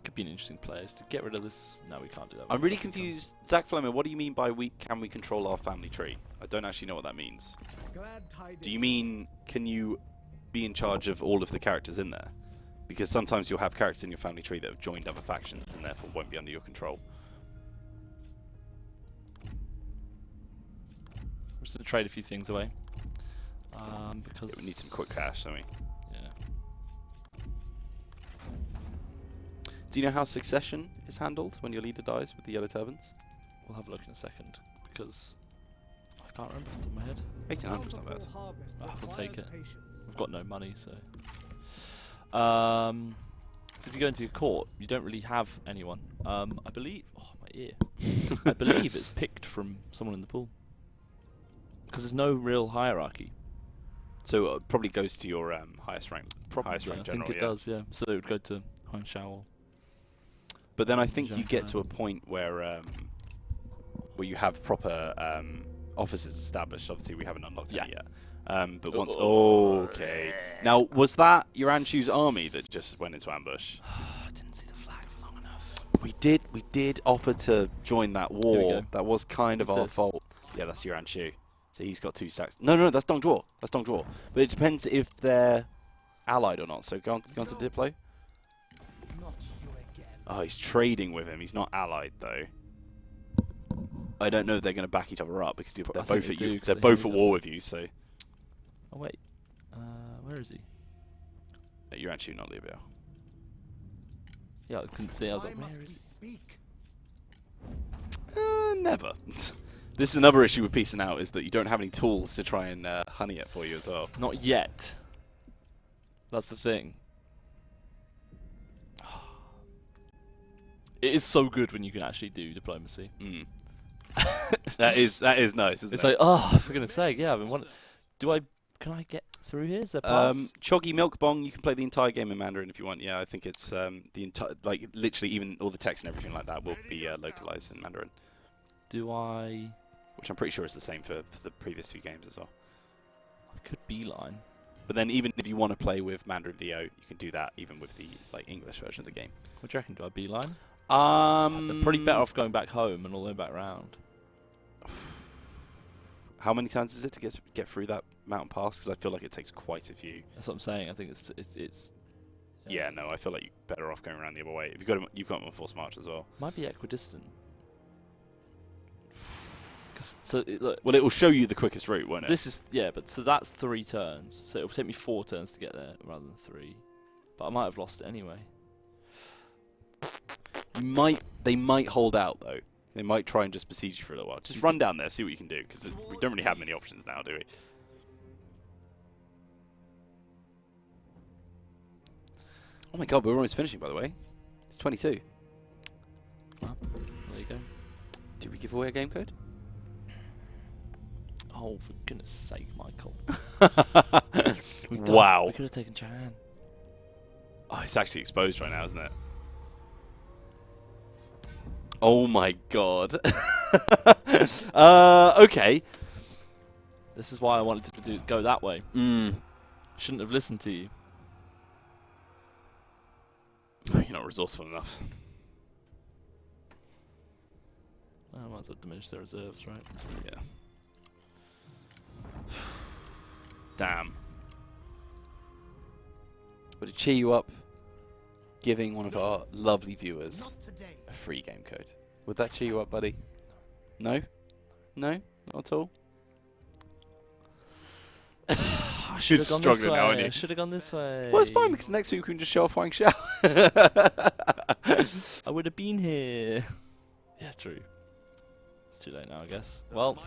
Could be an interesting place to get rid of this. No, we can't do that. I'm really confused. Zach Fleming, what do you mean by can we control our family tree? I don't actually know what that means. Do you mean can you be in charge of all of the characters in there? Because sometimes you'll have characters in your family tree that have joined other factions and therefore won't be under your control. We're just going to trade a few things away. Because we need some quick cash, don't we? Yeah. Do you know how succession is handled when your leader dies with the yellow turbans? We'll have a look in a second, because I can't remember off the top of my head. 1800's not bad. We'll take it. We've got no money, so... so if you go into a court, you don't really have anyone. I believe... Oh, my ear. I believe it's picked from someone in the pool. Because there's no real hierarchy. So it probably goes to your highest rank. Probably, highest rank I general, think it does, yeah. So it would go to Huang Shao. But then I think you get to a point where you have proper offices established. Obviously, we haven't unlocked any yet. But once... Okay. Now, was that Yuanshu's army that just went into ambush? I didn't see the flag for long enough. We did offer to join that war. That was kind of our fault. Yeah, that's Yuanshu. So he's got 2 stacks. No, that's Dong Zhuo. That's Dong Zhuo. But it depends if they're allied or not. So go on to Diplo. Oh, he's trading with him. He's not allied though. I don't know if they're going to back each other up because they're both at you. They're both at war with you. So. Oh wait, where is he? You're actually not Libya. Yeah, I couldn't see. I was like, where is he? Never. This is another issue with piecing out is that you don't have any tools to try and honey it for you as well. Not yet. That's the thing. It is so good when you can actually do diplomacy. Mm. that is nice, isn't it? It's like, oh, for goodness sake, yeah. I've been wanting. Can I get through here? Is there pass? Choggy Milk Bong, you can play the entire game in Mandarin if you want. Yeah, I think it's the entire, like literally even all the text and everything like that will be localized in Mandarin. Do I? Which I'm pretty sure is the same for the previous few games as well. I could beeline. But then even if you want to play with Mandarin VO, you can do that even with the English version of the game. What do you reckon? Do I beeline? I'm probably better off going back home and all the way back round. How many times is it to get through that mountain pass? Because I feel like it takes quite a few. That's what I'm saying. I think it's yeah, no, I feel like you're better off going around the other way. If you've got them on Force March as well. Might be equidistant. So look, well, it will show you the quickest route, won't it? This is but so that's 3 turns. So it will take me 4 turns to get there rather than 3. But I might have lost it anyway. They might hold out though. They might try and just besiege you for a little while. Just run down there, see what you can do, because we don't really have many options now, do we? Oh my god, we're almost finishing, by the way. It's 22. Well, there you go. Did we give away a game code? Oh, for goodness sake, Michael. Wow. We could have taken Chan. Oh, it's actually exposed right now, isn't it? Oh my god. Okay. This is why I wanted to go that way. Shouldn't have listened to you. You're not resourceful enough. I might as well diminish their reserves, right? Yeah. Damn. Would it cheer you up giving one of our lovely viewers a free game code? Would that cheer you up, buddy? No? No? Not at all? I should have gone this way. Now, I should have gone this way. Well, it's fine because next week we can just show off Huang Xiao. I would have been here. Yeah, true. It's too late now, I guess. Well,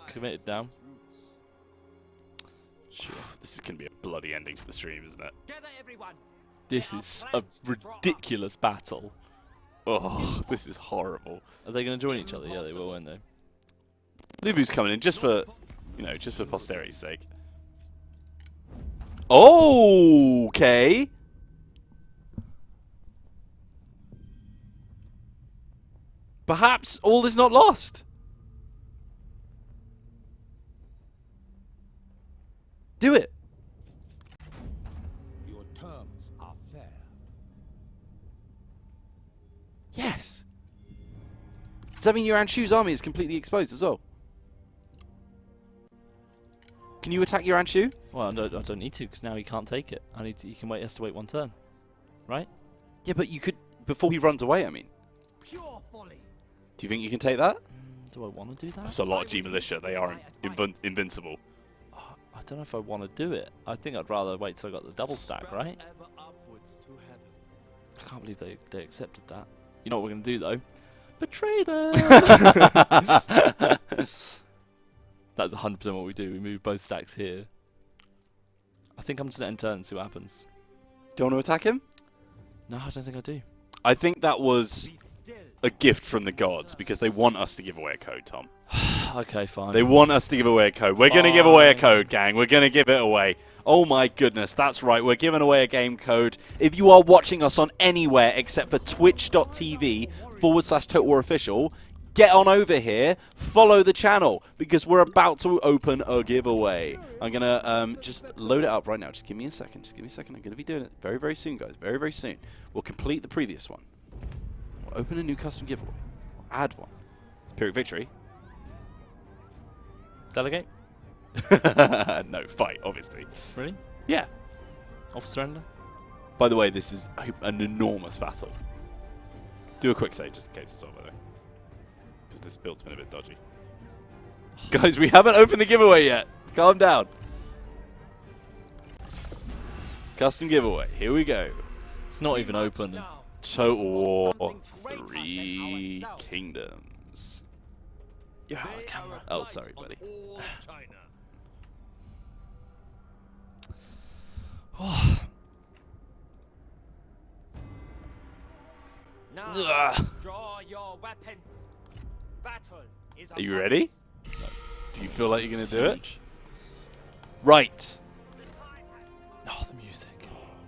committed down. Sure. This is going to be a bloody ending to the stream, isn't it? This is a ridiculous battle. Oh, this is horrible. Are they going to join each other? Yeah, they will, won't they? Lubu's coming in just for, just for posterity's sake. Okay. Perhaps all is not lost. Do it. Your terms Does that mean your Anshu's army is completely exposed as well? Can you attack your Anshu? Well, I don't need to, because now he can't take it. He can wait. He has to wait 1 turn, right? Yeah, but you could before he runs away. I mean, Pure folly. do you think you can take that? Do I want to do that? That's a lot of G militia. They are invincible. I don't know if I want to do it. I think I'd rather wait till I got the double stack, right? I can't believe they accepted that. You know what we're going to do, though? Betray them! That's 100% what we do. We move both stacks here. I think I'm just going to end turn and see what happens. Do you want to attack him? No, I don't think I do. I think that was a gift from the gods because they want us to give away a code, Tom. Okay, fine. They want us to give away a code. We're going to give away a code, gang. We're going to give it away. Oh my goodness, that's right. We're giving away a game code. If you are watching us on anywhere except for twitch.tv/Total War Official, get on over here, follow the channel, because we're about to open a giveaway. I'm going to just load it up right now. Just give me a second. Just give me a second. I'm going to be doing it very, very soon, guys. Very, very soon. We'll complete the previous one. We'll open a new custom giveaway. We'll add one. Pyrrhic Victory. Delegate? No, fight, obviously. Really? Yeah. Off surrender? By the way, this is an enormous battle. Do a quick save just in case as well, by the way. Because this build's been a bit dodgy. Guys, we haven't opened the giveaway yet. Calm down. Custom giveaway. Here we go. It's not even open. Total War 3 Kingdoms. You're out of the camera. Oh, sorry, buddy. Now, draw your weapons. Battle is Are you ready? No. Do you feel like you're going to do it? Huge. Right. Oh, the music.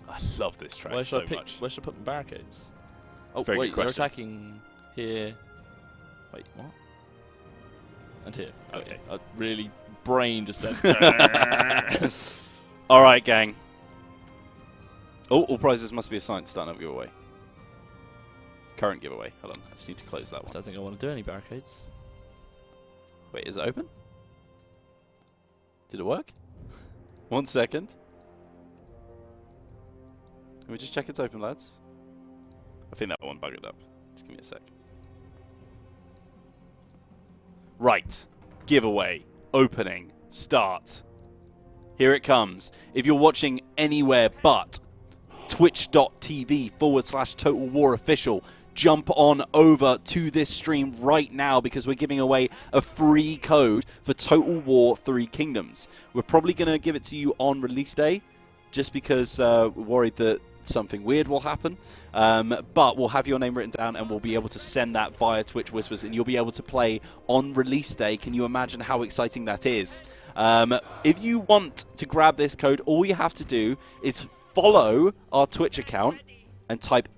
I love this track Where should so I pick? much. Where should I put my barricades? It's a Oh, very wait, good you're question. attacking here. Wait, what? And here. Okay. Really, brain just said. All right, gang. Oh, all prizes must be assigned. Starting up giveaway. Current giveaway. Hold on. I just need to close that I one. don't think I want to do any barricades. Wait, is it open? Did it work? 1 second. Can we just check it's open, lads? I think that one buggered up. Just give me a sec. Right. Giveaway. Opening. Start. Here it comes. If you're watching anywhere but twitch.tv/Total War Official, jump on over to this stream right now because we're giving away a free code for Total War 3 Kingdoms. We're probably going to give it to you on release day just because we're worried that something weird will happen. But we'll have your name written down and we'll be able to send that via Twitch Whispers and you'll be able to play on release day. Can you imagine how exciting that is? If you want to grab this code, all you have to do is follow our Twitch account and type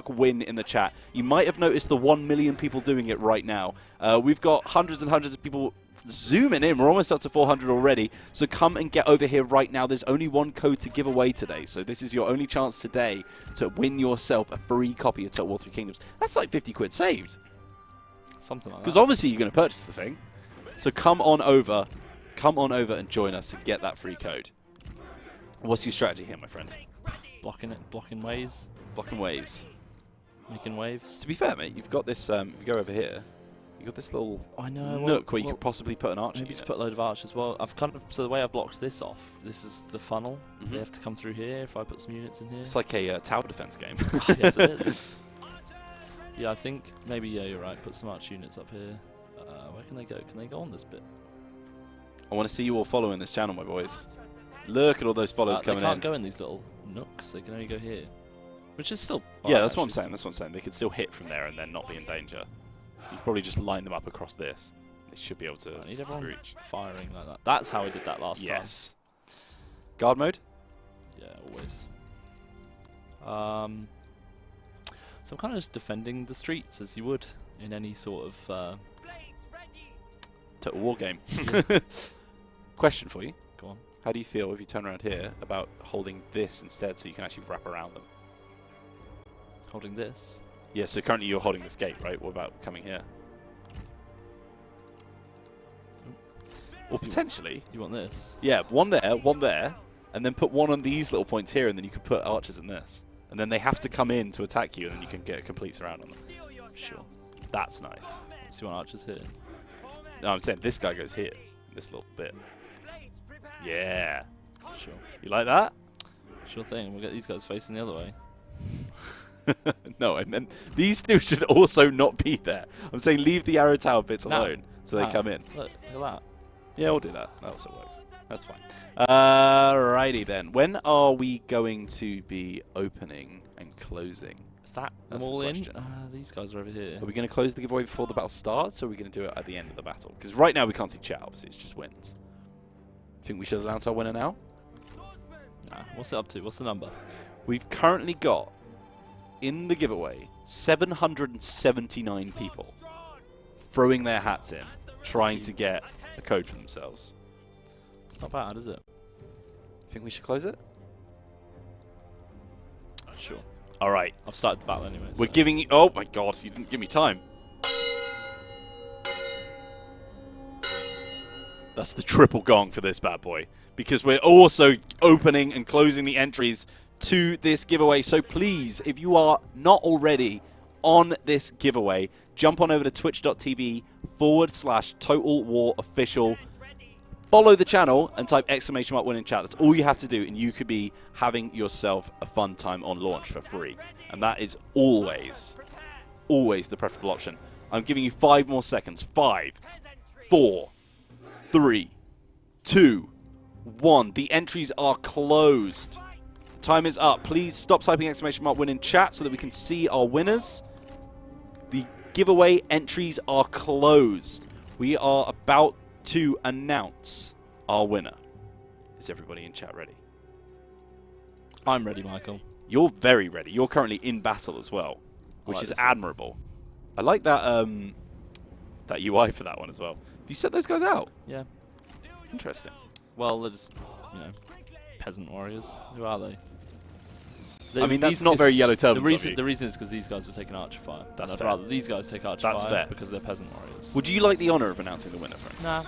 !win in the chat. You might have noticed the 1 million people doing it right now. We've got hundreds and hundreds of people zooming in. We're almost up to 400 already. So come and get over here right now. There's only one code to give away today. So this is your only chance today to win yourself a free copy of Total War 3 Kingdoms. That's like 50 quid saved. Something like that. Because obviously you're going to purchase the thing. So come on over and join us to get that free code. What's your strategy here, my friend? Blocking it, blocking ways, Blocking ways. making waves. To be fair, mate, you've got this, if you go over here, you've got this little I know. nook where you could possibly put an archer Maybe unit. just put a load of archers. Well, so the way I've blocked this off, this is the funnel. Mhm. They have to come through here if I put some units in here. It's like a tower defense game. Yes, it is. Yeah, I think maybe, yeah, you're right. Put some archer units up here. Where can they go? Can they go on this bit? I want to see you all following this channel, my boys. Look at all those followers They coming can't in. go in these little nooks. They can only go here. Which is still... Yeah, that's what I'm saying. That's what I'm saying. They could still hit from there and then not be in danger. So you probably just line them up across this. They should be able to I need everyone reach. firing like that. That's how I did that last time. Yes. Guard mode? Yeah, always. So I'm kind of just defending the streets as you would in any sort of... Total War game. Question for you. Go on. How do you feel if you turn around here about holding this instead so you can actually wrap around them? Holding this. Yeah, so currently you're holding this gate, right? What about coming here? Or potentially. You want this? Yeah, one there, and then put one on these little points here, and then you can put archers in this. And then they have to come in to attack you, and then you can get a complete surround on them. Sure. That's nice. So you want archers here? No, I'm saying this guy goes here. This little bit. Yeah. Sure. You like that? Sure thing. We'll get these guys facing the other way. No, I meant these two should also not be there. I'm saying leave the arrow tower bits alone so they come in. Look at that. Yeah, we'll do that. That also works. That's fine. Alrighty then. When are we going to be opening and closing? Is that That's all the in? question. These guys are over here. Are we going to close the giveaway before the battle starts, or are we going to do it at the end of the battle? Because right now we can't see chat, obviously. It's just wins. Think we should announce our winner now? Nah. What's it up to? What's the number? We've currently got, in the giveaway, 779 people throwing their hats in, trying to get a code for themselves. It's not bad, is it? Think we should close it? Sure. All right. I've started the battle anyway. We're giving you... Oh, my God. You didn't give me time. That's the triple gong for this bad boy. Because we're also opening and closing the entries to this giveaway. So please, if you are not already on this giveaway, jump on over to twitch.tv/Total War Official. Follow the channel and type !win in chat. That's all you have to do, and you could be having yourself a fun time on launch for free. And that is always the preferable option. I'm giving you 5 more seconds. 5, 4, 3, 2, 1. The entries are closed. Time is up. Please stop typing !win in chat so that we can see our winners. The giveaway entries are closed. We are about to announce our winner. Is everybody in chat ready? I'm ready, Michael. You're very ready. You're currently in battle as well, which is admirable. I like that that UI for that one as well. Have you set those guys out? Yeah. Interesting. Well, they're just, peasant warriors. Who are they? I mean, that's not very Yellow Turbans. The reason is because these guys have taken archer fire. That's I'd fair. rather these guys take archer That's fire fair. because they're peasant warriors. Would you like the honour of announcing the winner, friend? Nah.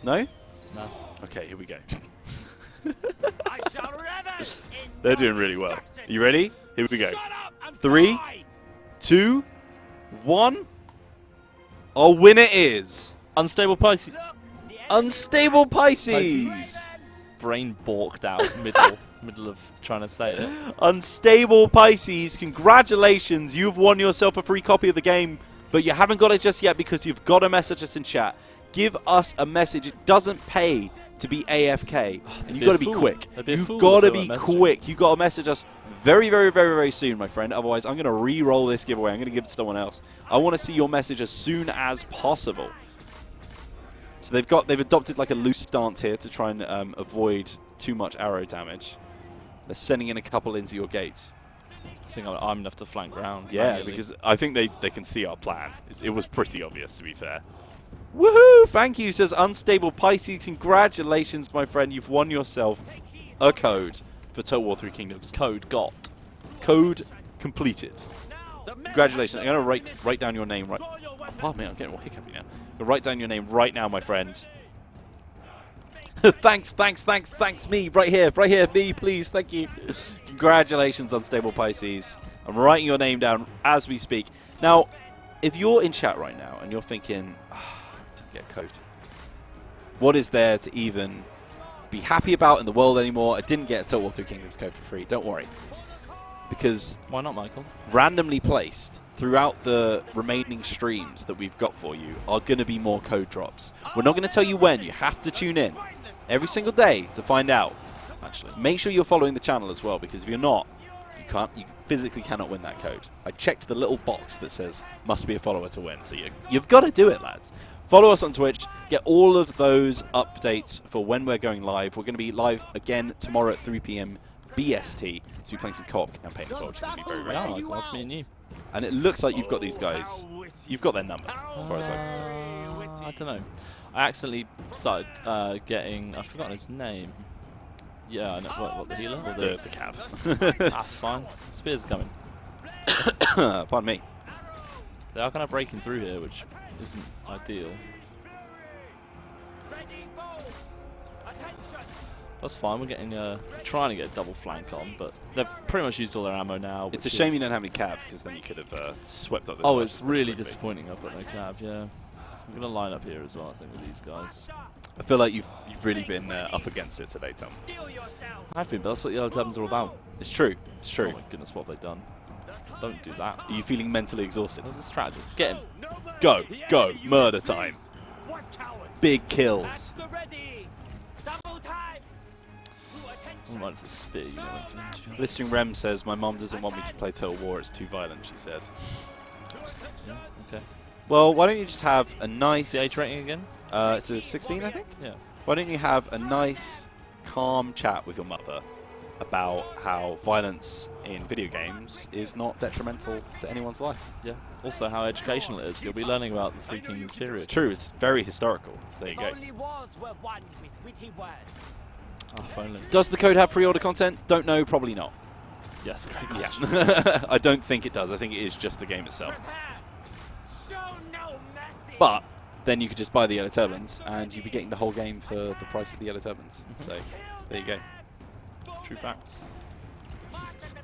No? Nah. Okay, here we go. I shall revel in They're doing really well. destruction. You ready? Here we go. Shut up and 3, fly. 2, 1. Our winner is Unstable Pisces. Look, the Unstable Pisces. Pisces. Brain balked out middle of trying to say it. Unstable Pisces, congratulations. You've won yourself a free copy of the game, but you haven't got it just yet because you've got to message us in chat. Give us a message. It doesn't pay to be AFK, and you've got to be quick. You've got to be quick. You've got to message us very, very, very, very soon, my friend. Otherwise, I'm going to re-roll this giveaway. I'm going to give it to someone else. I want to see your message as soon as possible. So they've adopted like a loose stance here to try and avoid too much arrow damage. They're sending in a couple into your gates. I think I'm going to have to flank round. Yeah, manually. because I think they can see our plan. It was pretty obvious, to be fair. Woohoo! Thank you, says Unstable Pisces. Congratulations, my friend. You've won yourself a code for Total War 3 Kingdoms. Code got. Code completed. Congratulations. I'm going to write down your name right... Pardon me, I'm getting all hiccupy now. I'm write down your name right now, my friend. Thanks, me. Right here, me, please. Thank you. Congratulations, Unstable Pisces. I'm writing your name down as we speak. Now, if you're in chat right now and you're thinking, I didn't get a code. What is there to even be happy about in the world anymore? I didn't get a Total War 3 Kingdoms code for free. Don't worry. Because Why not, Michael? randomly placed throughout the remaining streams that we've got for you are going to be more code drops. We're not going to tell you when. You have to tune in every single day to find out. Actually, Make sure you're following the channel as well, because if you're not, you physically cannot win that code. I checked the little box that says must be a follower to win, so you've got to do it, lads. Follow us on Twitch. Get all of those updates for when we're going live. We're going to be live again tomorrow at 3 PM BST to be playing some co-op campaign as well, which is going to be very, very yeah, fun. Michael, that's me and you. And it looks like you've got these guys. You've got their number, as far as I'm concerned. I don't know. I accidentally started getting... I've forgotten his name. Yeah, I know. What the healer? Or The this? cab. That's fine. Spears are coming. Pardon me. They are kind of breaking through here, which isn't ideal. Ready, bows. Attention. That's fine. We're getting trying to get a double flank on, but they've pretty much used all their ammo now. It's a shame you don't have any cav, because then you could have swept up this. Oh, it's really disappointing. I've got no cab. Yeah, I'm gonna line up here as well. I think with these guys. I feel like you've really been up against it today, Tom. Steal yourself. I've been, but that's what Yellow Turbans are all about. It's true. It's true. Oh my goodness, what have they done? Don't do that. Are you feeling mentally exhausted? There's a strategist. Get him. Go, go, murder time. What cowards? Big kills. The ready. Double time. I might have to spit, you know. Blistering Rem says, my mom doesn't want me to play Total War, it's too violent, she said. Yeah, okay. Well, why don't you just have a nice... The age rating again? It's a 16, I think? Yeah. Why don't you have a nice, calm chat with your mother about how violence in video games is not detrimental to anyone's life? Yeah. Also how educational it is. You'll be learning about the Three Kingdoms period. It's true, it's very historical. So there you go. Only wars were won with witty words. Oh, if only. Does the code have pre-order content? Don't know, probably not. Yes, great question. Yeah. I don't think it does. I think it is just the game itself. Prepare. Show no mercy. But then you could just buy the Yellow Turbans and you'd be getting the whole game for the price of the Yellow Turbans. So there you go. True facts.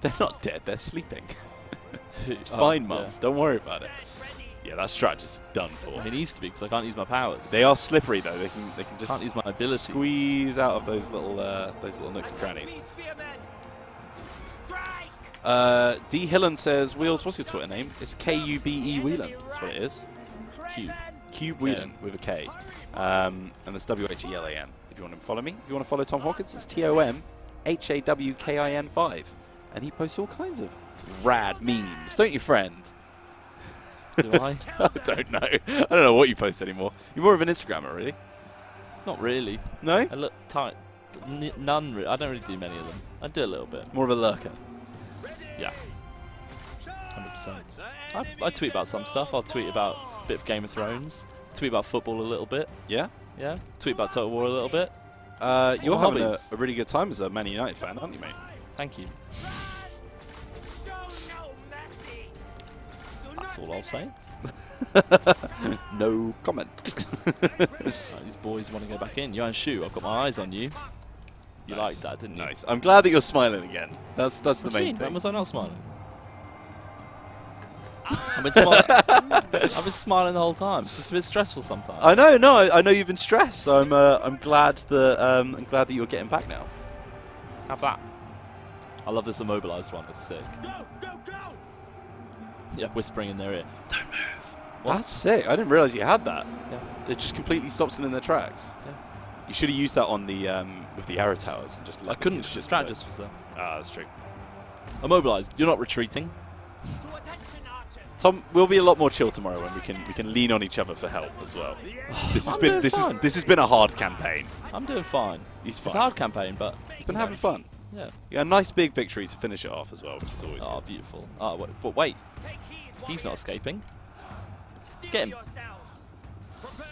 They're not dead, they're sleeping. It's Oh, fine, Mum. yeah. Don't worry about it. Yeah, that strat is done for. It needs to be because I can't use my powers. They are slippery though. They can just Can't use my abilities. squeeze out of those little nooks and crannies. Spearmen. Strike. D Hillen says, Wheels, what's your Twitter name? It's K-U-B-E Whelan. That's what it is. Cube. Cube Whelan with a K. And that's W-H-E-L-A-N. If you want to follow me. If you want to follow Tom Hawkins, it's TOMHAWKIN5. And he posts all kinds of rad memes, don't you, friend? Do I? I don't know. I don't know what you post anymore. You're more of an Instagrammer, really? Not really. No? I look tight. None. I don't really do many of them. I do a little bit. More of a lurker. Yeah. 100%. I tweet about some stuff. I'll tweet about a bit of Game of Thrones. Tweet about football a little bit. Yeah? Yeah. Tweet about Total War a little bit. You're having a hobbies. really good time as a Man United fan, aren't you, mate? Thank you. Show no mercy. Do That's not all I'll say. No comment. These boys want to go back in. Yuan Shu, I've got my eyes on you. You Nice. liked that, didn't you? Nice. I'm glad that you're smiling again. That's the What do you main mean? When thing. was I not smiling? I've been smiling the whole time. It's just a bit stressful sometimes. I know, I know you've been stressed. So I'm glad that you're getting back now. Have that. I love this immobilized one. It's sick. go, go, go. Yeah, whispering in their ear. Don't move. That's sick. I didn't realize you had that. Yeah. It just completely stops them in their tracks. Yeah. You should have used that on the with the arrow towers and just. I couldn't because the strategist was there. Ah, that's true. Immobilized. You're not retreating. To attention, archers. Tom, we'll be a lot more chill tomorrow when we can lean on each other for help as well. This has I'm been doing fine. this has been a hard campaign. I'm doing fine. He's It's a fine. hard campaign, but He's been having fun. yeah. Yeah, a nice big victory to finish it off as well, which is always Oh, good. beautiful. Oh, but wait. Take heed, He's not warriors. escaping. Steel Get him. yourselves. Prepare.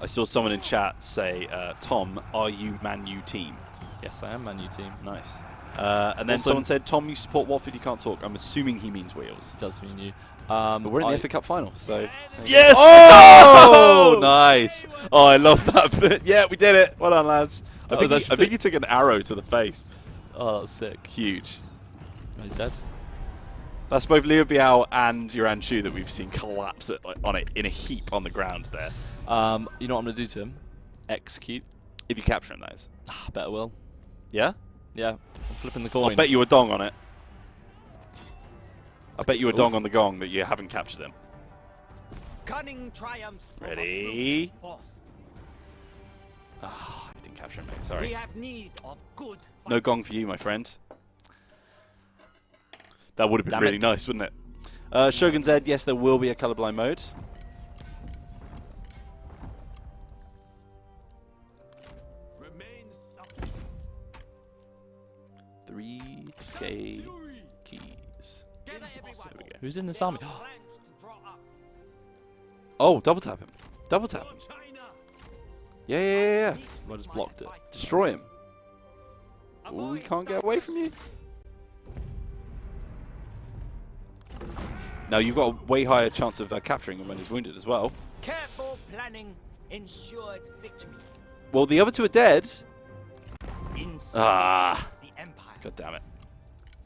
I saw someone in chat say, Tom, are you Man U team? Yes, I am Man U team. Nice. And then Also- someone said, Tom, you support Watford, you can't talk. I'm assuming he means Wheels. It does mean you. But we're in the FA Cup final, so... Yes! Oh, nice! Oh, I love that bit. Yeah, we did it. Well done, lads. I That was think actually he took an arrow to the face. Oh, that's sick. Huge. Oh, he's dead. That's both Liu Biao and Yuan Shu that we've seen collapse on it in a heap on the ground there. You know what I'm going to do to him? Execute. If you capture him, that is. Ah, I bet I will. Yeah? Yeah, I'm flipping the coin. I'll bet you a dong on it. I bet you a dong on the gong that you haven't captured him. Cunning triumphs. over Ready? brute force. Ah, I didn't capture him, mate. We Sorry. have need of good. No gong for you, my friend. That would have been Damn really it. nice, wouldn't it? Shogun said, yes, there will be a colorblind mode. Remain supple. 3K keys. Gather everyone. There we go. Who's in this There army? are plans to draw up. Oh, double tap him. Double tap him. China. Yeah. I just blocked it. Destroy him. We can't get away from you. No, you've got a way higher chance of capturing him when he's wounded as well. Careful planning ensured victory. Well, the other two are dead. Ah. God damn it.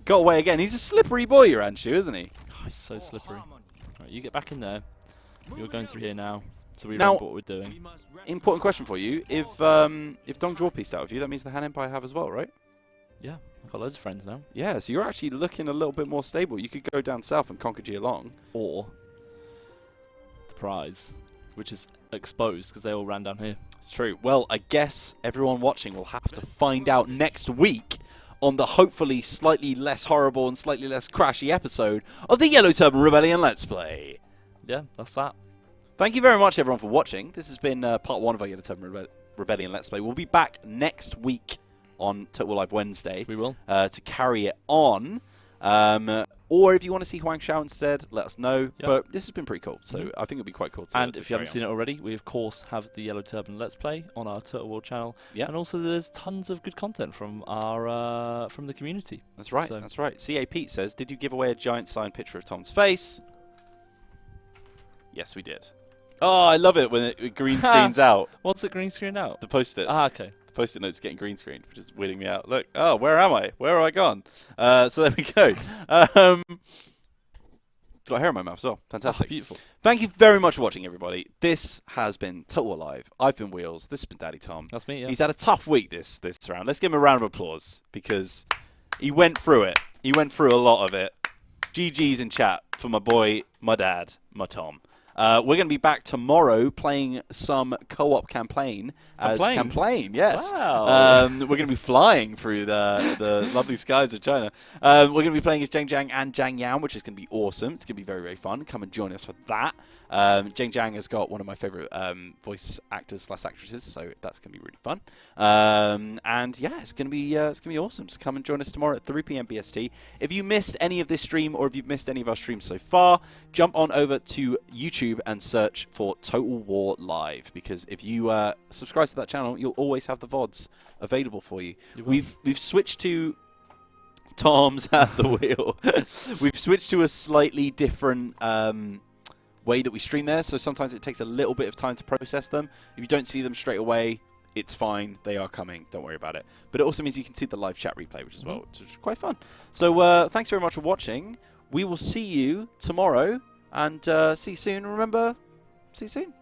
Got away again. He's a slippery boy, Iranshu, isn't he? Oh, he's so slippery. Right, you get back in there. You're going through here now, so we Now- remember what we're doing. Important question for you. If Dong Zhuo pieced out of you, that means the Han Empire have as well, right? Yeah, I've got loads of friends now. Yeah, so you're actually looking a little bit more stable. You could go down south and conquer Geelong. Or the prize, which is exposed because they all ran down here. It's true. Well, I guess everyone watching will have to find out next week on the hopefully slightly less horrible and slightly less crashy episode of the Yellow Turban Rebellion Let's Play. Yeah, that's that. Thank you very much, everyone, for watching. This has been part 1 of our Yellow Turban Rebellion Let's Play. We'll be back next week on Total Live Wednesday. We will. To carry it on. Or if you want to see Huang Shao instead, let us know. Yep. But this has been pretty cool, so I think it'll be quite cool to And if you haven't seen it already, we of course have the Yellow Turban Let's Play on our Turtle World channel. Yeah. And also there's tons of good content from our from the community. That's right, So- that's right. CA Pete says, did you give away a giant signed picture of Tom's face? Yes, we did. Oh, I love it when it green screens out. What's it green screen out? The post-it. Ah, okay. The post-it note's getting green screened, which is weirding me out. Look, oh, where am I? Where have I gone? So there we go. Got hair in my mouth as well. Fantastic. Oh, beautiful. Thank you very much for watching, everybody. This has been Total Alive. I've been Wheels. This has been Daddy Tom. That's me, yeah. He's had a tough week this round. Let's give him a round of applause because he went through it. He went through a lot of it. GG's in chat for my boy, my dad, my Tom. We're going to be back tomorrow playing some co-op campaign. Campaign, yes. Wow. We're going to be flying through the lovely skies of China. We're going to be playing as Zheng Jiang and Zhang Yan, which is going to be awesome. It's going to be very, very fun. Come and join us for that. Zheng Jiang has got one of my favorite voice actors / actresses, so that's going to be really fun. And yeah, it's going to be awesome. So come and join us tomorrow at 3 p.m. BST. If you missed any of this stream or if you've missed any of our streams so far, jump on over to YouTube and search for Total War Live, because if you subscribe to that channel, you'll always have the VODs available for you. We've switched to Tom's at the wheel. We've switched to a slightly different way that we stream there, so sometimes it takes a little bit of time to process them. If you don't see them straight away, it's fine. They are coming. Don't worry about it. But it also means you can see the live chat replay, which is quite fun. So thanks very much for watching. We will see you tomorrow, and see you soon. Remember, see you soon.